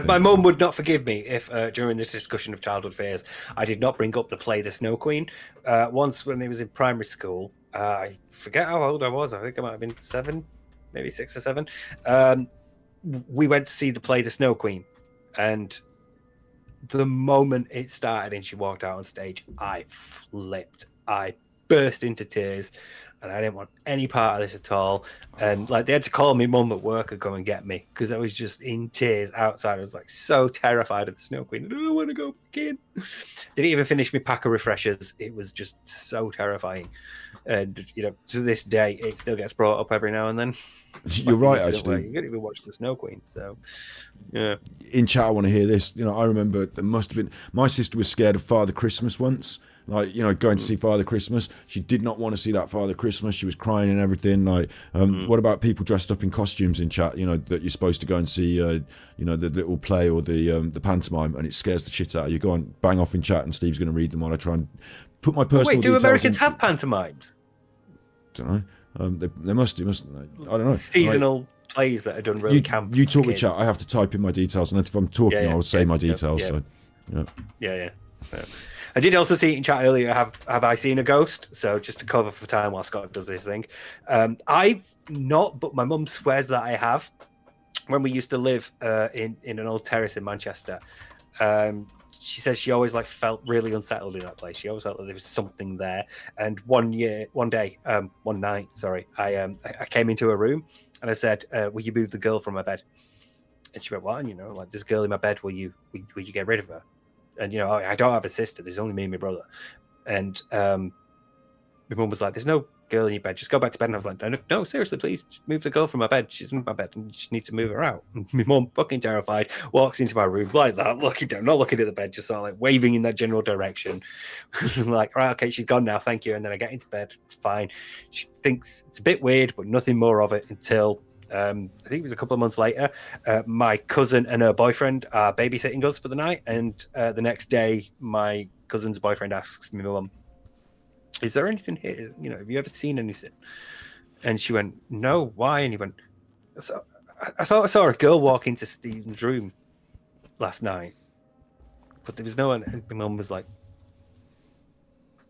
My mum would not forgive me if during this discussion of childhood fears, I did not bring up the play The Snow Queen. Once when he was in primary school, I forget how old I was. I think I might have been 7, maybe 6 or 7. We went to see the play The Snow Queen, and the moment it started and she walked out on stage, I flipped. I burst into tears. And I didn't want any part of this at all. And like they had to call me mum at work and come and get me because I was just in tears outside. I was like so terrified of the Snow Queen. I don't want to go back in. Didn't even finish my pack of refreshers. It was just so terrifying. And to this day, it still gets brought up every now and then. You're right, actually. You couldn't even watch the Snow Queen. So, yeah. In chat, I want to hear this. I remember there must have been. My sister was scared of Father Christmas once. Like, going to see Father Christmas. She did not want to see that Father Christmas. She was crying and everything. Like, what about people dressed up in costumes in chat, that you're supposed to go and see, the little play or the pantomime, and it scares the shit out of you. Go on, bang off in chat, and Steve's going to read them while I try and put my personal details. Wait, do Americans have pantomimes? I don't know. They must do, mustn't they? I don't know. Seasonal plays that are done really camp. You talk with chat. I have to type in my details, and if I'm talking, I'll say my details. So, yeah. I did also see in chat earlier, have I seen a ghost? So just to cover for time while Scott does this thing. I've not, but my mum swears that I have. When we used to live in an old terrace in Manchester, she says she always felt really unsettled in that place. She always felt that there was something there. And one night, I came into her room and I said, will you move the girl from my bed? And she went, what? And this girl in my bed, will you get rid of her? And I don't have a sister. There's only me and my brother. And my mum was like, "There's no girl in your bed. Just go back to bed." And I was like, "No, seriously, please just move the girl from my bed. She's in my bed, and you just need to move her out." And my mum, fucking terrified, walks into my room like that, looking down, not looking at the bed, just sort of waving in that general direction. Like, right, okay, she's gone now, thank you. And then I get into bed, it's fine. She thinks it's a bit weird, but nothing more of it until. I think it was a couple of months later, my cousin and her boyfriend are babysitting us for the night. And the next day, my cousin's boyfriend asks me, "Mum, is there anything here? Have you ever seen anything?" And she went, "No, why?" And he went, I thought I saw a girl walk into Stephen's room last night, but there was no one." And my mum was like,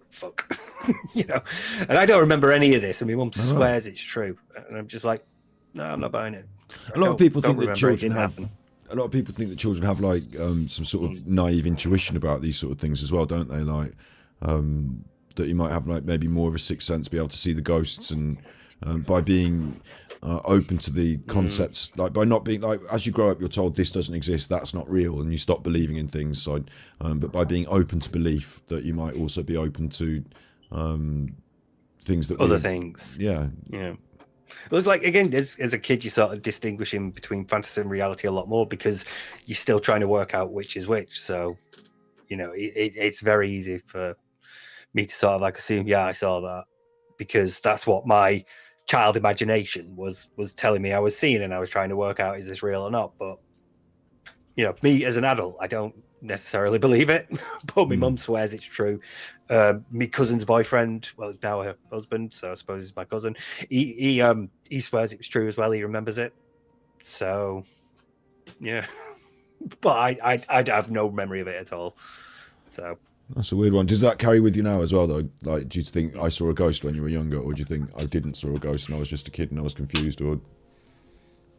"Fuck," And I don't remember any of this. And my mum swears it's true. And I'm just like, no, I'm not buying it. A lot of people think that children have some sort of naive intuition about these sort of things as well, don't they? Like that you might have maybe more of a sixth sense, be able to see the ghosts, and by being open to the concepts, by not being as you grow up, you're told this doesn't exist, that's not real, and you stop believing in things. So, but by being open to belief, that you might also be open to things that other things. Yeah. Well, it's again, as a kid, you're sort of distinguishing between fantasy and reality a lot more because you're still trying to work out which is which. So, it's very easy for me to sort of assume, yeah, I saw that, because that's what my child imagination was telling me I was seeing, and I was trying to work out, is this real or not? But, me as an adult, I don't necessarily believe it, but my mum swears it's true. My cousin's boyfriend, well, now her husband, so I suppose it's my cousin. He swears it was true as well. He remembers it. So, yeah. But I have no memory of it at all. So That's a weird one. Does that carry with you now as well, though? Like, do you think I saw a ghost when you were younger, or do you think I didn't saw a ghost and I was just a kid and I was confused? Or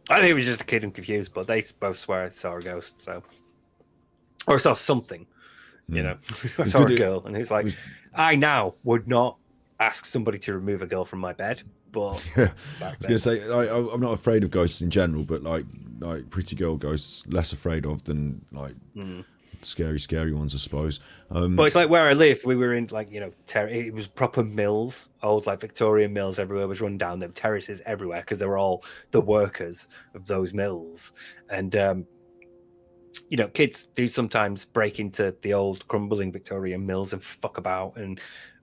I think it was just a kid and confused, but they both swear I saw a ghost, so or saw something. You know, I saw a girl, and it's like, I now would not ask somebody to remove a girl from my bed, but I was going to say I'm not afraid of ghosts in general, but like pretty girl ghosts, less afraid of than like scary ones, I suppose. But it's like where I live, we were in like, you know, it was proper mills, old like Victorian mills. Everywhere was run down. There were terraces everywhere because they were all the workers of those mills, and you know, kids do sometimes break into the old crumbling Victorian mills and fuck about. And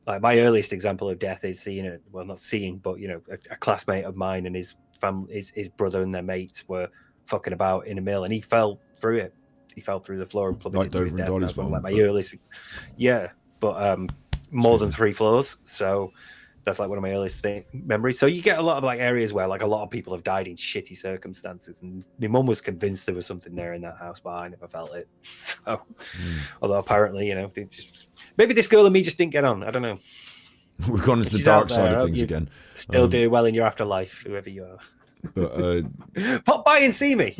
like my earliest example of death is seeing it. Well, not seeing, but you know, a classmate of mine and his family, his brother and their mates were fucking about in a mill, and he fell through it. He fell through the floor and plummeted to his death. That's one of like my earliest, but more than 3 floors. So that's like one of my earliest memories. So you get a lot of like areas where like a lot of people have died in shitty circumstances, and my mum was convinced there was something there in that house, but I never felt it. So, although apparently, you know, maybe this girl and me just didn't get on. I don't know. We've gone into the dark side of things again. Still do well in your afterlife, whoever you are. But pop by and see me.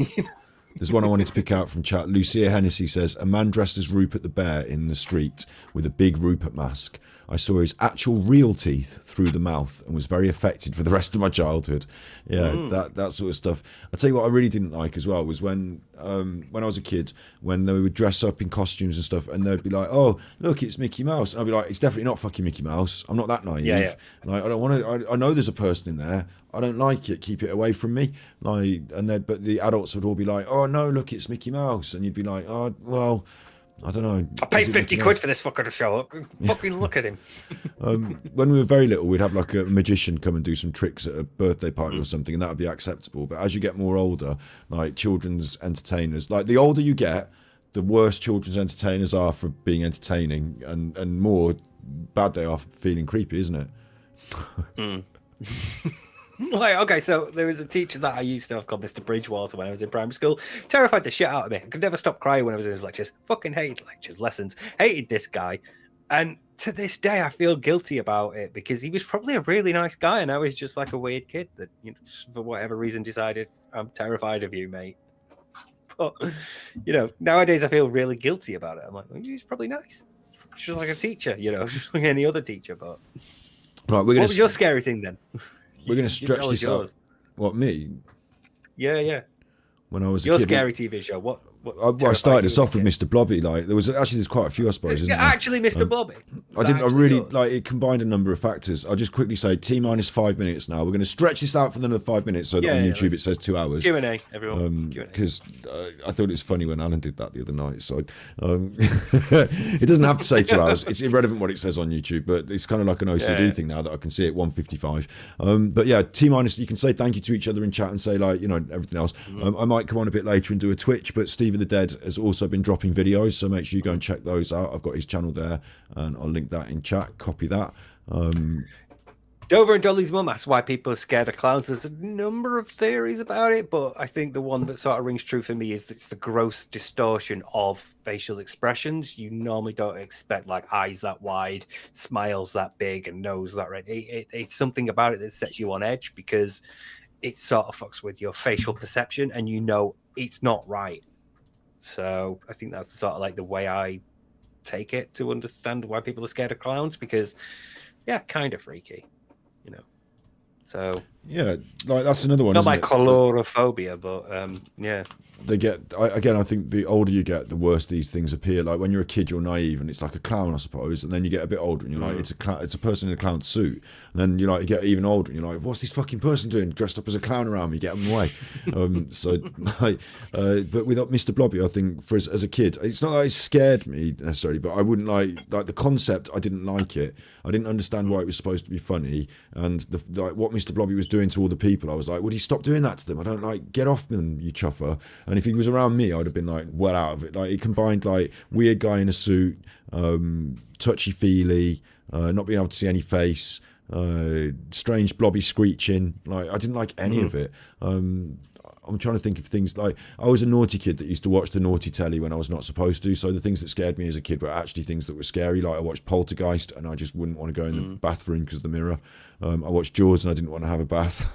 there's one I wanted to pick out from chat. Lucia Hennessy says, a man dressed as Rupert the Bear in the street with a big Rupert mask. I saw his actual real teeth through the mouth and was very affected for the rest of my childhood. Yeah, that sort of stuff. I'll tell you what I really didn't like as well was when I was a kid, when they would dress up in costumes and stuff, and they'd be like, oh, look, it's Mickey Mouse. And I'd be like, it's definitely not fucking Mickey Mouse. I'm not that naive. Yeah. Like, I don't want to, I know there's a person in there. I don't like it. Keep it away from me. Like, but the adults would all be like, oh, no, look, it's Mickey Mouse. And you'd be like, oh, well, I don't know. I paid 50 quid for this fucker to show up. Fucking look at him. When we were very little, we'd have like a magician come and do some tricks at a birthday party or something, and that would be acceptable. But as you get more older, like children's entertainers, like the older you get, the worse children's entertainers are for being entertaining, and more bad they are for feeling creepy, isn't it? Like, okay, so there was a teacher that I used to have called Mr. Bridgewater when I was in primary school. Terrified the shit out of me. I could never stop crying when I was in his lectures. Fucking hated lectures, lessons. Hated this guy. And to this day, I feel guilty about it because he was probably a really nice guy, and I was just like a weird kid that, you know, for whatever reason decided, I'm terrified of you, mate. But, you know, nowadays I feel really guilty about it. I'm like, well, he's probably nice. Just like a teacher, you know, just like any other teacher. But Right, what was your scary thing then? We're going to stretch this out. What, me? Yeah. When I was your a kid, scary TV show. What I started us off with Mr. Blobby. Like there's quite a few, I suppose. Isn't there? Actually, Mr. Blobby. I really like it. Combined a number of factors. I'll just quickly say T-minus 5 minutes now. We're going to stretch this out for another 5 minutes so that on YouTube it says 2 hours. Q&A, everyone. Because I thought it was funny when Alan did that the other night. So it doesn't have to say 2 hours. It's irrelevant what it says on YouTube, but it's kind of like an OCD thing now that I can see at 1:55. But yeah, T-minus. You can say thank you to each other in chat and say like, you know, everything else. I might come on a bit later and do a Twitch, but Steve of the Dead has also been dropping videos, so make sure you go and check those out. I've got his channel there, and I'll link that in chat. Copy that. Dover and Dolly's mum asks why people are scared of clowns. There's a number of theories about it, but I think the one that sort of rings true for me is that it's the gross distortion of facial expressions. You normally don't expect like eyes that wide, smiles that big, and nose that red. It's something about it that sets you on edge because it sort of fucks with your facial perception, and you know it's not right. So I think that's sort of like the way I take it to understand why people are scared of clowns, because kind of freaky, you know. So yeah, like that's another one. Not my colorophobia, but they get again. I think the older you get, the worse these things appear. Like when you're a kid, you're naive, and it's like a clown, I suppose. And then you get a bit older, and you're like, it's a person in a clown suit. And then you get even older, and you're like, what's this fucking person doing dressed up as a clown around me? Get them away. But with Mr. Blobby, I think for as a kid, it's not that it scared me necessarily, but I wouldn't like the concept. I didn't like it. I didn't understand why it was supposed to be funny, and what Mr. Blobby was doing to all the people. I was like, would he stop doing that to them? I don't like, get off them, you chuffer. And if he was around me, I'd have been like well out of it. Like he combined like weird guy in a suit, touchy feely, not being able to see any face, strange blobby screeching. Like I didn't like any of it. I'm trying to think of things like I was a naughty kid that used to watch the naughty telly when I was not supposed to. So the things that scared me as a kid were actually things that were scary. Like I watched Poltergeist and I just wouldn't want to go in the bathroom because of the mirror. I watched Jaws and I didn't want to have a bath.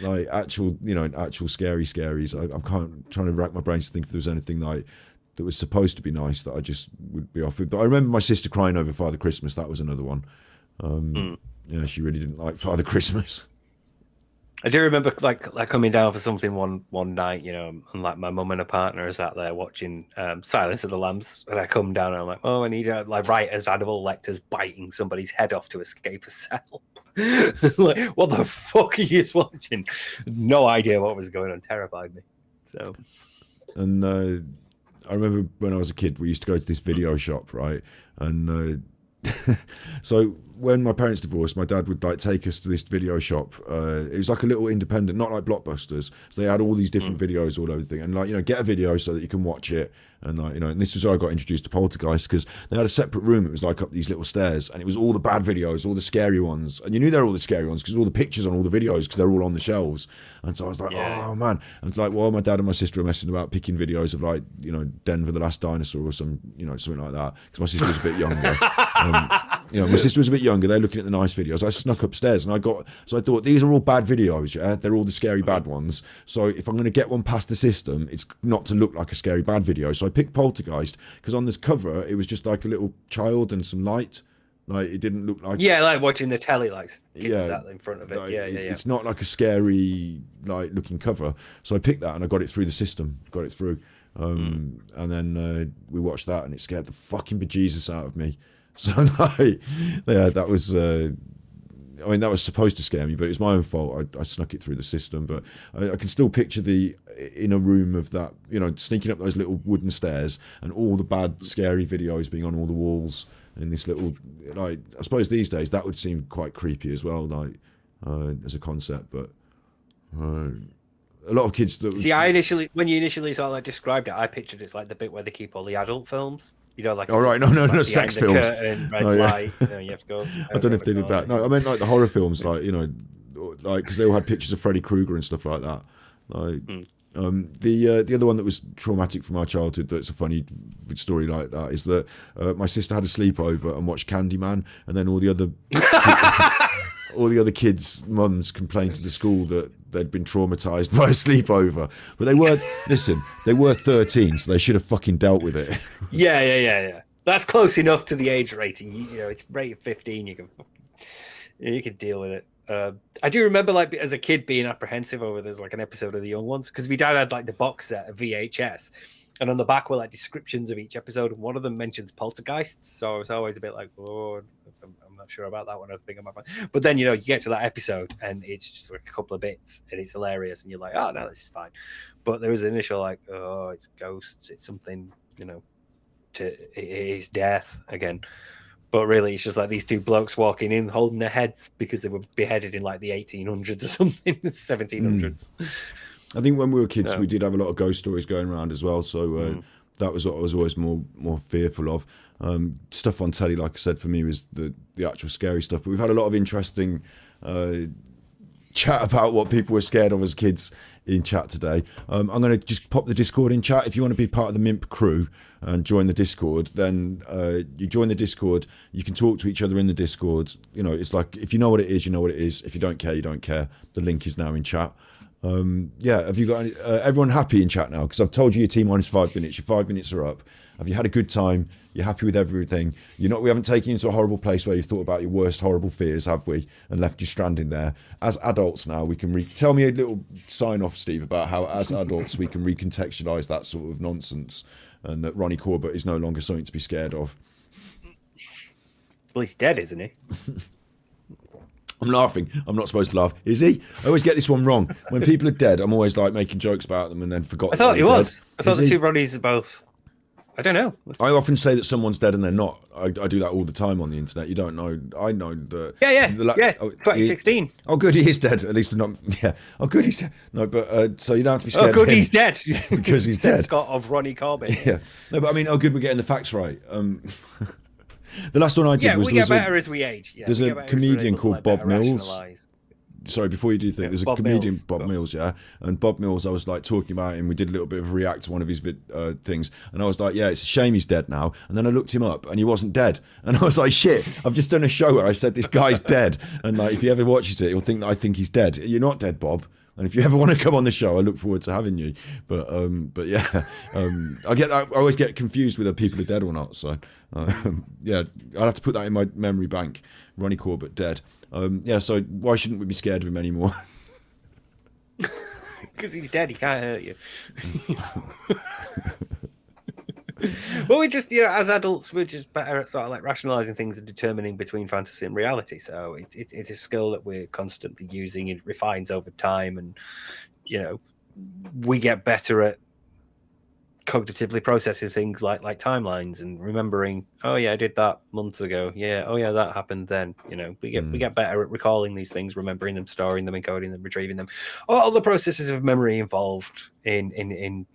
Like actual scary scaries. I'm trying to rack my brains to think if there was anything like that was supposed to be nice that I just would be off with. But I remember my sister crying over Father Christmas. That was another one. Yeah, she really didn't like Father Christmas. I do remember like coming down for something one night, and like my mum and her partner are sat there watching Silence of the Lambs, and I come down and I'm like, oh, I need like right as Hannibal Lecter's biting somebody's head off to escape a cell. Like, what the fuck are you watching? No idea what was going on. Terrified me. So, and I remember when I was a kid, we used to go to this video shop, right? And so when my parents divorced, my dad would like take us to this video shop. It was like a little independent, not like Blockbusters. So they had all these different videos all over the thing, and like get a video so that you can watch it. And like and this was how I got introduced to Poltergeist, because they had a separate room. It was like up these little stairs, and it was all the bad videos, all the scary ones, and you knew they were all the scary ones because all the pictures on all the videos, because they're all on the shelves. And so I was like, oh man, and it's like while my dad and my sister were messing about picking videos of like Denver the Last Dinosaur or something like that, because my sister was a bit younger. My sister was a bit younger. They're looking at the nice videos. I snuck upstairs and I thought, these are all bad videos, yeah? They're all the scary bad ones. So if I'm going to get one past the system, it's not to look like a scary bad video. So I picked Poltergeist because on this cover, it was just like a little child and some light. Like it didn't look like... Yeah, like watching the telly, like kids sat in front of it. Like, yeah. It's not like a scary like looking cover. So I picked that and I got it through the system. Got it through. And then we watched that and it scared the fucking bejesus out of me. So that was that was supposed to scare me, but it was my own fault. I snuck it through the system. But I can still picture the inner room of that, sneaking up those little wooden stairs and all the bad scary videos being on all the walls in this little, like, I suppose these days that would seem quite creepy as well, like as a concept. But a lot of kids that see, when you initially sort of like described it, I pictured it's like the bit where they keep all the adult films. Like all right, no, sex films. Curtain, red light, you have to go. I don't know if they did that. No, I meant like the horror films, like because they all had pictures of Freddy Krueger and stuff like that. Like the other one that was traumatic from our childhood, that's a funny story like that, is that my sister had a sleepover and watched Candyman, and then all the other kids' mums complained to the school that they'd been traumatized by a sleepover. But they were 13, so they should have fucking dealt with it. Yeah. That's close enough to the age rating. It's rated 15. You can deal with it. I do remember, like, as a kid being apprehensive over there's like an episode of The Young Ones, because my dad had like the box set of VHS, and on the back were like descriptions of each episode, and one of them mentions Poltergeist. So I was always a bit like, oh, I'm not sure about that one. I was thinking about it. But then you get to that episode and it's just like a couple of bits and it's hilarious, and you're like, oh no, this is fine. But there was an initial like, oh, it's ghosts, it's something, it is death again. But really, it's just like these two blokes walking in, holding their heads because they were beheaded in like the 1800s or something, 1700s. I think when we were kids, we did have a lot of ghost stories going around as well. So that was what I was always more fearful of. Stuff on telly, like I said, for me was the actual scary stuff. But we've had a lot of interesting chat about what people were scared of as kids in chat today. I'm going to just pop the Discord in chat. If you want to be part of the MIMP crew and join the Discord, then you join the Discord. You can talk to each other in the Discord. It's like, if you know what it is, you know what it is. If you don't care, you don't care. The link is now in chat. Have you got everyone happy in chat now? Because I've told you your T-minus 5 minutes. Your 5 minutes are up. Have you had a good time? You're happy with everything? We haven't taken you into a horrible place where you've thought about your worst horrible fears, have we? And left you stranding there. As adults now, we can tell me a little sign off, Steve, about how as adults we can recontextualise that sort of nonsense, and that Ronnie Corbett is no longer something to be scared of. Well, he's dead, isn't he? I'm laughing. I'm not supposed to laugh. Is he? I always get this one wrong. When people are dead, I'm always like making jokes about them and then forgot. I thought he was. I thought the two Ronnies are both. I don't know. I often say that someone's dead and they're not. I do that all the time on the internet. You don't know. I know that. Yeah. 2016. Good, he is dead. At least I'm not. Yeah. Oh, good, he's dead. No, but so you don't have to be scared. Oh, good, of him he's dead because he's dead. Scott of Ronnie Corbett. Yeah. No, but I mean, good, we're getting the facts right. The last one I did was we get better as we age. Yeah, there's a comedian called Bob Mills. sorry, before you do think, there's a Bob comedian, Mills. Bob Mills, yeah, and Bob Mills, I was like talking about him. We did a little bit of a react to one of his things, and I was like, yeah, it's a shame he's dead now. And then I looked him up, and he wasn't dead, and I was like, shit, I've just done a show where I said this guy's dead, and like if he ever watches it, he'll think that I think he's dead. You're not dead, Bob. And if you ever want to come on the show, I look forward to having you. But yeah, I always get confused whether people are dead or not. So yeah, I'll have to put that in my memory bank. Ronnie Corbett dead. Yeah, so why shouldn't we be scared of him anymore? Because he's dead, he can't hurt you. Well, we just, as adults, we're just better at sort of like rationalizing things and determining between fantasy and reality. So it's a skill that we're constantly using. It refines over time, and we get better at cognitively processing things like timelines and remembering. Oh yeah, I did that months ago. Yeah, oh yeah, that happened then. We get better at recalling these things, remembering them, storing them, encoding them, retrieving them. All the processes of memory involved in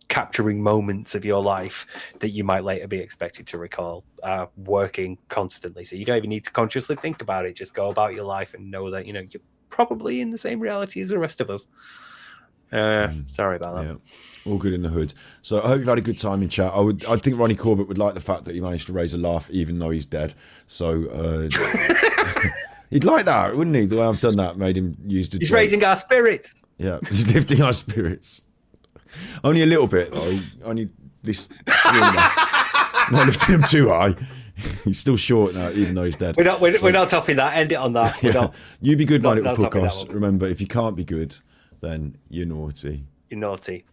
capturing moments of your life that you might later be expected to recall are working constantly. So you don't even need to consciously think about it. Just go about your life and know that you're probably in the same reality as the rest of us. Sorry about that. Yeah, all good in the hood. So I hope you've had a good time in chat. I think Ronnie Corbett would like the fact that he managed to raise a laugh even though he's dead. So he'd like that, wouldn't he? The way I've done that made him use the. He's raising our spirits. Yeah, he's lifting our spirits. Only a little bit though. Only this slimmer. Not lifting him too high. He's still short now, even though he's dead. We're not topping that. End it on that. Yeah. You be good, my little not topping that podcast. one. Remember, if you can't be good, then you're naughty. You're naughty.